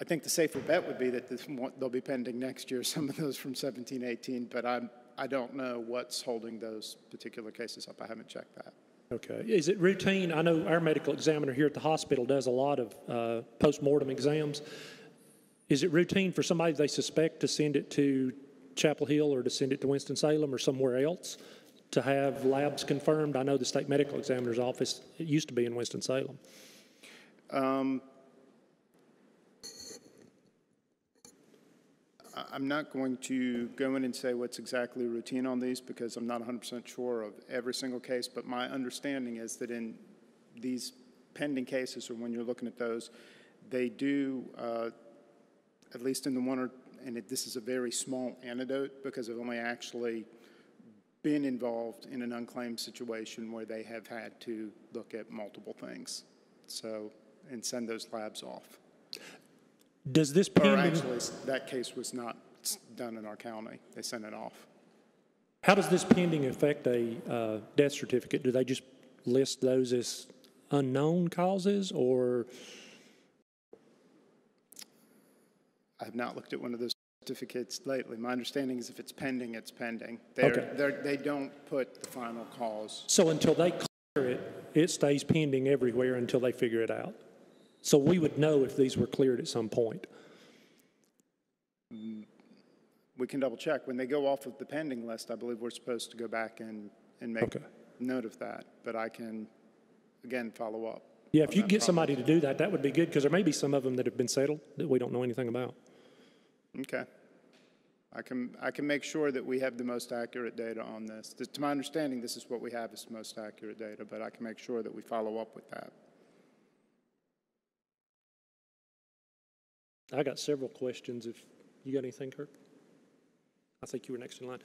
think the safer bet would be that they'll be pending next year, some of those from 17, 18, but I don't know what's holding those particular cases up. I haven't checked that. Okay. Is it routine? I know our medical examiner here at the hospital does a lot of post-mortem exams. Is it routine for somebody they suspect to send it to Chapel Hill or to send it to Winston-Salem or somewhere else to have labs confirmed? I know the state medical examiner's office, it used to be in Winston-Salem. I'm not going to go in and say what's exactly routine on these because I'm not 100% sure of every single case, but my understanding is that in these pending cases or when you're looking at those, they do, at least in the one, and this is a very small anecdote because I've only actually been involved in an unclaimed situation where they have had to look at multiple things, so, and send those labs off. Does this pending... Or actually, that case was not done in our county. They sent it off. How does this pending affect a death certificate? Do they just list those as unknown causes, or... I have not looked at one of those certificates lately. My understanding is if it's pending, it's pending. They don't put the final cause. So until they clear it, it stays pending everywhere until they figure it out. So we would know if these were cleared at some point. We can double check. When they go off of the pending list, I believe we're supposed to go back and make note of that. But I can, again, follow up. Yeah, if you get somebody to do that, that would be good because there may be some of them that have been settled that we don't know anything about. Okay. I can make sure that we have the most accurate data on this. To my understanding, this is what we have is the most accurate data, but I can make sure that we follow up with that. I got several questions. If you got anything, Kirk? I think you were next in line.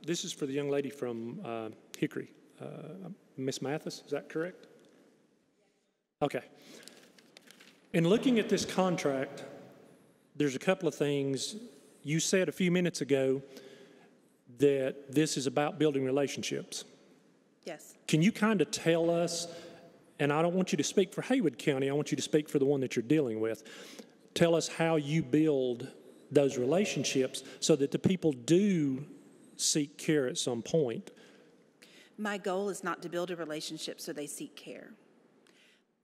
This is for the young lady from Hickory, Miss Mathis, is that correct? Okay. In looking at this contract, there's a couple of things. You said a few minutes ago that this is about building relationships. Yes. Can you kind of tell us, and I don't want you to speak for Haywood County, I want you to speak for the one that you're dealing with. Tell us how you build those relationships so that the people do seek care at some point. My goal is not to build a relationship so they seek care.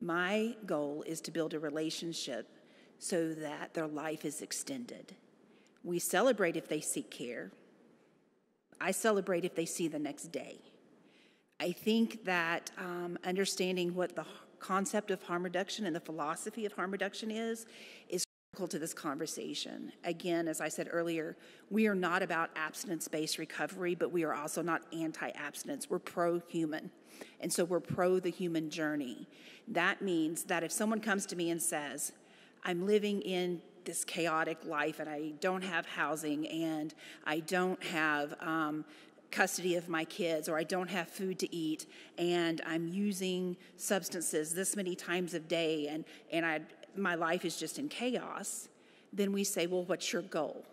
My goal is to build a relationship so that their life is extended. We celebrate if they seek care. I celebrate if they see the next day. I think that understanding what the concept of harm reduction and the philosophy of harm reduction is critical to this conversation. Again, as I said earlier, we are not about abstinence-based recovery, but we are also not anti-abstinence. We're pro-human, and so we're pro the human journey. That means that if someone comes to me and says, I'm living in this chaotic life and I don't have housing and I don't have custody of my kids, or I don't have food to eat, and I'm using substances this many times a day, and my life is just in chaos, then we say, well, what's your goal?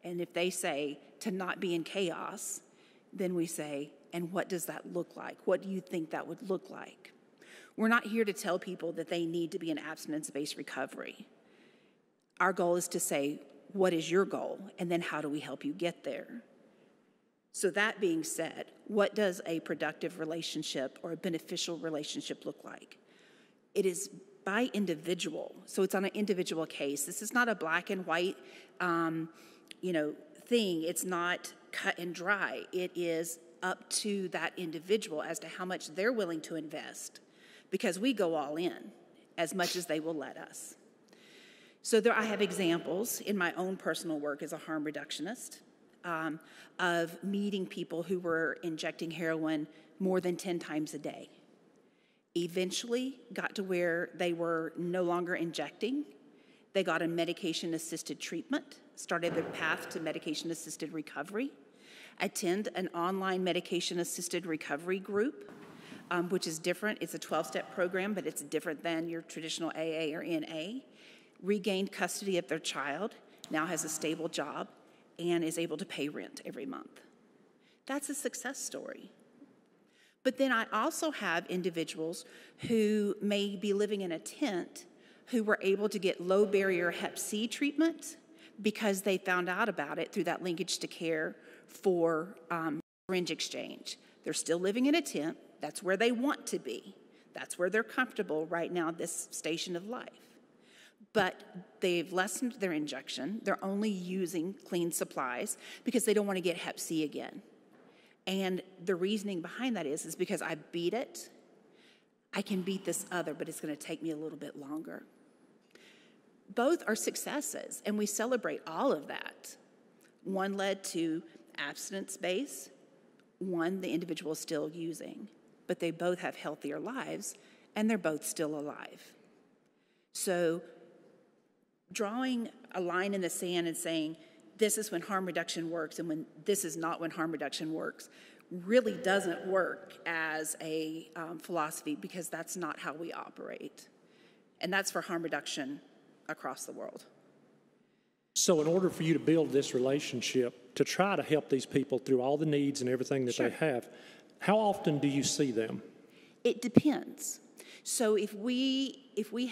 And if they say to not be in chaos, then we say, and what does that look like? What do you think that would look like? We're not here to tell people that they need to be in abstinence-based recovery. Our goal is to say, what is your goal? And then how do we help you get there? So that being said, what does a productive relationship or a beneficial relationship look like? It is by individual. So it's on an individual case. This is not a black and white, thing. It's not cut and dry. It is up to that individual as to how much they're willing to invest, because we go all in as much as they will let us. So I have examples in my own personal work as a harm reductionist of meeting people who were injecting heroin more than 10 times a day. Eventually got to where they were no longer injecting. They got a medication-assisted treatment, started their path to medication-assisted recovery, attend an online medication-assisted recovery group, which is different. It's a 12-step program, but it's different than your traditional AA or NA. Regained custody of their child, now has a stable job, and is able to pay rent every month. That's a success story. But then I also have individuals who may be living in a tent who were able to get low-barrier Hep C treatment because they found out about it through that linkage to care for syringe exchange. They're still living in a tent. That's where they want to be. That's where they're comfortable right now, this station of life. But they've lessened their injection. They're only using clean supplies because they don't want to get Hep C again. And the reasoning behind that is because I beat it, I can beat this other, but it's going to take me a little bit longer. Both are successes, and we celebrate all of that. One led to abstinence base, one the individual is still using, but they both have healthier lives, and they're both still alive. So drawing a line in the sand and saying, this is when harm reduction works and when this is not when harm reduction works, really doesn't work as a philosophy, because that's not how we operate. And that's for harm reduction across the world. So in order for you to build this relationship, to try to help these people through all the needs and everything that they have, how often do you see them? It depends. So if we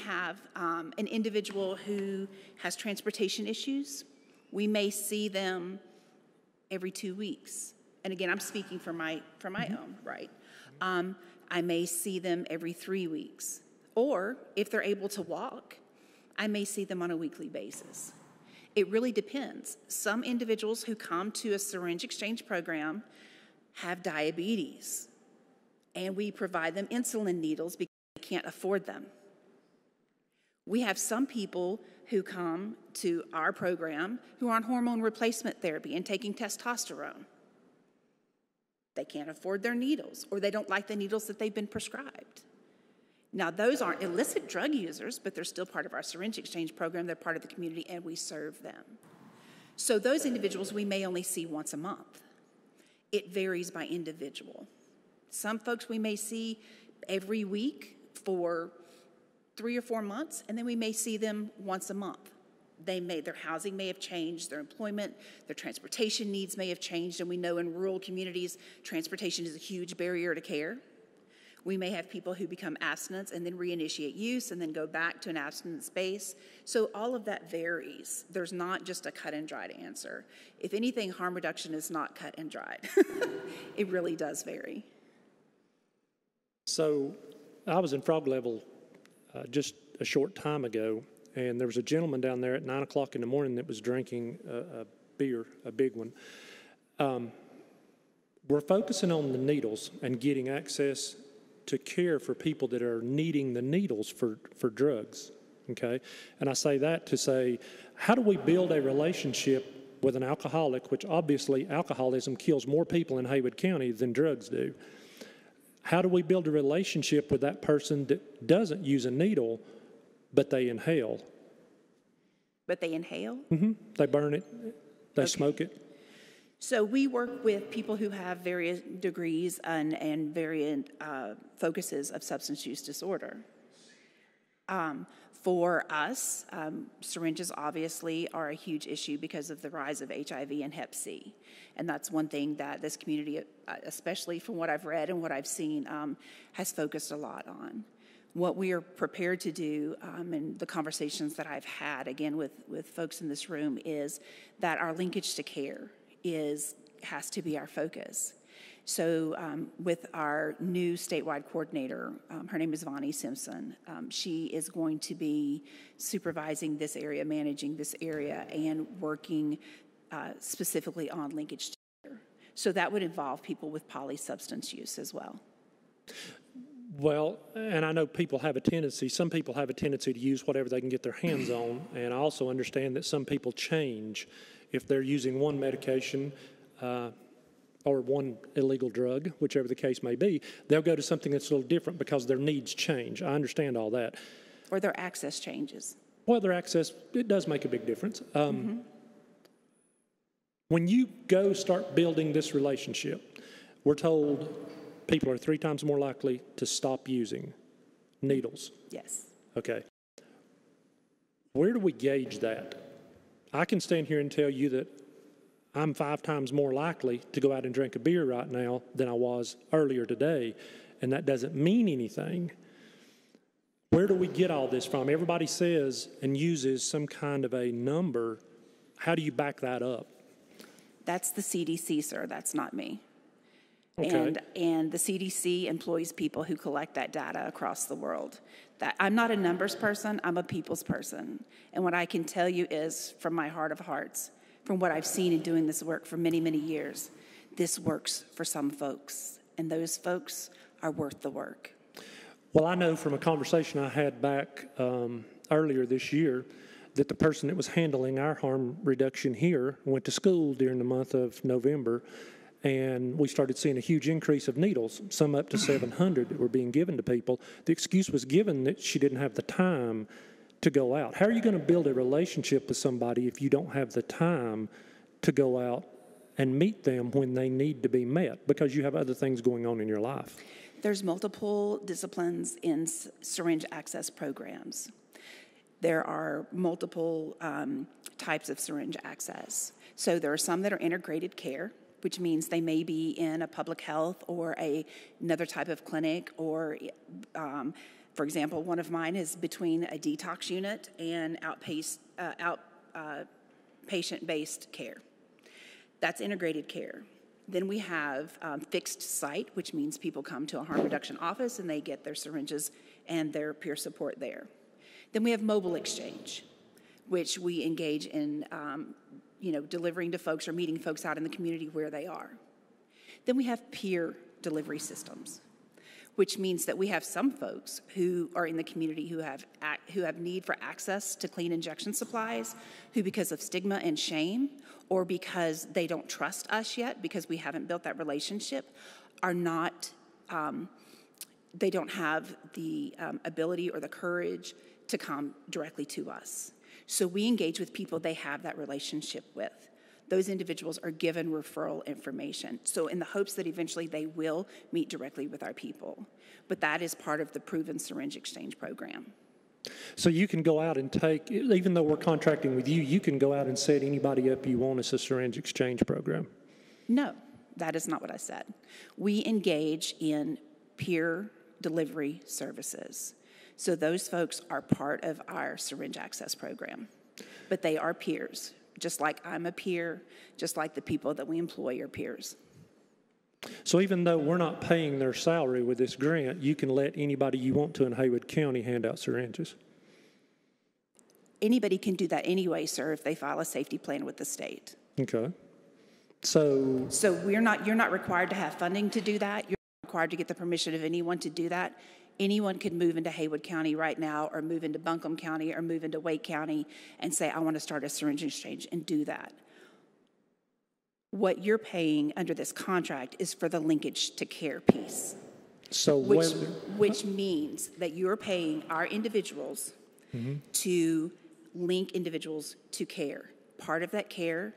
have an individual who has transportation issues, we may see them every 2 weeks. And again, I'm speaking for my own, right? I may see them every 3 weeks. Or if they're able to walk, I may see them on a weekly basis. It really depends. Some individuals who come to a syringe exchange program have diabetes, and we provide them insulin needles because they can't afford them. We have some people who come to our program who are on hormone replacement therapy and taking testosterone. They can't afford their needles, or they don't like the needles that they've been prescribed. Now, those aren't illicit drug users, but they're still part of our syringe exchange program. They're part of the community, and we serve them. So those individuals we may only see once a month. It varies by individual. Some folks we may see every week for 3 or 4 months, and then we may see them once a month. Their housing may have changed, their employment, their transportation needs may have changed, and we know in rural communities, transportation is a huge barrier to care. We may have people who become abstinents and then reinitiate use and then go back to an abstinence base. So all of that varies. There's not just a cut and dried answer. If anything, harm reduction is not cut and dried. It really does vary. So I was in Frog Level just a short time ago, and there was a gentleman down there at 9 o'clock in the morning that was drinking a beer, a big one. We're focusing on the needles and getting access to care for people that are needing the needles for drugs, okay? And I say that to say, how do we build a relationship with an alcoholic, which obviously alcoholism kills more people in Haywood County than drugs do? How do we build a relationship with that person that doesn't use a needle, but they inhale? But they inhale? Mm-hmm. They burn it. They smoke it. So we work with people who have various degrees and various focuses of substance use disorder. For us, syringes obviously are a huge issue because of the rise of HIV and Hep C. And that's one thing that this community, especially from what I've read and what I've seen, has focused a lot on. What we are prepared to do, and the conversations that I've had, again, with folks in this room, is that our linkage to care has to be our focus. So with our new statewide coordinator, her name is Vonnie Simpson, she is going to be supervising this area, managing this area, and working specifically on linkage to care. So that would involve people with polysubstance use as well. Well, and I know some people have a tendency to use whatever they can get their hands on, and I also understand that some people change. If they're using one medication or one illegal drug, whichever the case may be, they'll go to something that's a little different because their needs change. I understand all that. Or their access changes. Well, their access, it does make a big difference. When you go start building this relationship, we're told people are 3 times more likely to stop using needles. Yes. Okay. Where do we gauge that? I can stand here and tell you that I'm 5 times more likely to go out and drink a beer right now than I was earlier today, and that doesn't mean anything. Where do we get all this from? Everybody says and uses some kind of a number. How do you back that up? That's the CDC, sir. That's not me. Okay. And the CDC employs people who collect that data across the world. I'm not a numbers person, I'm a people's person. And what I can tell you is, from my heart of hearts, from what I've seen in doing this work for many, many years, this works for some folks, and those folks are worth the work. Well, I know from a conversation I had back earlier this year that the person that was handling our harm reduction here went to school during the month of November, and we started seeing a huge increase of needles, some up to 700 that were being given to people. The excuse was given that she didn't have the time to go out. How are you going to build a relationship with somebody if you don't have the time to go out and meet them when they need to be met because you have other things going on in your life? There's multiple disciplines in syringe access programs. There are multiple types of syringe access. So there are some that are integrated care, which means they may be in a public health or another type of clinic, or for example, one of mine is between a detox unit and outpatient-based care. That's integrated care. Then we have fixed site, which means people come to a harm reduction office and they get their syringes and their peer support there. Then we have mobile exchange, which we engage in delivering to folks or meeting folks out in the community where they are. Then we have peer delivery systems, which means that we have some folks who are in the community who have need for access to clean injection supplies, who because of stigma and shame, or because they don't trust us yet, because we haven't built that relationship, are not, they don't have the ability or the courage to come directly to us. So we engage with people they have that relationship with. Those individuals are given referral information, so in the hopes that eventually they will meet directly with our people. But that is part of the Proven Syringe Exchange program. So you can go out and take, even though we're contracting with you, you can go out and set anybody up you want as a syringe exchange program? No, that is not what I said. We engage in peer delivery services. So those folks are part of our syringe access program, but they are peers. Just like I'm a peer, just like the people that we employ are peers. So even though we're not paying their salary with this grant, you can let anybody you want to in Haywood County hand out syringes? Anybody can do that anyway, sir, if they file a safety plan with the state. Okay. So you're not required to have funding to do that. You're not required to get the permission of anyone to do that. Anyone could move into Haywood County right now, or move into Buncombe County, or move into Wake County and say, I want to start a syringe exchange, and do that. What you're paying under this contract is for the linkage to care piece. So which means that you're paying our individuals to link individuals to care. Part of that care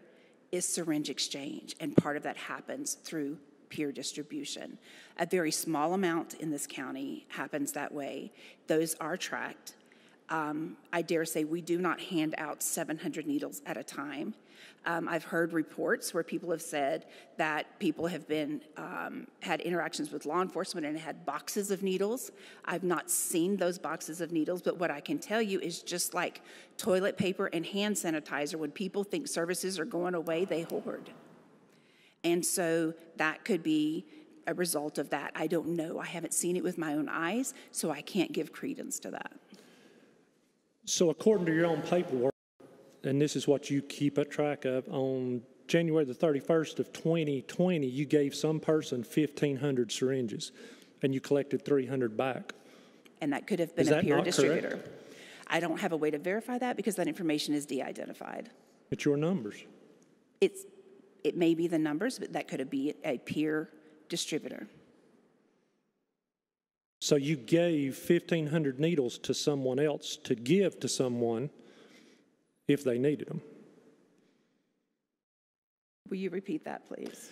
is syringe exchange, and part of that happens through peer distribution. A very small amount in this county happens that way. Those are tracked. I dare say we do not hand out 700 needles at a time. I've heard reports where people have said that people have been had interactions with law enforcement and had boxes of needles. I've not seen those boxes of needles, but what I can tell you is just like toilet paper and hand sanitizer, when people think services are going away, they hoard. And so that could be a result of that. I don't know. I haven't seen it with my own eyes, so I can't give credence to that. So according to your own paperwork, and this is what you keep a track of, on January the 31st of 2020, you gave some person 1,500 syringes, and you collected 300 back. And that could have been a peer distributor. Correct? I don't have a way to verify that because that information is de-identified. It's your numbers. It may be the numbers, but that could be a peer distributor. So you gave 1,500 needles to someone else to give to someone if they needed them. Will you repeat that, please?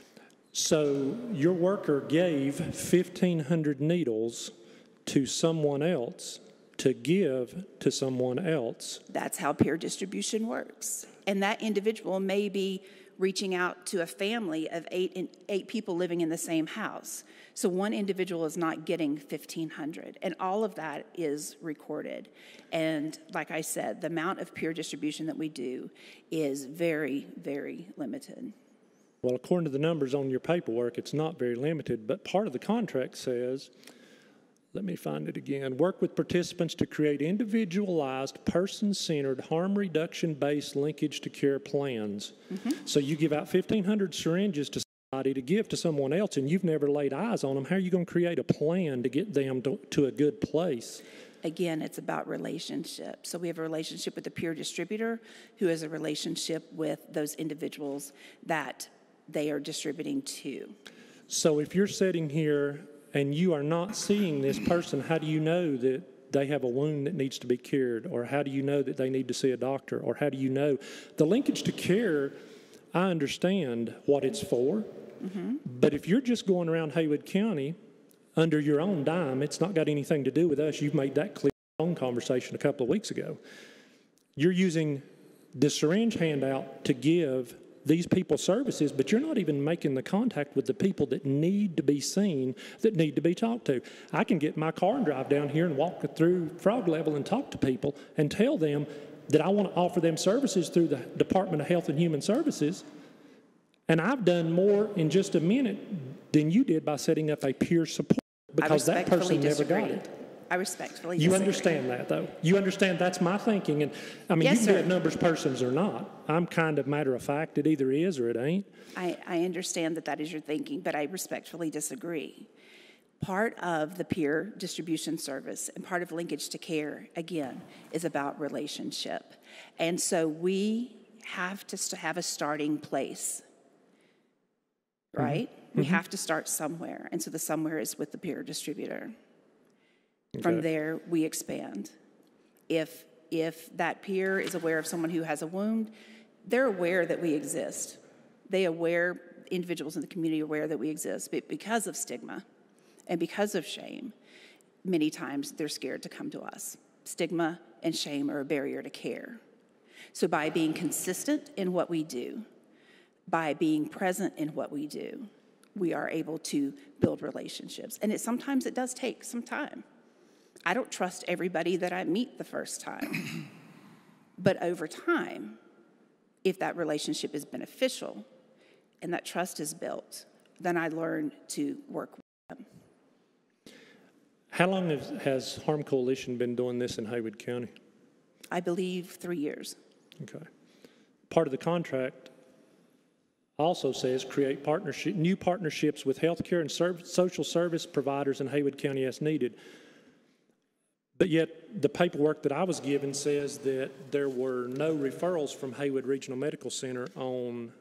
So your worker gave 1,500 needles to someone else to give to someone else. That's how peer distribution works. And that individual may be reaching out to a family of eight people living in the same house. So one individual is not getting 1,500, and all of that is recorded. And like I said, the amount of peer distribution that we do is very, very limited. Well, according to the numbers on your paperwork, it's not very limited, but part of the contract says, let me find it again, work with participants to create individualized, person-centered, harm reduction-based linkage to care plans. Mm-hmm. So you give out 1,500 syringes to somebody to give to someone else, and you've never laid eyes on them. How are you going to create a plan to get them to a good place? Again, it's about relationship. So we have a relationship with the peer distributor who has a relationship with those individuals that they are distributing to. So if you're sitting here and you are not seeing this person, how do you know that they have a wound that needs to be cured? Or how do you know that they need to see a doctor? Or how do you know? The linkage to care, I understand what it's for. Mm-hmm. But if you're just going around Haywood County under your own dime, it's not got anything to do with us. You've made that clear in our own conversation a couple of weeks ago. You're using the syringe handout to give these people services, but you're not even making the contact with the people that need to be seen, that need to be talked to. I can get in my car and drive down here and walk through Frog Level and talk to people and tell them that I want to offer them services through the Department of Health and Human Services. And I've done more in just a minute than you did by setting up a peer support, because that person never got it. I respectfully disagree. You understand that, though? You understand that's my thinking. And I mean, yes, you can be a numbers persons or not. I'm kind of matter of fact. It either is or it ain't. I understand that is your thinking, but I respectfully disagree. Part of the peer distribution service and part of linkage to care, again, is about relationship. And so we have to have a starting place, right? Mm-hmm. We have to start somewhere. And so the somewhere is with the peer distributor. Okay. From there, we expand. If that peer is aware of someone who has a wound, they're aware that we exist. Individuals in the community are aware that we exist. But because of stigma and because of shame, many times they're scared to come to us. Stigma and shame are a barrier to care. So by being consistent in what we do, by being present in what we do, we are able to build relationships. And sometimes it does take some time. I don't trust everybody that I meet the first time. But over time, if that relationship is beneficial and that trust is built, then I learn to work with them. How long has Harm Coalition been doing this in Haywood County? I believe 3 years. Okay. Part of the contract also says create new partnerships with healthcare and social service providers in Haywood County as needed. But yet the paperwork that I was given says that there were no referrals from Haywood Regional Medical Center on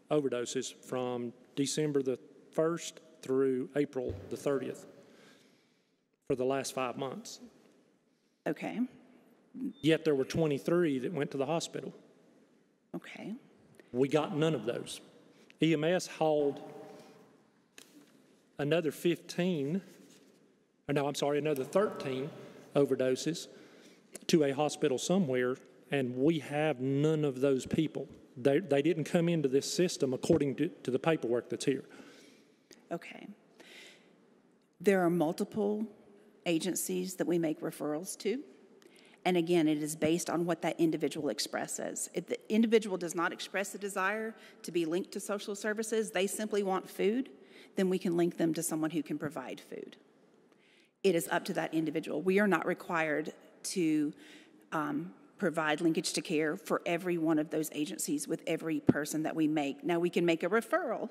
overdoses from December the 1st through April the 30th for the last 5 months. Okay. Yet there were 23 that went to the hospital. Okay. We got none of those. EMS hauled another 13 overdoses to a hospital somewhere, and we have none of those people. They didn't come into this system according to the paperwork that's here. Okay. There are multiple agencies that we make referrals to. And again, it is based on what that individual expresses. If the individual does not express a desire to be linked to social services, they simply want food, then we can link them to someone who can provide food. It is up to that individual. We are not required to provide linkage to care for every one of those agencies with every person that we make. Now, we can make a referral,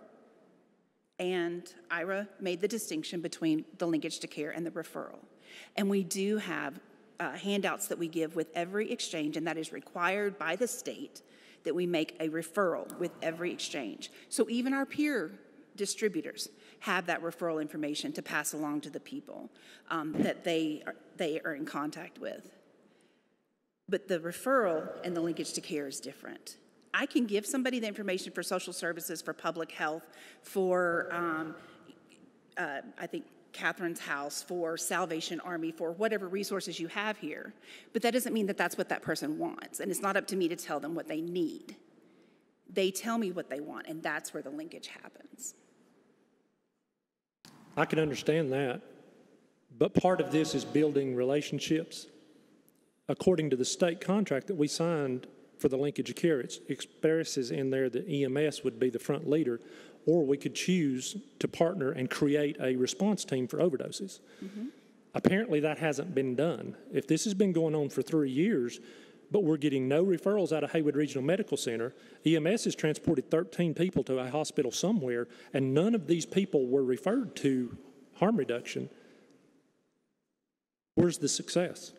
and Ira made the distinction between the linkage to care and the referral. And we do have handouts that we give with every exchange, and that is required by the state that we make a referral with every exchange. So even our peer distributors have that referral information to pass along to the people that they are in contact with. But the referral and the linkage to care is different. I can give somebody the information for social services, for public health, for, I think, Catherine's House, for Salvation Army, for whatever resources you have here. But that doesn't mean that that's what that person wants. And it's not up to me to tell them what they need. They tell me what they want, and that's where the linkage happens. I can understand that. But part of this is building relationships. According to the state contract that we signed for the linkage of care, it expresses in there that EMS would be the front leader, or we could choose to partner and create a response team for overdoses. Mm-hmm. Apparently that hasn't been done. If this has been going on for 3 years, but we're getting no referrals out of Haywood Regional Medical Center, EMS has transported 13 people to a hospital somewhere, and none of these people were referred to harm reduction. Where's the success?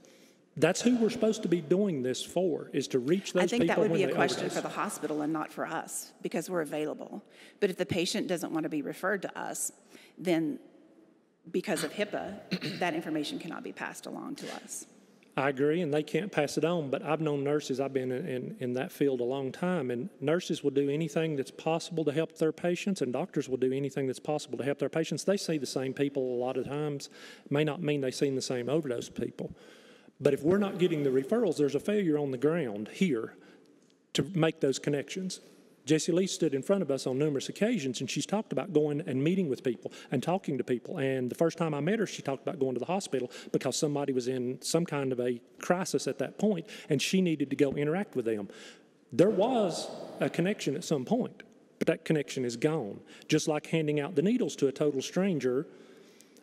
That's who we're supposed to be doing this for, is to reach those people. I think that would be a question overdose. for the hospital and not for us, because we're available. But if the patient doesn't want to be referred to us, then because of HIPAA, that information cannot be passed along to us. I agree, and they can't pass it on, but I've known nurses, I've been in that field a long time, and nurses will do anything that's possible to help their patients, and doctors will do anything that's possible to help their patients. They see the same people a lot of times. It may not mean they've seen the same overdose people. But if we're not getting the referrals, there's a failure on the ground here to make those connections. Jessie Lee stood in front of us on numerous occasions, and she's talked about going and meeting with people and talking to people. And the first time I met her, she talked about going to the hospital because somebody was in some kind of a crisis at that point, and she needed to go interact with them. There was a connection at some point, but that connection is gone. Just like handing out the needles to a total stranger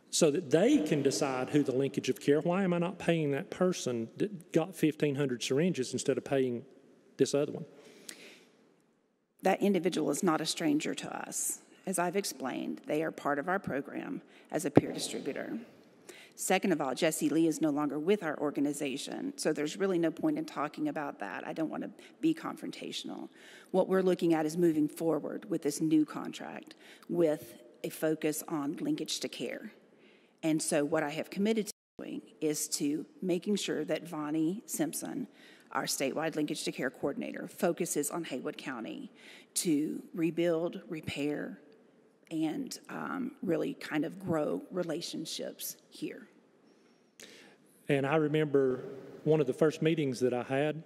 so that they can decide who the linkage of care. Why am I not paying that person that got 1,500 syringes instead of paying this other one? That individual is not a stranger to us. As I've explained, they are part of our program as a peer distributor. Second of all, Jessie Lee is no longer with our organization, so there's really no point in talking about that. I don't want to be confrontational. What we're looking at is moving forward with this new contract with a focus on linkage to care. And so what I have committed to doing is to making sure that Vonnie Simpson, our statewide linkage to care coordinator, focuses on Haywood County to rebuild, repair, and really kind of grow relationships here. And I remember one of the first meetings that I had,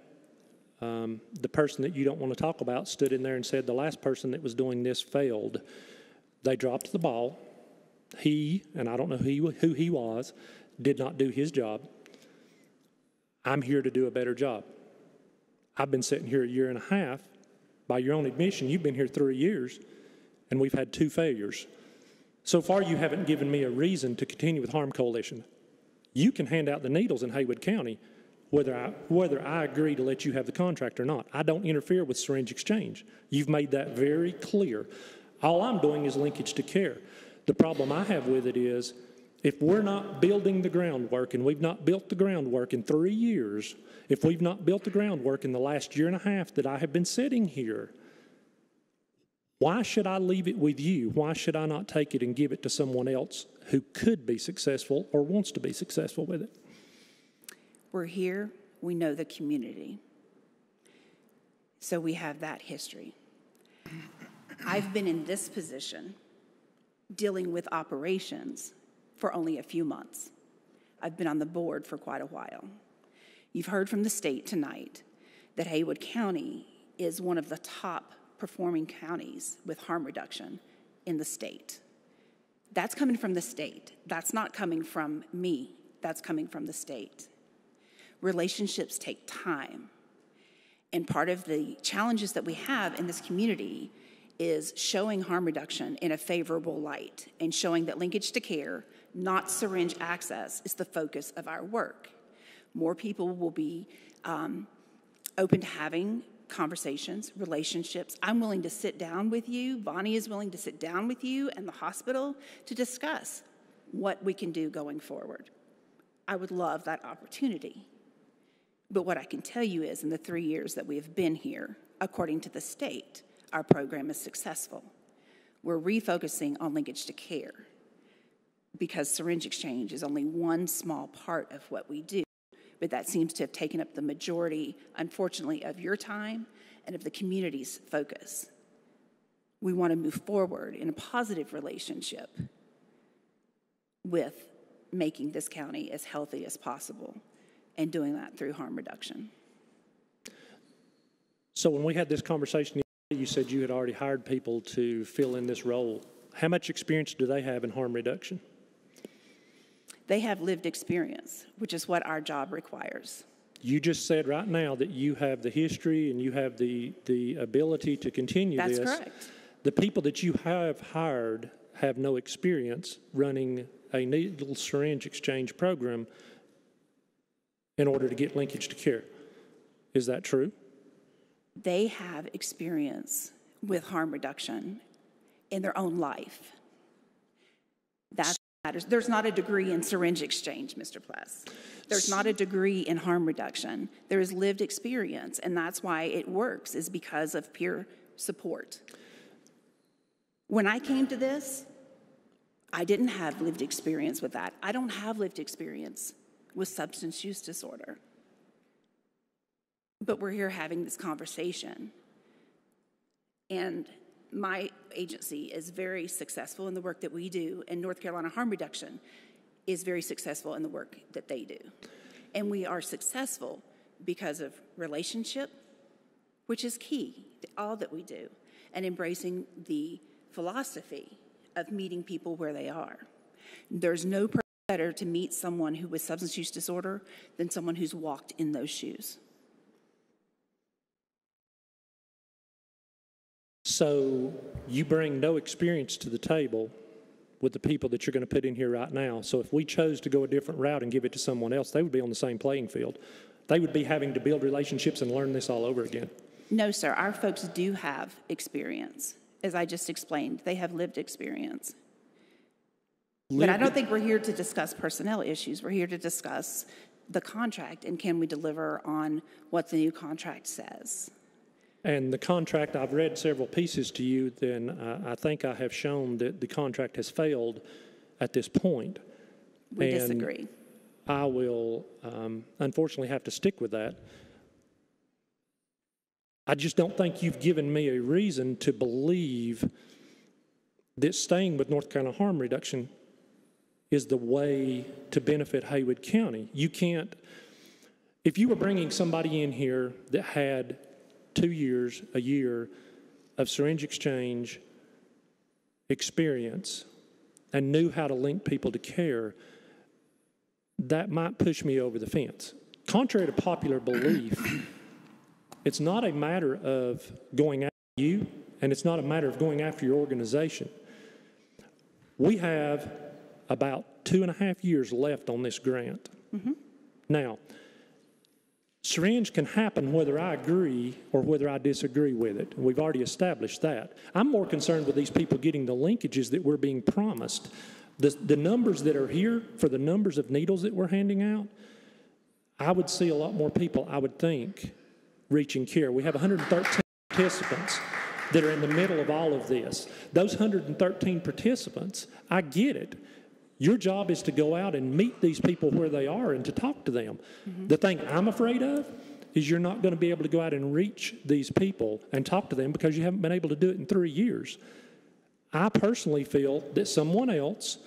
the person that you don't want to talk about stood in there and said the last person that was doing this failed. They dropped the ball. He, and I don't know who he was, did not do his job. I'm here to do a better job. I've been sitting here 1.5 years. By your own admission, you've been here 3 years, and we've had 2 failures. So far, you haven't given me a reason to continue with Harm Coalition. You can hand out the needles in Haywood County, whether I agree to let you have the contract or not. I don't interfere with syringe exchange. You've made that very clear. All I'm doing is linkage to care. The problem I have with it is, if we're not building the groundwork, and we've not built the groundwork in 3 years, if we've not built the groundwork in the last 1.5 years that I have been sitting here, why should I leave it with you? Why should I not take it and give it to someone else who could be successful or wants to be successful with it? We're here. We know the community. So we have that history. I've been in this position dealing with operations for only a few months. I've been on the board for quite a while. You've heard from the state tonight that Haywood County is one of the top performing counties with harm reduction in the state. That's coming from the state. That's not coming from me. That's coming from the state. Relationships take time. And part of the challenges that we have in this community is showing harm reduction in a favorable light and showing that linkage to care, not syringe access, is the focus of our work. More people will be open to having conversations, relationships. I'm willing to sit down with you. Bonnie is willing to sit down with you and the hospital to discuss what we can do going forward. I would love that opportunity. But what I can tell you is in the 3 years that we have been here, according to the state, our program is successful. We're refocusing on linkage to care because syringe exchange is only one small part of what we do. But that seems to have taken up the majority, unfortunately, of your time and of the community's focus. We want to move forward in a positive relationship with making this county as healthy as possible and doing that through harm reduction. So when we had this conversation, you said you had already hired people to fill in this role. How much experience do they have in harm reduction? They have lived experience, which is what our job requires. You just said right now that you have the history and you have the ability to continue this. That's correct. The people that you have hired have no experience running a needle syringe exchange program in order to get linkage to care. Is that true? They have experience with harm reduction in their own life. That's what matters. There's not a degree in syringe exchange, Mr. Pless. There's not a degree in harm reduction. There is lived experience, and that's why it works, is because of peer support. When I came to this, I didn't have lived experience with that. I don't have lived experience with substance use disorder. But we're here having this conversation. And my agency is very successful in the work that we do, and North Carolina Harm Reduction is very successful in the work that they do. And we are successful because of relationship, which is key to all that we do, and embracing the philosophy of meeting people where they are. There's no person better to meet someone who with substance use disorder than someone who's walked in those shoes. So you bring no experience to the table with the people that you're going to put in here right now. So if we chose to go a different route and give it to someone else, they would be on the same playing field. They would be having to build relationships and learn this all over again. No, sir. Our folks do have experience. As I just explained, they have lived experience. But I don't think we're here to discuss personnel issues. We're here to discuss the contract and can we deliver on what the new contract says. And the contract, I've read several pieces to you, then I think I have shown that the contract has failed at this point. We disagree. I will unfortunately have to stick with that. I just don't think you've given me a reason to believe that staying with North Carolina Harm Reduction is the way to benefit Haywood County. You can't, if you were bringing somebody in here that had 2 years, a year of syringe exchange experience and knew how to link people to care, that might push me over the fence. Contrary to popular belief, it's not a matter of going after you, and it's not a matter of going after your organization. We have about 2.5 years left on this grant. Mm-hmm. Now, syringe can happen whether I agree or whether I disagree with it. We've already established that. I'm more concerned with these people getting the linkages that we're being promised. The numbers that are here for the numbers of needles that we're handing out, I would see a lot more people, I would think, reaching care. We have 113 participants that are in the middle of all of this. Those 113 participants, I get it. Your job is to go out and meet these people where they are and to talk to them. Mm-hmm. The thing I'm afraid of is you're not going to be able to go out and reach these people and talk to them because you haven't been able to do it in 3 years. I personally feel that someone else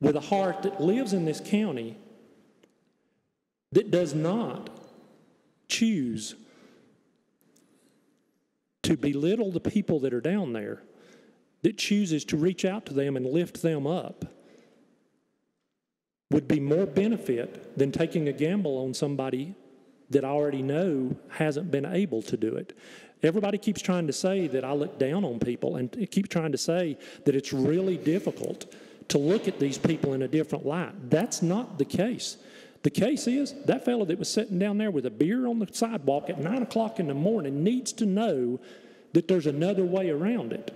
with a heart that lives in this county that does not choose to belittle the people that are down there, that chooses to reach out to them and lift them up, would be more benefit than taking a gamble on somebody that I already know hasn't been able to do it. Everybody keeps trying to say that I look down on people, and keep trying to say that it's really difficult to look at these people in a different light. That's not the case. The case is that fellow that was sitting down there with a beer on the sidewalk at 9 o'clock in the morning needs to know that there's another way around it.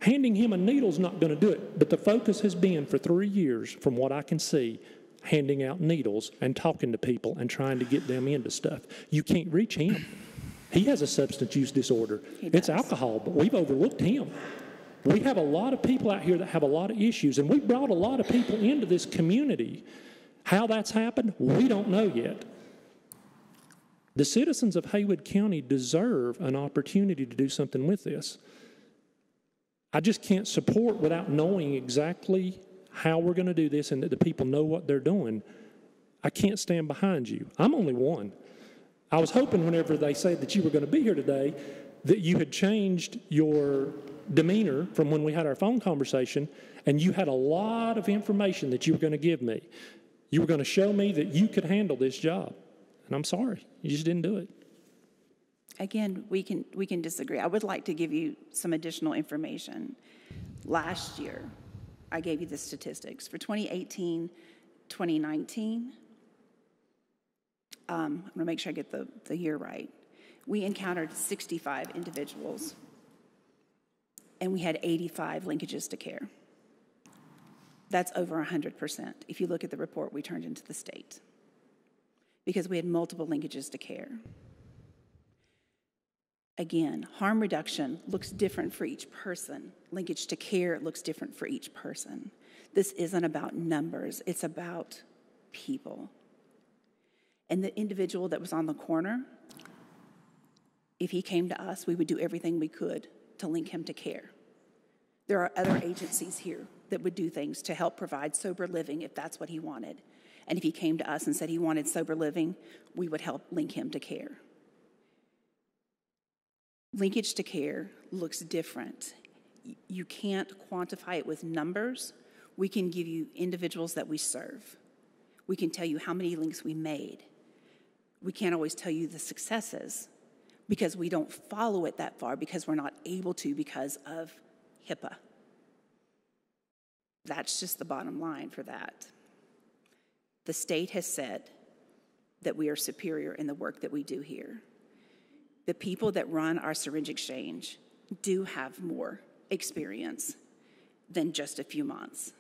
Handing him a needle's not going to do it, but the focus has been for 3 years, from what I can see, handing out needles and talking to people and trying to get them into stuff. You can't reach him. He has a substance use disorder. It's alcohol, but we've overlooked him. We have a lot of people out here that have a lot of issues, and we brought a lot of people into this community. How that's happened, we don't know yet. The citizens of Haywood County deserve an opportunity to do something with this. I just can't support without knowing exactly how we're going to do this and that the people know what they're doing. I can't stand behind you. I'm only one. I was hoping whenever they said that you were going to be here today that you had changed your demeanor from when we had our phone conversation, and you had a lot of information that you were going to give me. You were going to show me that you could handle this job. And I'm sorry, you just didn't do it. Again, we can disagree. I would like to give you some additional information. Last year, I gave you the statistics. For 2018, 2019, I'm going to make sure I get the year right. We encountered 65 individuals, and we had 85 linkages to care. That's over 100% if you look at the report we turned into the state, because we had multiple linkages to care. Again, harm reduction looks different for each person. Linkage to care looks different for each person. This isn't about numbers, it's about people. And the individual that was on the corner, if he came to us, we would do everything we could to link him to care. There are other agencies here that would do things to help provide sober living if that's what he wanted. And if he came to us and said he wanted sober living, we would help link him to care. Linkage to care looks different. You can't quantify it with numbers. We can give you individuals that we serve. We can tell you how many links we made. We can't always tell you the successes because we don't follow it that far because we're not able to because of HIPAA. That's just the bottom line for that. The state has said that we are superior in the work that we do here. The people that run our syringe exchange do have more experience than just a few months.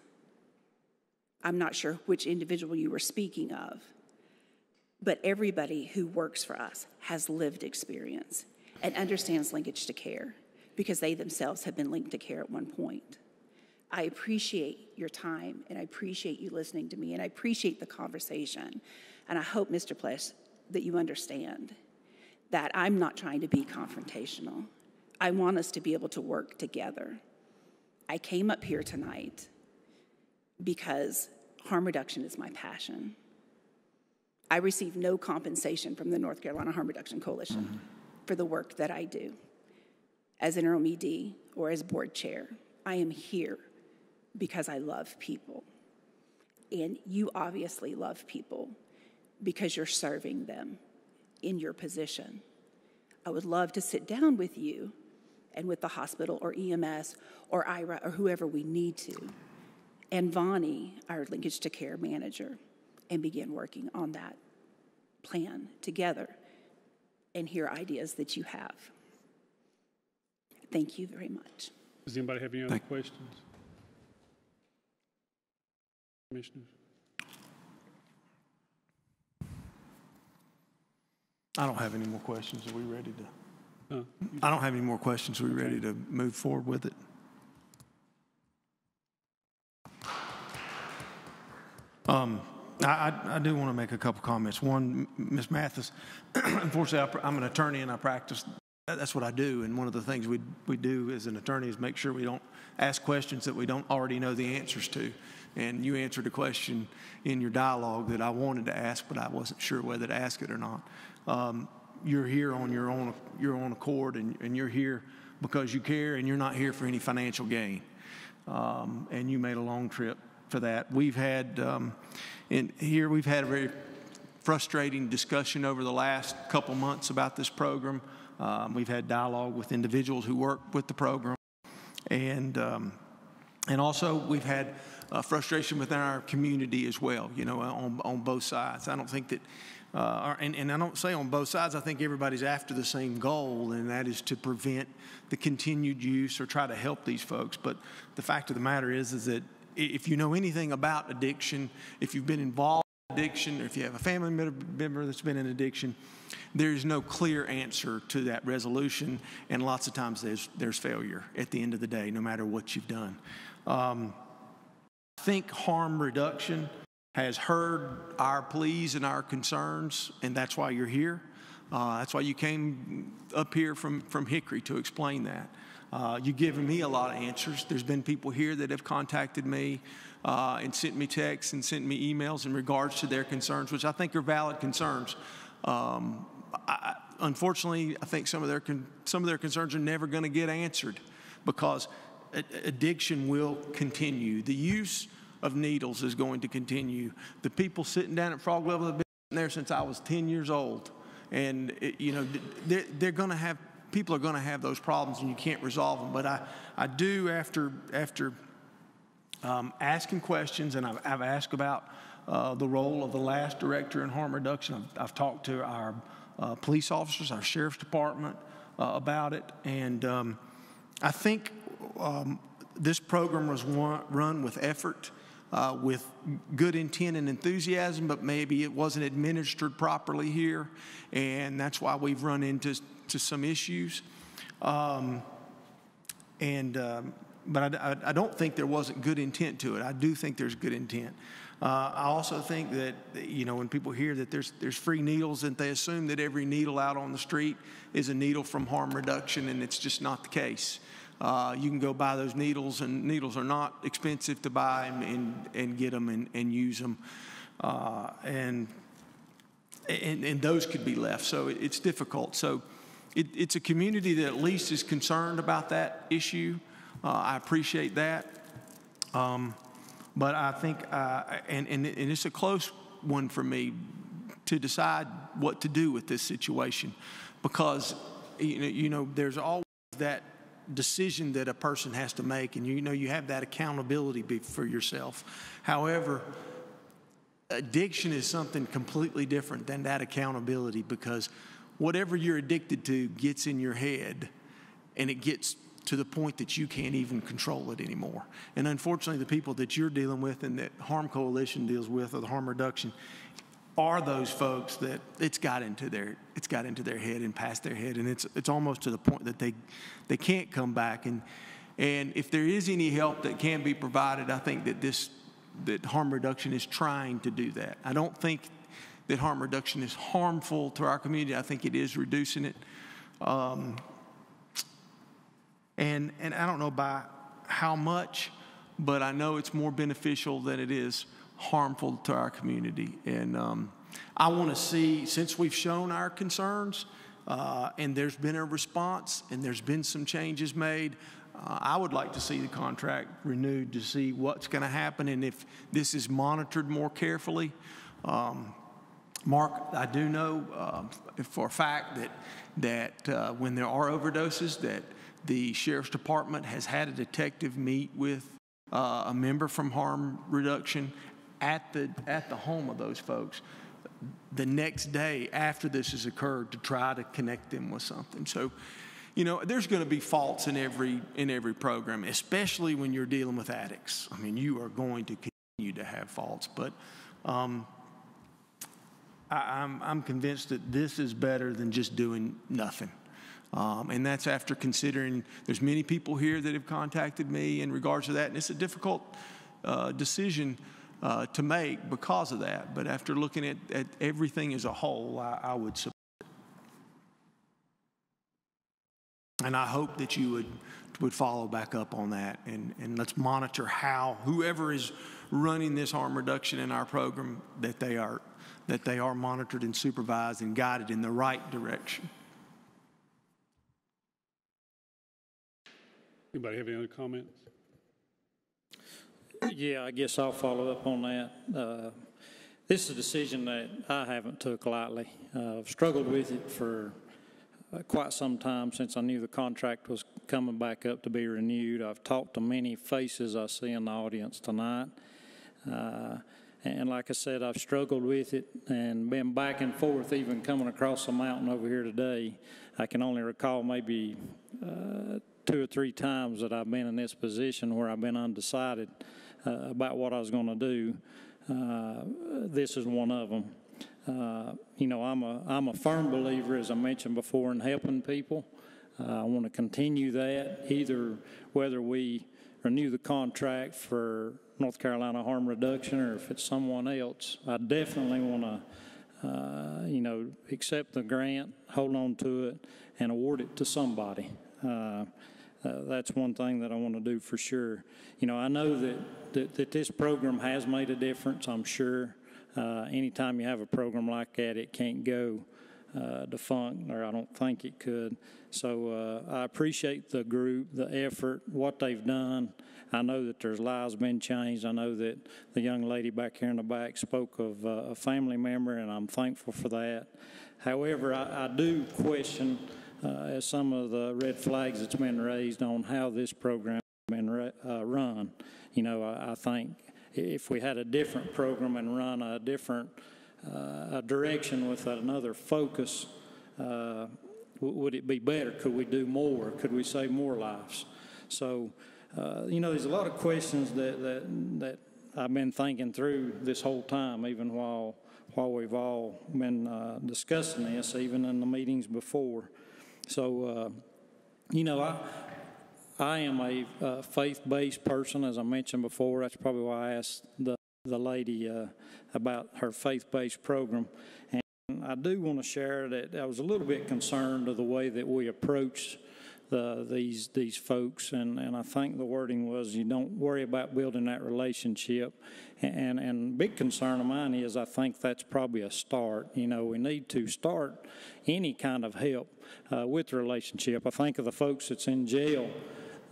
I'm not sure which individual you were speaking of, but everybody who works for us has lived experience and understands linkage to care because they themselves have been linked to care at one point. I appreciate your time, and I appreciate you listening to me, and I appreciate the conversation. And I hope, Mr. Pless, that you understand that I'm not trying to be confrontational. I want us to be able to work together. I came up here tonight because harm reduction is my passion. I receive no compensation from the North Carolina Harm Reduction Coalition for the work that I do as interim ED or as board chair. I am here because I love people. And you obviously love people because you're serving them in your position. I would love to sit down with you and with the hospital or EMS or IRA or whoever we need to, and Vonnie, our linkage to care manager, and begin working on that plan together and hear ideas that you have. Thank you very much. Does anybody have any other questions? Commissioners? I don't have any more questions. Are we ready to? I don't have any more questions. Are we ready to move forward with it? I do want to make a couple comments. One, Ms. Mathis, unfortunately, I'm an attorney and I practice that's what I do. And one of the things we do as an attorney is make sure we don't ask questions that we don't already know the answers to. And you answered a question in your dialogue that I wanted to ask, but I wasn't sure whether to ask it or not. You're here on your own accord, and you're here because you care, and you're not here for any financial gain. And you made a long trip for that. We've had we've had a very frustrating discussion over the last couple months about this program. We've had dialogue with individuals who work with the program, and also we've had frustration within our community as well. You know, on both sides. I don't think that, and I don't say on both sides. I think everybody's after the same goal, and that is to prevent the continued use or try to help these folks. But the fact of the matter is that if you know anything about addiction, if you've been involved in addiction, or if you have a family member that's been in addiction, there's no clear answer to that resolution, and lots of times there's failure at the end of the day, no matter what you've done. I think harm reduction has heard our pleas and our concerns, and that's why you're here. That's why you came up here from Hickory to explain that. You've given me a lot of answers. There's been people here that have contacted me and sent me texts and sent me emails in regards to their concerns, which I think are valid concerns. Unfortunately, I think some of their concerns are never going to get answered because addiction will continue. The use of needles is going to continue. The people sitting down at Frog Level have been there since I was 10 years old, and they're going to have. People are going to have those problems, and you can't resolve them. But I do, after asking questions, and I've asked about the role of the last director in harm reduction. I've talked to our police officers, our sheriff's department about it, and I think this program was run with effort, with good intent and enthusiasm, but maybe it wasn't administered properly here, and that's why we've run into some issues. But I don't think there wasn't good intent to it. I do think there's good intent. I also think that, when people hear that there's free needles, and they assume that every needle out on the street is a needle from harm reduction, and it's just not the case. You can go buy those needles, and needles are not expensive to buy and get them and use them. And those could be left. So it's difficult. So it's a community that at least is concerned about that issue. I appreciate that. But I think, and it's a close one for me to decide what to do with this situation, because, there's always that decision that a person has to make, and you have that accountability for yourself. However, addiction is something completely different than that accountability, because whatever you're addicted to gets in your head, and it gets to the point that you can't even control it anymore. And unfortunately, the people that you're dealing with and that Harm Coalition deals with, or the harm reduction, are those folks that it's got into their head and past their head, and it's almost to the point that they can't come back. And if there is any help that can be provided, I think that harm reduction is trying to do that. I don't think that harm reduction is harmful to our community. I think it is reducing it. And I don't know by how much, but I know it's more beneficial than it is harmful to our community. And I want to see, since we've shown our concerns, and there's been a response, and there's been some changes made, I would like to see the contract renewed to see what's going to happen and if this is monitored more carefully. Mark, I do know for a fact that when there are overdoses, that the Sheriff's Department has had a detective meet with a member from harm reduction at the home of those folks the next day after this has occurred to try to connect them with something. So, there's going to be faults in every program, especially when you're dealing with addicts. I mean, you are going to continue to have faults, but I'm convinced that this is better than just doing nothing. And that's after considering there's many people here that have contacted me in regards to that, and it's a difficult decision to make because of that. But after looking at everything as a whole, I would support And I hope that you would follow back up on that, and let's monitor how whoever is running this harm reduction in our program, that they are monitored and supervised and guided in the right direction. Anybody have any other comments? Yeah, I guess I'll follow up on that. This is a decision that I haven't took lightly. I've struggled with it for quite some time since I knew the contract was coming back up to be renewed. I've talked to many faces I see in the audience tonight. And like I said, I've struggled with it and been back and forth, even coming across the mountain over here today. I can only recall maybe 2 or 3 times that I've been in this position where I've been undecided about what I was going to do. This is one of them. You know, I'm a firm believer, as I mentioned before, in helping people. I want to continue that, either whether we renew the contract for North Carolina harm reduction or if it's someone else. I definitely want to, you know, accept the grant, hold on to it, and award it to somebody. That's one thing that I want to do for sure. You know, I know that this program has made a difference, I'm sure. Anytime you have a program like that, it can't go defunct, or I don't think it could. So I appreciate the group, the effort, what they've done. I know that there's lives been changed. I know that the young lady back here in the back spoke of a family member, and I'm thankful for that. However, I do question as some of the red flags that's been raised on how this program has been run. You know, I think if we had a different program and run a different direction with another focus, would it be better? Could we do more? Could we save more lives? So, you know, there's a lot of questions that I've been thinking through this whole time, even while we've all been discussing this, even in the meetings before. So, you know, I am a faith-based person, as I mentioned before. That's probably why I asked the lady about her faith-based program. And I do want to share that I was a little bit concerned of the way that we approach these folks, and I think the wording was, you don't worry about building that relationship. And big concern of mine is, I think that's probably a start. You know, we need to start any kind of help with the relationship. I think of the folks that's in jail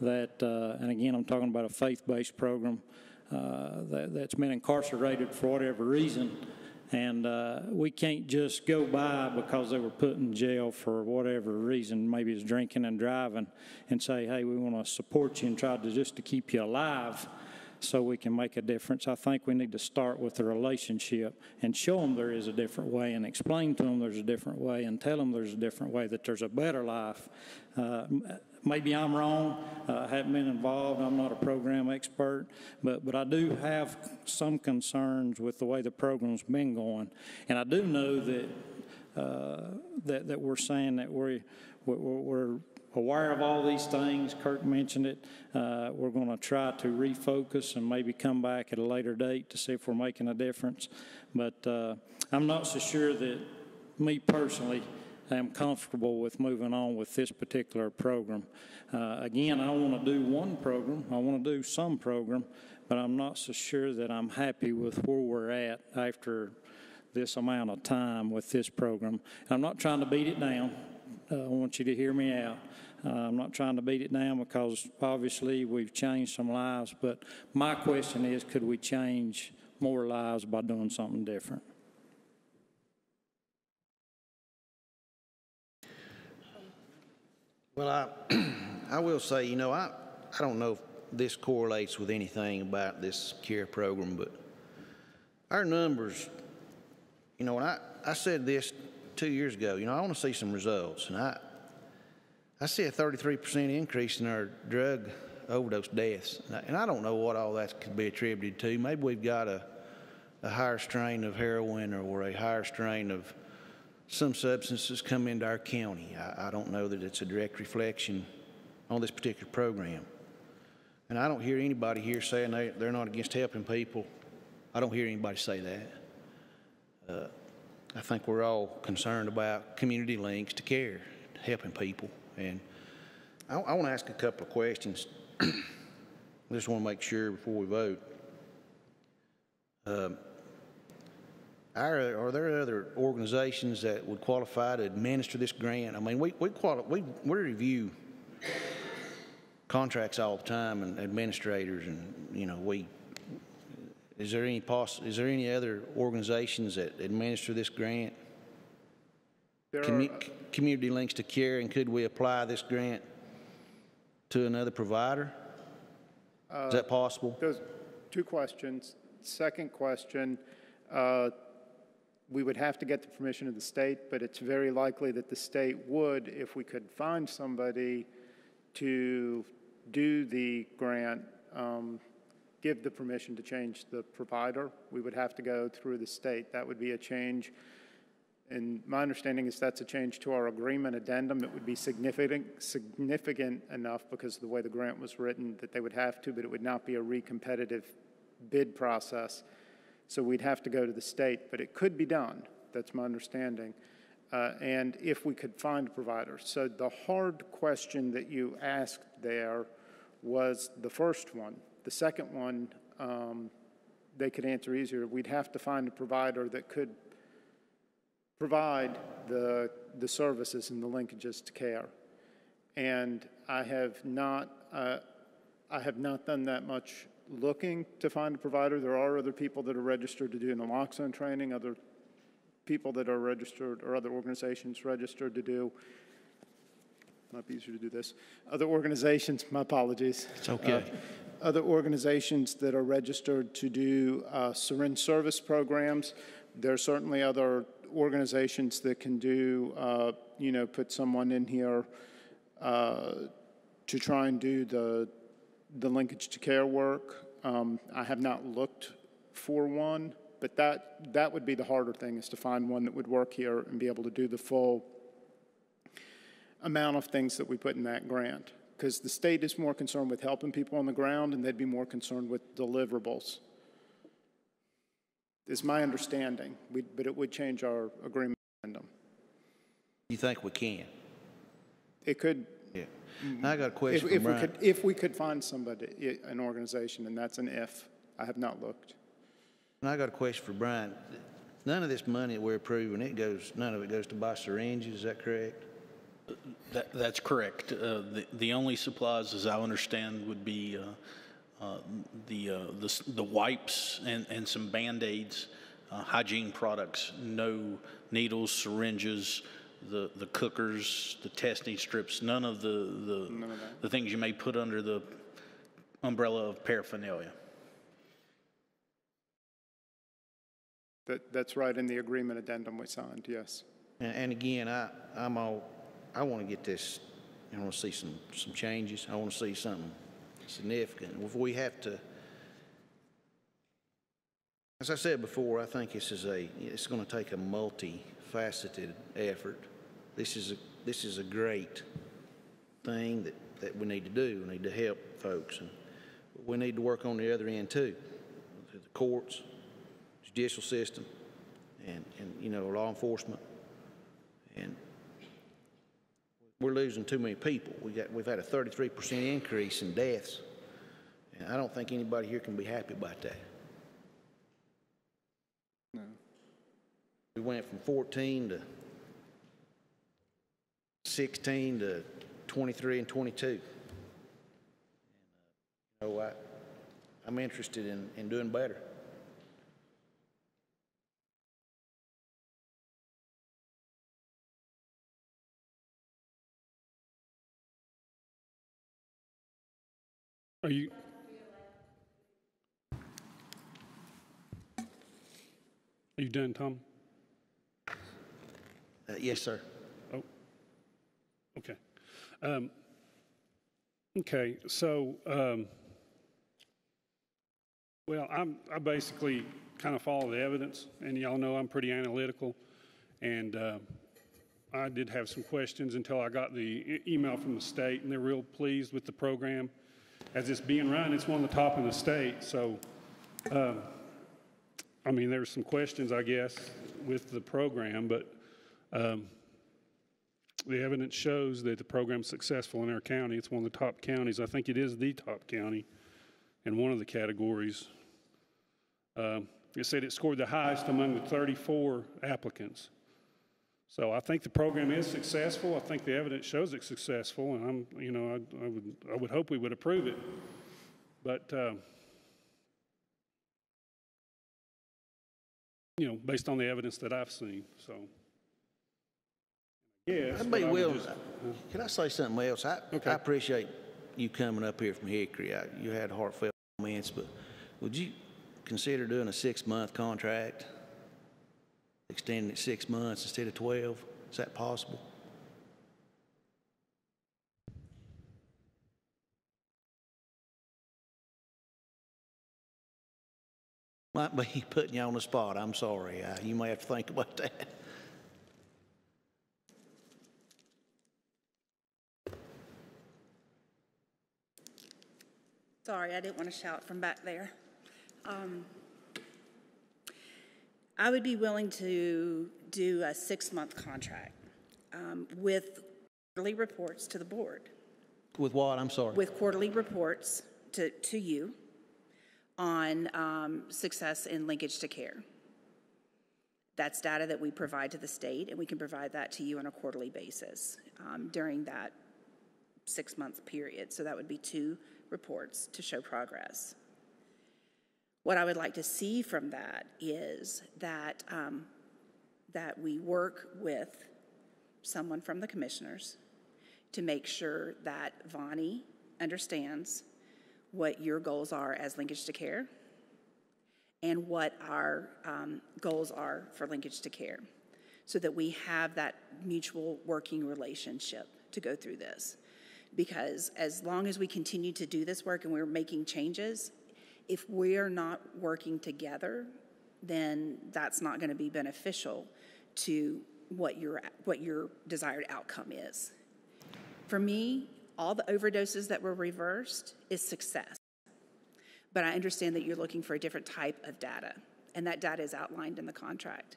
that, and again, I'm talking about a faith-based program that's been incarcerated for whatever reason. And we can't just go by because they were put in jail for whatever reason, maybe it's drinking and driving, and say, hey, we want to support you and try to just to keep you alive so we can make a difference. I think we need to start with the relationship and show them there is a different way, and explain to them there's a different way, and tell them there's a different way, that there's a better life. Maybe I'm wrong. I haven't been involved. I'm not a program expert, but I do have some concerns with the way the program's been going. And I do know that we're saying that we're aware of all these things. Kirk mentioned it. We're going to try to refocus and maybe come back at a later date to see if we're making a difference. But I'm not so sure that me personally am comfortable with moving on with this particular program. Again, I don't want to do one program. I want to do some program, but I'm not so sure that I'm happy with where we're at after this amount of time with this program. I'm not trying to beat it down. I want you to hear me out. I'm not trying to beat it down because obviously we've changed some lives, but my question is, could we change more lives by doing something different? Well, I will say, you know, I don't know if this correlates with anything about this CARE program, but our numbers, you know, and I said this 2 years ago, you know, I want to see some results. And I see a 33% increase in our drug overdose deaths. And I don't know what all that could be attributed to. Maybe we've got a higher strain of heroin or a higher strain of some substances come into our county. I don't know that it's a direct reflection on this particular program. And I don't hear anybody here saying they're not against helping people. I don't hear anybody say that. I think we're all concerned about community links to care, helping people. And I want to ask a couple of questions. I just want to make sure before we vote. Are there other organizations that would qualify to administer this grant? I mean, we review contracts all the time and administrators, and you know, is there any other organizations that administer this grant? Community Links to Care, and could we apply this grant to another provider? Is that possible? There's two questions. Second question, we would have to get the permission of the state, but it's very likely that the state would, if we could find somebody to do the grant, give the permission to change the provider. We would have to go through the state. That would be a change. And my understanding is that's a change to our agreement addendum. It would be significant enough because of the way the grant was written that they would have to, but it would not be a recompetitive bid process. So we'd have to go to the state, but it could be done. That's my understanding. And if we could find a provider. So the hard question that you asked there was the first one. The second one, they could answer easier. We'd have to find a provider that could provide the services and the linkages to care. And I have not done that much looking to find a provider. There are other people that are registered to do naloxone training, other people that are registered, or other organizations registered to do, might be easier to do this, other organizations, my apologies. It's okay. Other organizations that are registered to do syringe service programs. There are certainly other organizations that can do, you know, put someone in here to try and do the linkage to care work. I have not looked for one, but that would be the harder thing, is to find one that would work here and be able to do the full amount of things that we put in that grant. Because the state is more concerned with helping people on the ground, and they'd be more concerned with deliverables, is my understanding. But it would change our agreement. You think we can? It could. Yeah. I got a question for Brian. If we could find somebody, an organization, and that's an if. I have not looked. And I got a question for Brian. None of this money that we're approving, none of it goes to buy syringes, is that correct? That's correct. The only supplies, as I understand, would be the wipes and some Band-Aids, hygiene products, no needles, syringes, the cookers, the testing strips, none of the things you may put under the umbrella of paraphernalia. That's right in the agreement addendum we signed, yes. And again, I want to get this, I want to see some changes. I want to see something significant. If we have to, as I said before, I think it's going to take a multifaceted effort. This is a great thing that we need to do. We need to help folks, and we need to work on the other end too, the courts, judicial system, and you know, law enforcement, and we're losing too many people. We've had a 33% increase in deaths, and I don't think anybody here can be happy about that. No. We went from 14 to 16 to 23 and 22. And, you know, I'm interested in doing better. Are you done, Tom? Yes, sir. Oh, okay. Okay, so, well, I basically kind of follow the evidence, and y'all know I'm pretty analytical, and I did have some questions until I got the email from the state, and they're real pleased with the program. As it's being run, it's one of the top in the state, so, I mean, there's some questions, I guess, with the program, but The evidence shows that the program's successful in our county. It's one of the top counties. I think it is the top county in one of the categories. It said it scored the highest among the 34 applicants. So I think the program is successful. I think the evidence shows it's successful, and I would hope we would approve it. But based on the evidence that I've seen, so. Yes. I'd be willing. Can I say something else? I appreciate you coming up here from Hickory. You had heartfelt comments, but would you consider doing a 6-month contract, extending it 6 months instead of 12? Is that possible? Might be putting you on the spot. I'm sorry. You may have to think about that. Sorry, I didn't want to shout from back there. I would be willing to do a 6-month contract with quarterly reports to the board. With what? I'm sorry. With quarterly reports to you on success in linkage to care. That's data that we provide to the state, and we can provide that to you on a quarterly basis during that 6-month period. So that would be 2 reports to show progress. What I would like to see from that is that that we work with someone from the commissioners to make sure that Vonnie understands what your goals are as linkage to care and what our goals are for linkage to care, so that we have that mutual working relationship to go through this. Because as long as we continue to do this work and we're making changes, if we're not working together, then that's not going to be beneficial to what your desired outcome is. For me, all the overdoses that were reversed is success. But I understand that you're looking for a different type of data, and that data is outlined in the contract.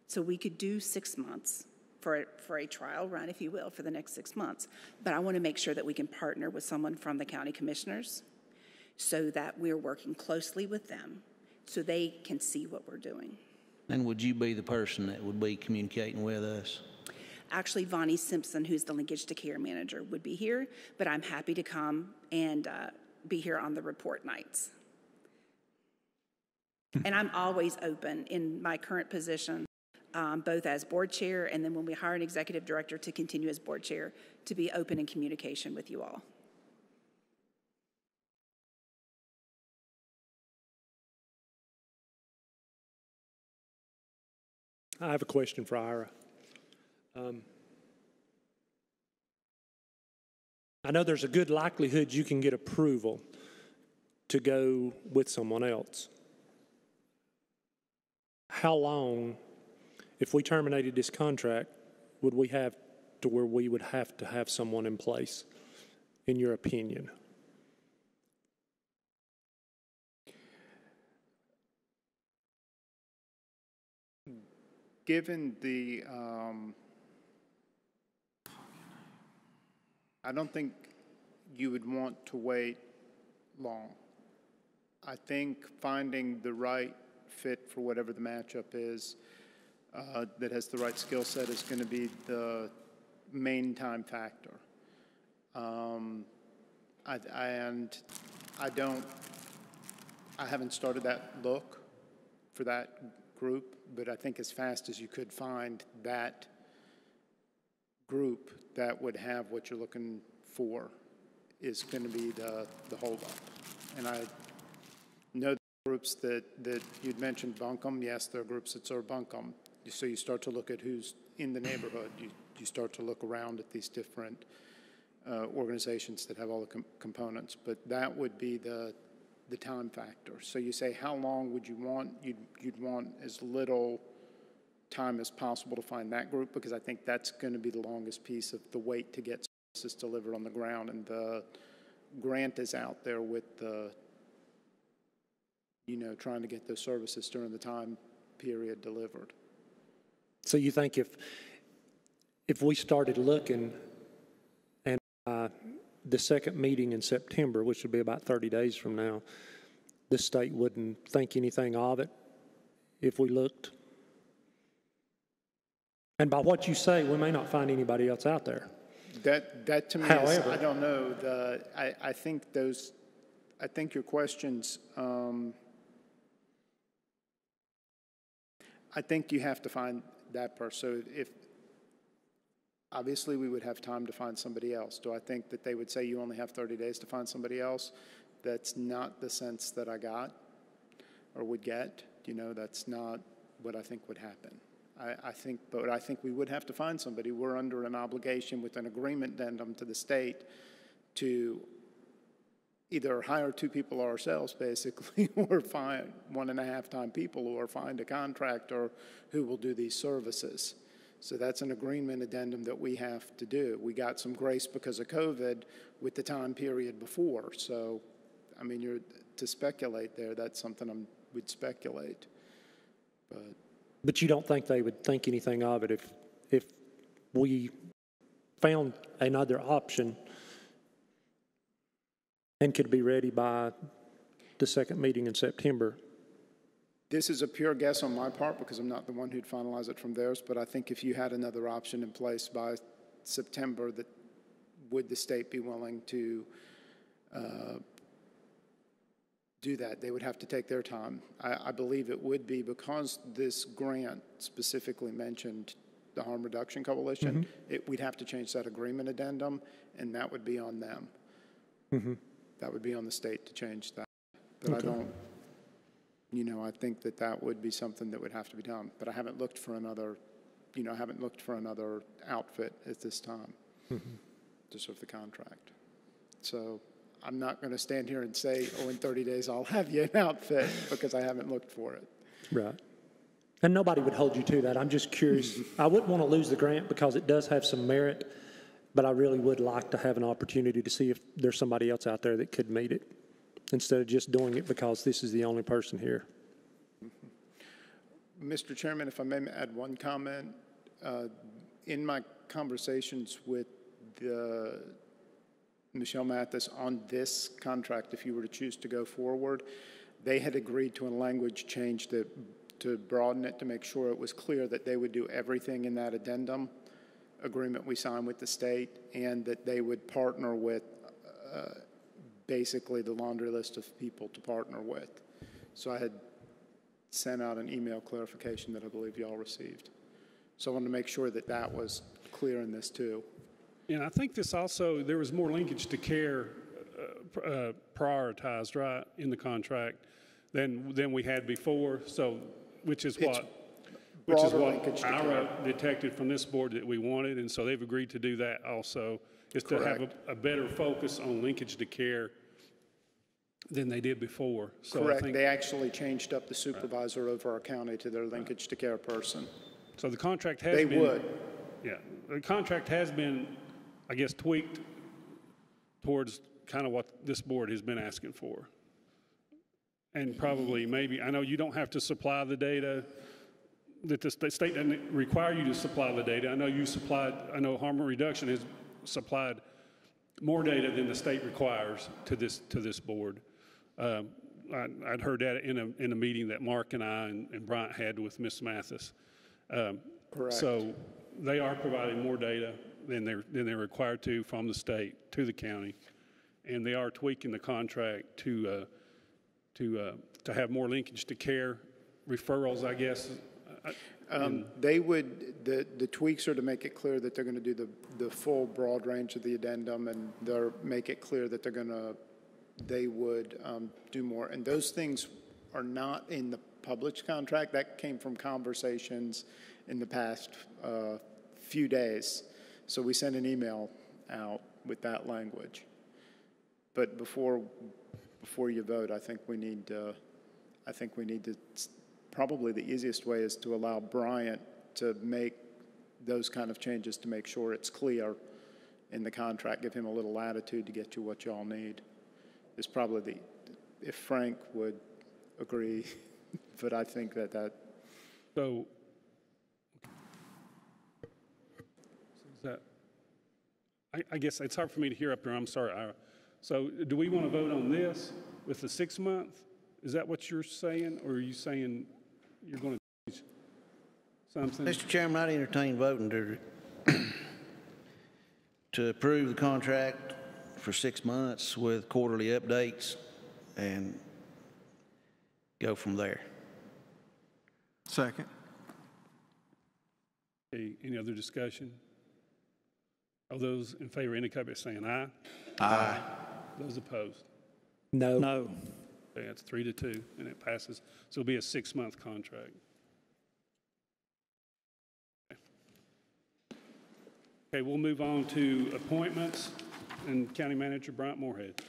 So we could do 6 months for a trial run, if you will, for the next 6 months. But I want to make sure that we can partner with someone from the county commissioners so that we're working closely with them so they can see what we're doing. And would you be the person that would be communicating with us? Actually, Vonnie Simpson, who's the linkage to care manager, would be here, but I'm happy to come and be here on the report nights. And I'm always open in my current position, both as board chair and then when we hire an executive director to continue as board chair, to be open in communication with you all. I have a question for Ira. I know there's a good likelihood you can get approval to go with someone else. How long, if we terminated this contract, would we have to where we would have to have someone in place, in your opinion? Given the, I don't think you would want to wait long. I think finding the right fit for whatever the matchup is that has the right skill set is going to be the main time factor. I haven't started that look for that group, but I think as fast as you could find that group that would have what you're looking for is going to be the holdup. And I know the groups that you'd mentioned, Buncombe. Yes, there are groups that serve Buncombe. So you start to look at who's in the neighborhood. You start to look around at these different organizations that have all the components. But that would be the time factor. So you say, how long would you want? You'd want as little time as possible to find that group, because I think that's going to be the longest piece of the wait to get services delivered on the ground. And the grant is out there with the, trying to get those services during the time period delivered. So you think if we started looking, and the second meeting in September, which would be about 30 days from now, the state wouldn't think anything of it if we looked. And by what you say, we may not find anybody else out there. That to me However, is, I don't know. I think your questions, I think you have to find that person. So obviously we would have time to find somebody else. Do I think that they would say you only have 30 days to find somebody else? That's not the sense that I got or would get. You know, that's not what I think would happen. I think we would have to find somebody. We're under an obligation with an agreement addendum to the state to either hire 2 people ourselves, basically, or find 1.5 people, or find a contractor who will do these services. So that's an agreement addendum that we have to do. We got some grace because of COVID with the time period before. So, I mean, to speculate there, that's something we'd speculate. But you don't think they would think anything of it if we found another option and could be ready by the second meeting in September? This is a pure guess on my part because I'm not the one who'd finalize it from theirs, but I think if you had another option in place by September, would the state be willing to do that? They would have to take their time. I believe it would be, because this grant specifically mentioned the Harm Reduction Coalition. We'd have to change that agreement addendum, and that would be on them. That would be on the state to change that. But I don't, you know, I think that would be something that would have to be done. But I haven't looked for another, I haven't looked for another outfit at this time to serve the contract. So I'm not going to stand here and say, in 30 days I'll have you an outfit, because I haven't looked for it. Right. And nobody would hold you to that. I'm just curious. I wouldn't want to lose the grant because it does have some merit, but I really would like to have an opportunity to see if there's somebody else out there that could meet it, instead of just doing it because this is the only person here. Mr. Chairman, if I may add one comment. In my conversations with Michelle Mathis on this contract, if you were to choose to go forward, they had agreed to a language change to broaden it, to make sure it was clear that they would do everything in that addendum agreement we signed with the state, and that they would partner with basically the laundry list of people to partner with. So I had sent out an email clarification that I believe y'all received. So I wanted to make sure that was clear in this too. And I think this also, there was more linkage to care prioritized, right, in the contract than we had before. So, which is what IRA detected from this board that we wanted, and so they've agreed to do that also, is to have a better focus on linkage to care than they did before. So Correct. I think, they actually changed up the supervisor over our county to their linkage to care person. So the contract has been... They would. Yeah. The contract has been, I guess, tweaked towards kind of what this board has been asking for. And probably maybe, I know you don't have to supply the data, that the state doesn't require you to supply the data. I know harm reduction has supplied more data than the state requires to this board. I'd heard that in a meeting that Mark and I and Bryant had with Ms. Mathis. Correct. So they are providing more data than they're required to from the state to the county, and they are tweaking the contract to have more linkage to care referrals, I guess. They would, the tweaks are to make it clear that they're going to do the full broad range of the addendum, and they'll make it clear that they would do more. And those things are not in the published contract. That came from conversations in the past few days. So we sent an email out with that language. But before you vote, I think we need to, probably the easiest way is to allow Bryant to make those kind of changes to make sure it's clear in the contract, give him a little latitude to get you what y'all need. Is probably if Frank would agree, but I think that. So I guess it's hard for me to hear up there. I'm sorry, Ira. So do we want to vote on this with the 6 month? Is that what you're saying, or are you saying you're going to change something? Mr. Chairman, I'd entertain voting to approve the contract for 6 months with quarterly updates and go from there. Second. Okay, any other discussion? All those in favor indicate by saying aye. Aye. Those opposed? No. No. Okay, that's 3-2, and it passes. So it'll be a 6-month contract. Okay, we'll move on to appointments, and County Manager Bryant Moorhead.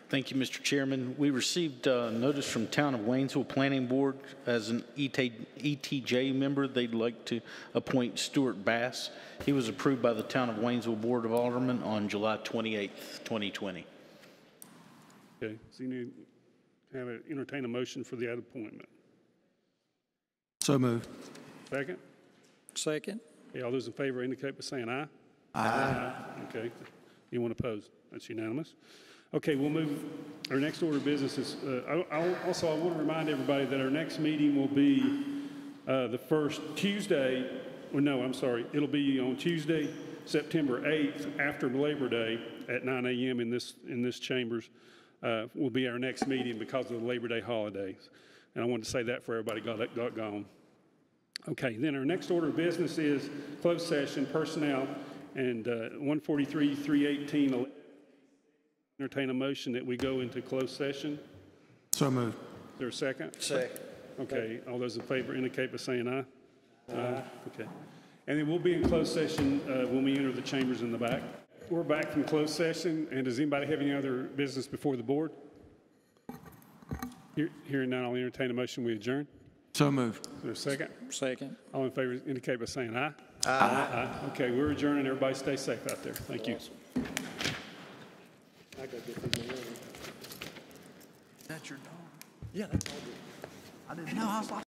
Thank you, Mr. Chairman. We received notice from Town of Waynesville Planning Board as an ETJ member. They'd like to appoint Stuart Bass. He was approved by the Town of Waynesville Board of Aldermen on July 28th, 2020. Okay, so you need to entertain a motion for the appointment. So moved. Second? Second. Okay, all those in favor indicate by saying aye. Aye. Okay, anyone opposed? That's unanimous. Okay, we'll move. Our next order of business is, I want to remind everybody that our next meeting will be the first Tuesday, or no, I'm sorry, it'll be on Tuesday, September 8th, after Labor Day at 9 a.m. in this chambers. Will be our next meeting because of the Labor Day holidays. And I wanted to say that for everybody got gone. Okay, then our next order of business is closed session, personnel, and 143-318. Entertain a motion that we go into closed session. So moved. Is there a second? Second. Okay, all those in favor indicate by saying aye. Aye. Okay. And then we'll be in closed session when we enter the chambers in the back. We're back from closed session, and does anybody have any other business before the board? Hearing none, I'll entertain a motion we adjourn. So moved. Is there a second? Second. All in favor indicate by saying aye. Aye. Aye. Okay, we're adjourning. Everybody stay safe out there. Thank you. I gotta get these in. That's your dog. Yeah, that's all good. I didn't know. I was like,